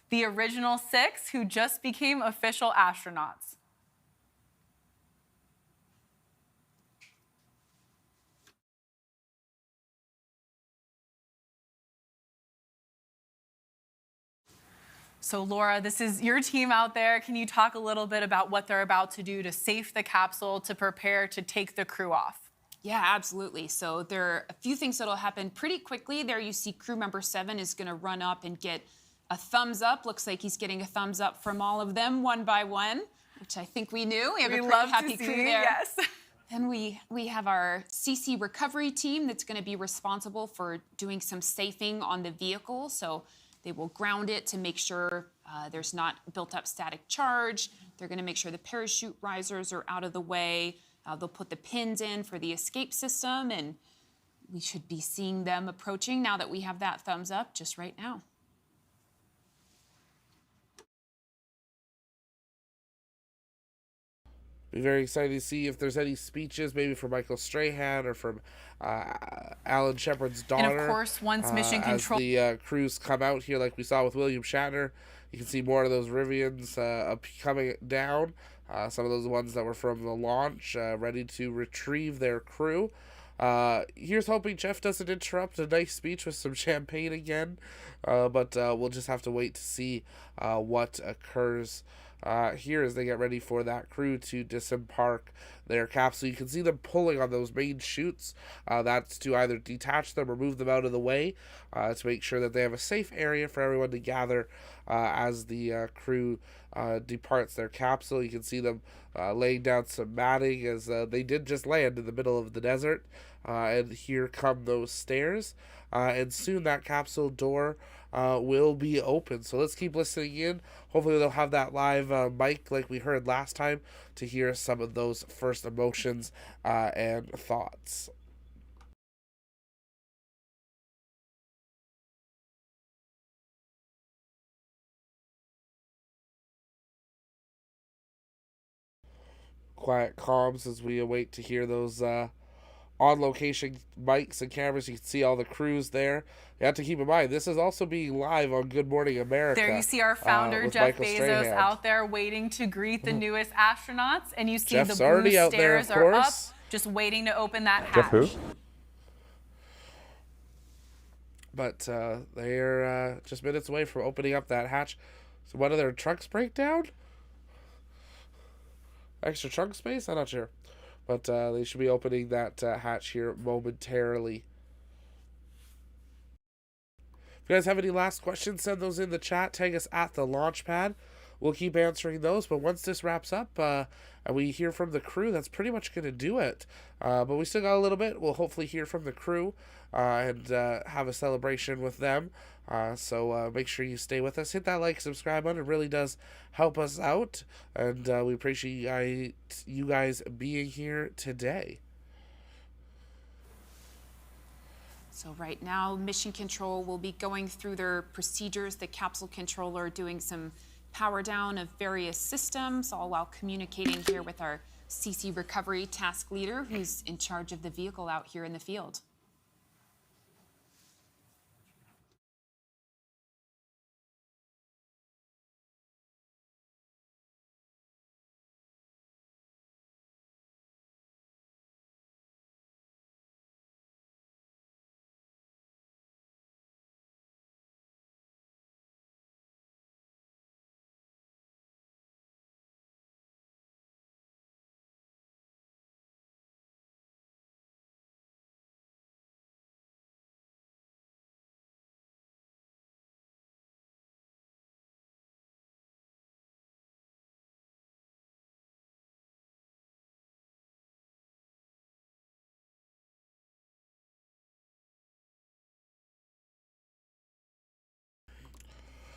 the original 6 who just became official astronauts. So Laura, this is your team out there. Can you talk a little bit about what they're about to do to safe the capsule to prepare to take the crew off? Yeah, absolutely. So there are a few things that'll happen pretty quickly. There you see crew member 7 is going to run up and get a thumbs up. Looks like he's getting a thumbs up from all of them one by one, which I think we knew. We have a pretty happy crew there. Yes. Then we have our CC recovery team that's going to be responsible for doing some safing on the vehicle. So they will ground it to make sure there's not built up static charge. They're going to make sure the parachute risers are out of the way. They'll put the pins in for the escape system, and we should be seeing them approaching now that we have that thumbs up just right now. Be very excited to see if there's any speeches, maybe from Michael Strahan or from Alan Shepard's daughter. And of course, once mission control... As the crews come out here, like we saw with William Shatner, you can see more of those Rivians coming down. Some of those ones that were from the launch, ready to retrieve their crew. Here's hoping Jeff doesn't interrupt a nice speech with some champagne again, but we'll just have to wait to see what occurs here as they get ready for that crew to disembark their capsule. You can see them pulling on those main chutes. That's to either detach them or move them out of the way to make sure that they have a safe area for everyone to gather as the crew departs their capsule. You can see them laying down some matting as they did just land in the middle of the desert. And here come those stairs. And soon that capsule door will be open. So let's keep listening in. Hopefully they'll have that live mic like we heard last time to hear some of those first emotions and thoughts. Quiet comms as we await to hear those on-location mics and cameras. You can see all the crews there. You have to keep in mind, this is also being live on Good Morning America. There you see our founder, Jeff Michael Bezos, Strahan. out there waiting to greet the newest astronauts. And you see Jeff's the already blue out there, stairs of are up, course. just waiting to open that hatch. Jeff who? But they're just minutes away from opening up that hatch. So one of their trucks break down? Extra trunk space? I'm not sure. But they should be opening that hatch here momentarily. If you guys have any last questions, send those in the chat. Tag us at the launch pad. we'll keep answering those. But once this wraps up and we hear from the crew, that's pretty much going to do it. But we still got a little bit. We'll hopefully hear from the crew and have a celebration with them. So make sure you stay with us. Hit that like, subscribe button. It really does help us out. And we appreciate you guys being here today. So right now, Mission Control will be going through their procedures, the capsule controller doing some power down of various systems, all while communicating here with our CC Recovery Task Leader, who's in charge of the vehicle out here in the field.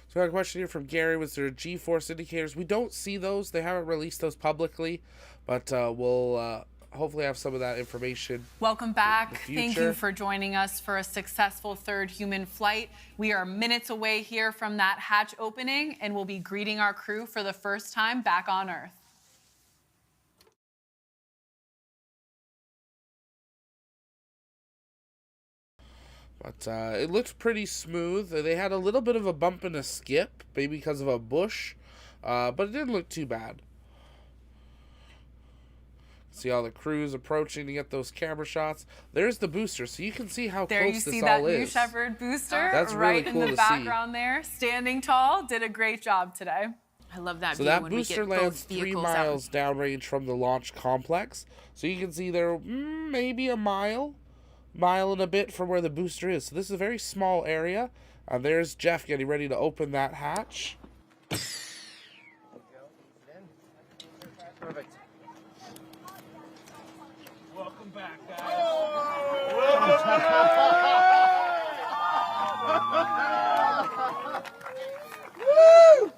So I got a question here from Gary. Was there G-force indicators? We don't see those. They haven't released those publicly, but we'll hopefully have some of that information. Welcome back. Thank you for joining us for a successful third human flight. We are minutes away here from that hatch opening, and we'll be greeting our crew for the first time back on Earth. But it looked pretty smooth. They had a little bit of a bump and a skip, maybe because of a bush, but it didn't look too bad. See all the crews approaching to get those camera shots. There's the booster, so you can see how there close you this see all that is. new Shepard booster That's right really cool in the to background there, standing tall. Did a great job today. I love that So view that when we booster get lands both 3 vehicles miles downrange from the launch complex. So you can see there maybe a mile and a bit from where the booster is. So this is a very small area. There's Jeff getting ready to open that hatch. Perfect. Welcome back, guys. Welcome back. Woo!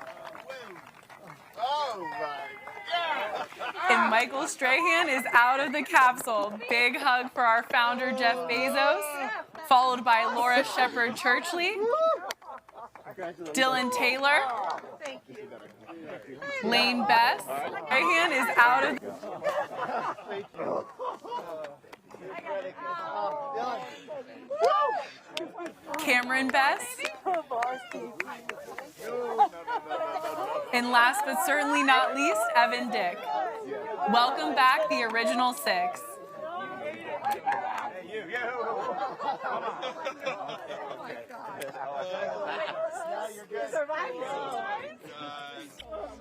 Oh my God. And Michael Strahan is out of the capsule. Big hug for our founder, Jeff Bezos, followed by Laura Shepard Churchley, Dylan Taylor, Lane Bess. Strahan is out of... Cameron Bess. And last but certainly not least, Evan Dick. Welcome back, the original 6.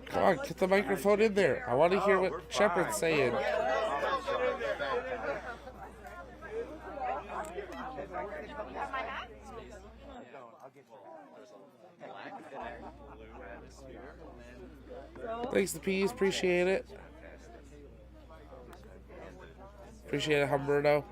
Come on, get the microphone in there. I want to hear what Shepard's saying. Thanks, the P's. Appreciate it. Appreciate it, Humberto.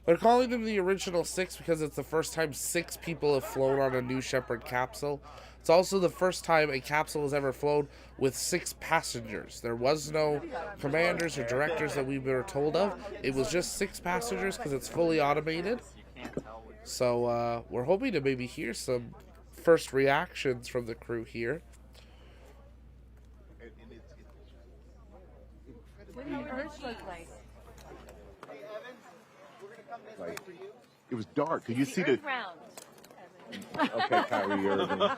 They're calling them the original 6 because it's the first time 6 people have flown on a New Shepard capsule. It's also the first time a capsule has ever flown with 6 passengers. There was no commanders or directors that we were told of. It was just 6 passengers because it's fully automated. So we're hoping to maybe hear some first reactions from the crew here. What did your Earth look like? Like, it was dark. Could you see the? Round. Okay, Kyrie Irving. Is it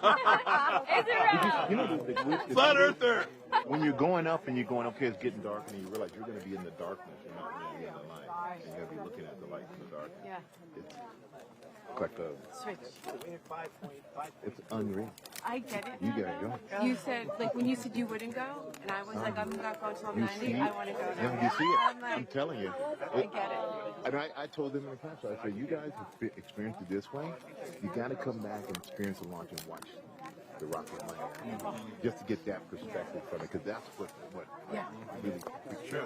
round? You know, the Flat Earther. When you're going up and you're going, okay, it's getting dark, and you realize you're going to be in the darkness. You're not going to be in the light. And you're going to be looking at the light in the darkness. Yeah. Like it's unreal. I get it. You gotta go. You said, like, when you said you wouldn't go, and I was like, I'm not going until I'm 90, I want to go now. No, you see it. I'm like, I'm telling you. I get it. And I told them in the past, I said, you guys have experienced it this way. You got to come back and experience the launch and watch the rocket land, just to get that perspective from it, because that's what really true.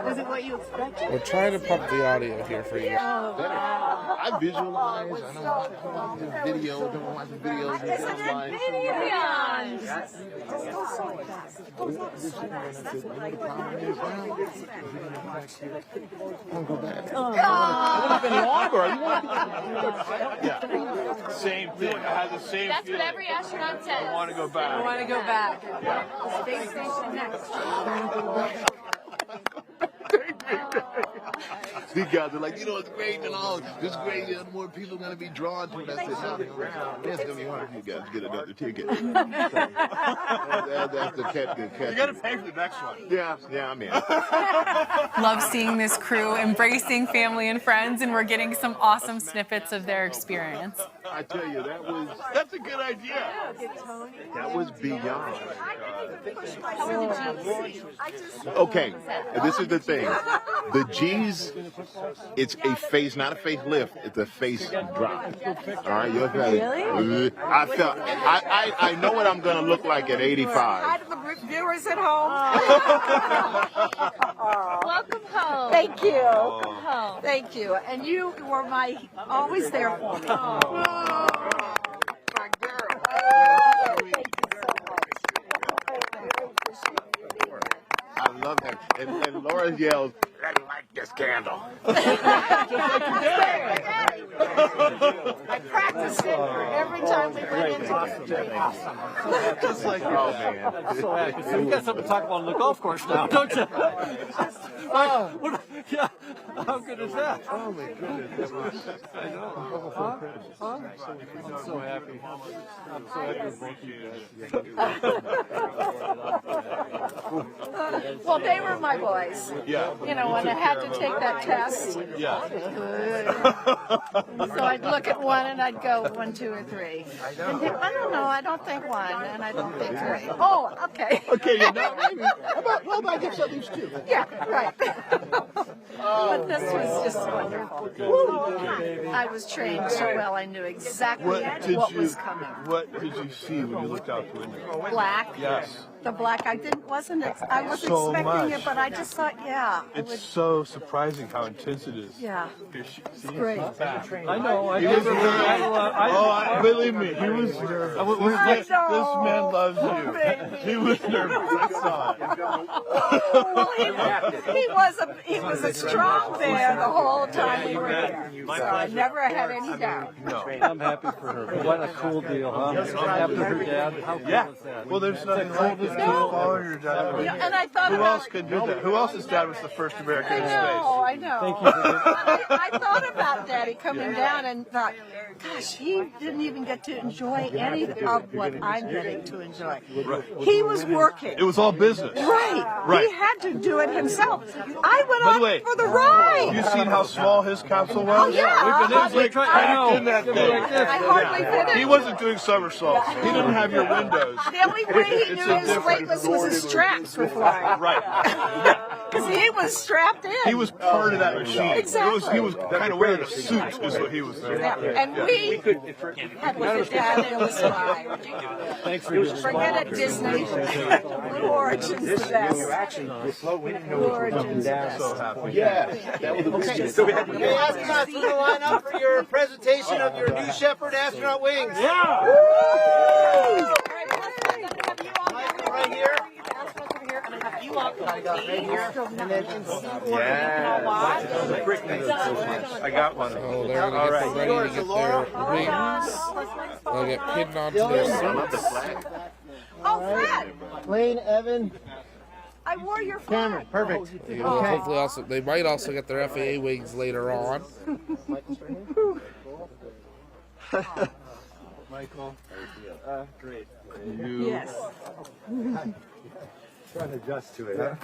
Was it what you expected? We're trying to pump the audio here for you. I visualize. I don't watch the videos. Don't watch the videos. Same thing. I had the same That's feeling. what every astronaut says. I want to go back. I want to go back. Space station next. These guys are like, it's great and all. This great, more people are going to be drawn to it. I said, no, there's going to be one of you guys get another ticket. That's the catch. You got to pay for the next one. Yeah, I'm in. Love seeing this crew embracing family and friends, and we're getting some awesome snippets of their experience. I tell you, that's a good idea. That was beyond. Okay. Okay, this is the thing. The G's, it's a face, not a facelift. It's a face drop. All right, you're Really? I know what I'm going to look like at 85. Hi to the viewers at home. Welcome home. Thank you. Welcome home. Thank you. And you were always there for me. My girl. I love that. And Laura yells, I like this candle. I practiced it every time we went into it. Just like oh, man. I'm so happy. So you got something to talk about on the golf course now, don't you? Yeah. How good is that? Oh, my goodness. I know. I'm so happy. I'm so happy with both you guys. Well, they were my boys. Yeah. When I had to take that test. Yeah. So I'd look at one and I'd go 1, 2, or 3. And then, I don't know. I don't think 1 and I don't think 3. Oh, okay. Okay, you're not. Well, I guess at least 2. Yeah, right. But this was just wonderful. I was trained so well. I knew exactly what was coming. What did you see when you looked out the window? Black. Yes. The black. I wasn't So expecting much. it, but I just thought, yeah. It's so surprising how intense it is. Yeah. It's great. I know. I gave her believe me, he was. This man loves you. He was nervous. I saw it. He was a strong bear the whole time we were there. So I never had any doubt. No. I'm happy for her. What a cool deal, huh? After her dad, how cool is that? Well, there's nothing like it. Follow your dad. Yeah, and I thought Who about else could do that? Who else's dad was the first American in space? I know. Thank you for I thought about Daddy coming down and thought, gosh, he didn't even get to enjoy any of what I'm getting to enjoy. He was working. It was all business. Right. Right. He had to do it himself. I went By the on way, for the ride. you seen how small his capsule was? Oh, yeah. We've been like I know. in that thing. I hardly fit in. He wasn't doing somersaults. He didn't have your windows. The only way he knew his weightless was his straps were flying. Right. Because he was strapped in. He was part of that machine. Exactly. He was kind of wearing a suit, is what he was doing. Yeah. And we had to sit down and it was fine. Thanks for your Forget it, Disney. Blue Origin's the best. Blue Origin's the best. So happy. Yeah. That was Okay, so we have the astronauts to the line up for your presentation of your new Shepard astronaut wings. Yeah! Right here. You walk right here, and then Yeah. I got one. Oh, they're going to get ready to get their wings. They'll get pinned onto their suits. Oh, Fred! Lane, Evan, I wore your Cameron, perfect. Hopefully, they might also get their FAA wings later on. Michael. Great. Yes. Trying to adjust to it, huh?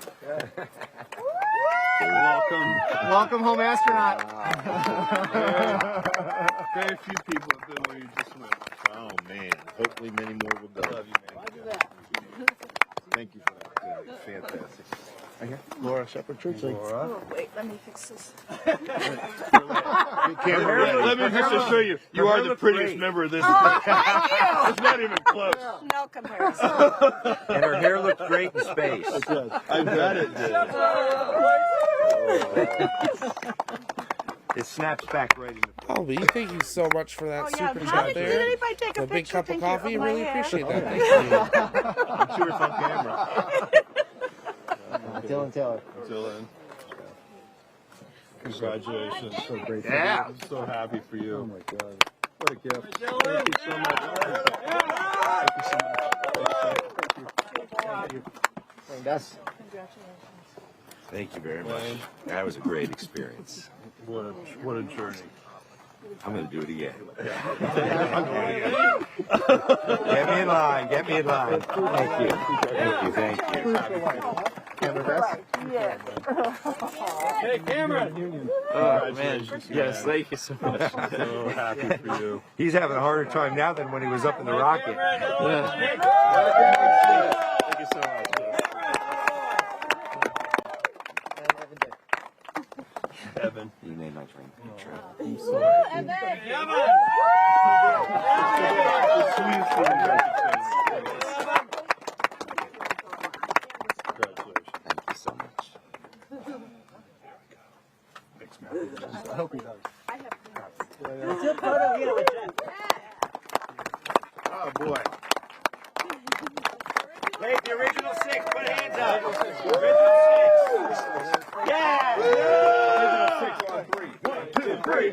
Welcome home, astronaut. Very few people have been where you just went. Oh man, hopefully many more will go. Love you, man. Thank you for that. Fantastic. Laura, Shepard Church. Laura. Oh, wait, let me fix this. Let me just assure you, you are the prettiest member of this. Oh, thank you. It's not even close. No comparison. And her hair looks great in space. It does. I bet it did. It snaps back right in the Albie, thank you so much for that Oh, yeah. super How chat did there. anybody take a The big picture? cup of Thank you, coffee, of my really hair? appreciate that. Thank you. I'm sure it's on camera. Dylan Taylor. Dylan. Congratulations. So great. Yeah. I'm so happy for you. Oh my God. What a gift. Thank you so much. Thank you so much. Thank you. And that's. Thank you very much. That was a great experience. What a journey. I'm going to do it again. Get me in line. Get me in line. Thank you. Thank you. Thank you. Hey, Cameron. Oh, man. Yes, thank you so much. So happy for you. He's having a harder time now than when he was up in the rocket. Thank you so much. Evan. You made my dream come true. Thank you so much. I hope he does. Oh, boy. Hey, the original six, put hands up. Original six. Yeah! Original 6 on 3. 1, 2, 3.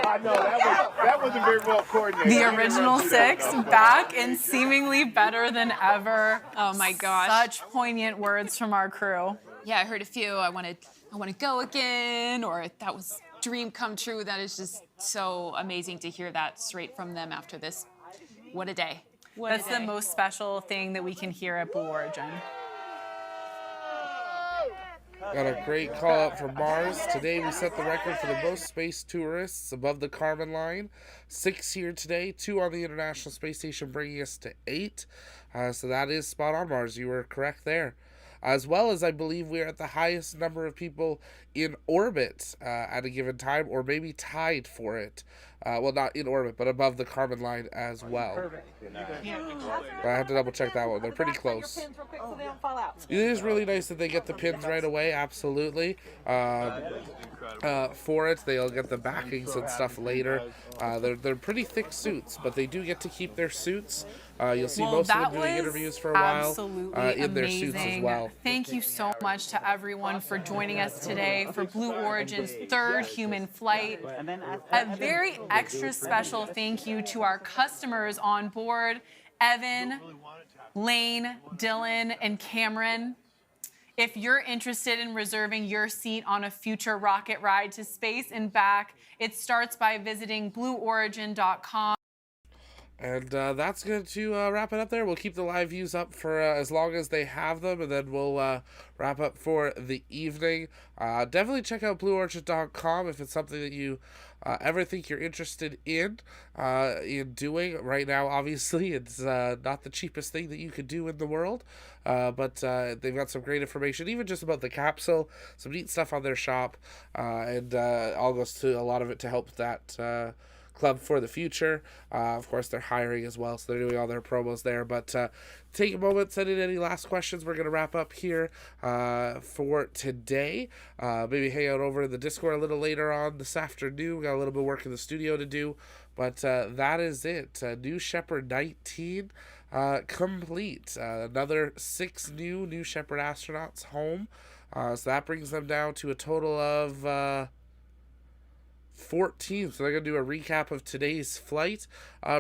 I know, that wasn't very well coordinated. The original six back and seemingly better than ever. Oh my gosh. Such poignant words from our crew. Yeah, I heard a few. I want to go again, or that was dream come true. That is just so amazing to hear that straight from them after this. What a day. That's the most special thing that we can hear at Blue Origin. Got a great call up from Mars. Today we set the record for the most space tourists above the Kármán line. 6 here today, 2 on the International Space Station, bringing us to 8. So that is spot on, Mars. You were correct there. As well as I believe we are at the highest number of people in orbit at a given time, or maybe tied for it. Well, not in orbit, but above the Kármán line as well. I have to double check that one. They're pretty close. It is really nice that they get the pins right away, absolutely. For it, they'll get the backings and stuff later. They're pretty thick suits, but they do get to keep their suits. You'll see most of them doing interviews for a while in their suits as well. Thank you so much to everyone for joining us today for Blue Origin's 3rd human flight. A very extra special thank you to our customers on board, Evan, Lane, Dylan, and Cameron. If you're interested in reserving your seat on a future rocket ride to space and back, it starts by visiting blueorigin.com. And that's going to wrap it up there. We'll keep the live views up for as long as they have them, and then we'll wrap up for the evening. Definitely check out blueorigin.com if it's something that you ever think you're interested in doing. Right now, obviously, it's not the cheapest thing that you could do in the world, but they've got some great information, even just about the capsule, some neat stuff on their shop, and all goes to a lot of it to help that club for the future. Of course, they're hiring as well, so they're doing all their promos there. But take a moment, send in any last questions. We're going to wrap up here for today. Maybe hang out over in the Discord a little later on this afternoon. We got a little bit of work in the studio to do, but that is it. New Shepard 19 complete. Another 6 new Shepard astronauts home. So that brings them down to a total of 14. So they're going to do a recap of today's flight.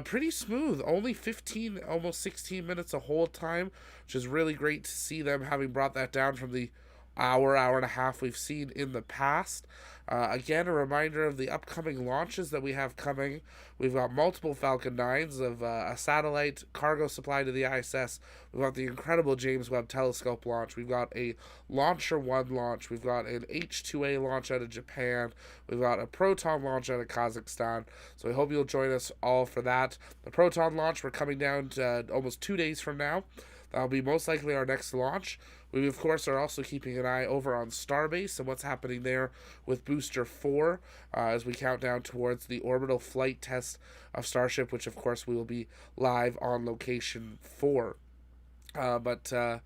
Pretty smooth. Only 15, almost 16 minutes of hold time, which is really great to see them having brought that down from the hour and a half we've seen in the past. Again, a reminder of the upcoming launches that we have coming. We've got multiple Falcon 9s of a satellite cargo supply to the ISS. We've got the incredible James Webb Telescope launch. We've got a Launcher 1 launch. We've got an H-2A launch out of Japan. We've got a Proton launch out of Kazakhstan. So I hope you'll join us all for that. The Proton launch, we're coming down to almost 2 days from now. That'll be most likely our next launch. We, of course, are also keeping an eye over on Starbase and what's happening there with Booster 4 as we count down towards the orbital flight test of Starship, which, of course, we will be live on location for. No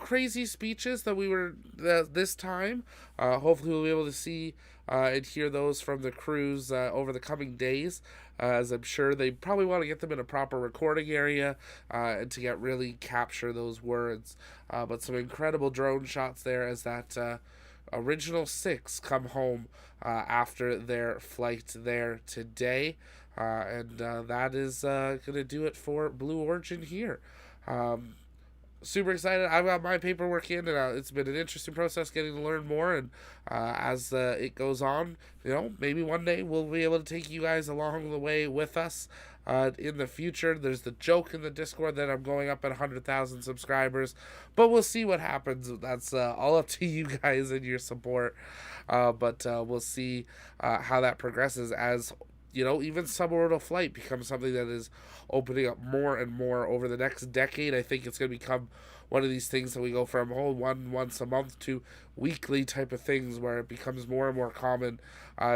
crazy speeches that we were this time. Hopefully we'll be able to see and hear those from the crews over the coming days, as I'm sure they probably want to get them in a proper recording area and to really capture those words. But some incredible drone shots there as that original 6 come home after their flight there today. And that is going to do it for Blue Origin here. Super excited. I've got my paperwork in, and it's been an interesting process getting to learn more. And as it goes on, maybe one day we'll be able to take you guys along the way with us in the future. There's the joke in the Discord that I'm going up at 100,000 subscribers, but we'll see what happens. That's all up to you guys and your support. But we'll see how that progresses as even suborbital flight becomes something that is opening up more and more over the next decade. I think it's going to become one of these things that we go from once a month to weekly type of things, where it becomes more and more common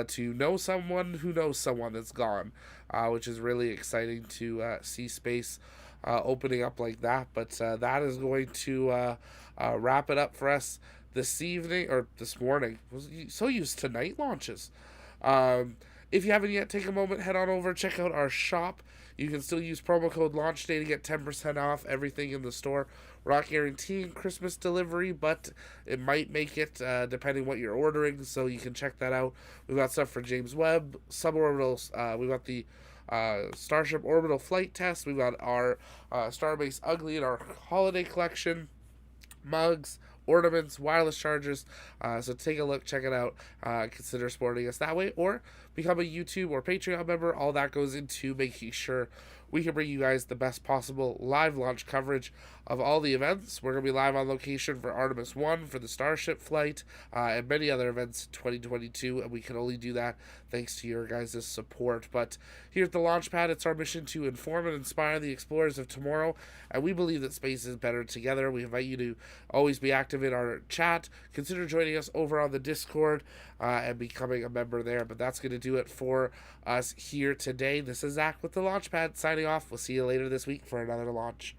to know someone who knows someone that's gone, which is really exciting to see space opening up like that. But that is going to wrap it up for us this evening, or this morning. I was so used to night launches. If you haven't yet, take a moment, head on over, check out our shop. You can still use promo code LAUNCHDAY to get 10% off everything in the store. We're not guaranteeing Christmas delivery, but it might make it depending what you're ordering, so you can check that out. We've got stuff for James Webb, suborbital, we've got the Starship orbital flight test, we've got our Starbase Ugly in our holiday collection, mugs, ornaments, wireless chargers. So take a look, check it out. Consider supporting us that way, or become a YouTube or Patreon member. All that goes into making sure we can bring you guys the best possible live launch coverage of all the events. We're going to be live on location for Artemis 1, for the Starship flight, and many other events in 2022, and we can only do that thanks to your guys' support. But here at the Launchpad, it's our mission to inform and inspire the explorers of tomorrow, and we believe that space is better together. We invite you to always be active in our chat. Consider joining us over on the Discord and becoming a member there. But that's going to do it for us here today. This is Zach with the Launchpad signing off. We'll see you later this week for another launch.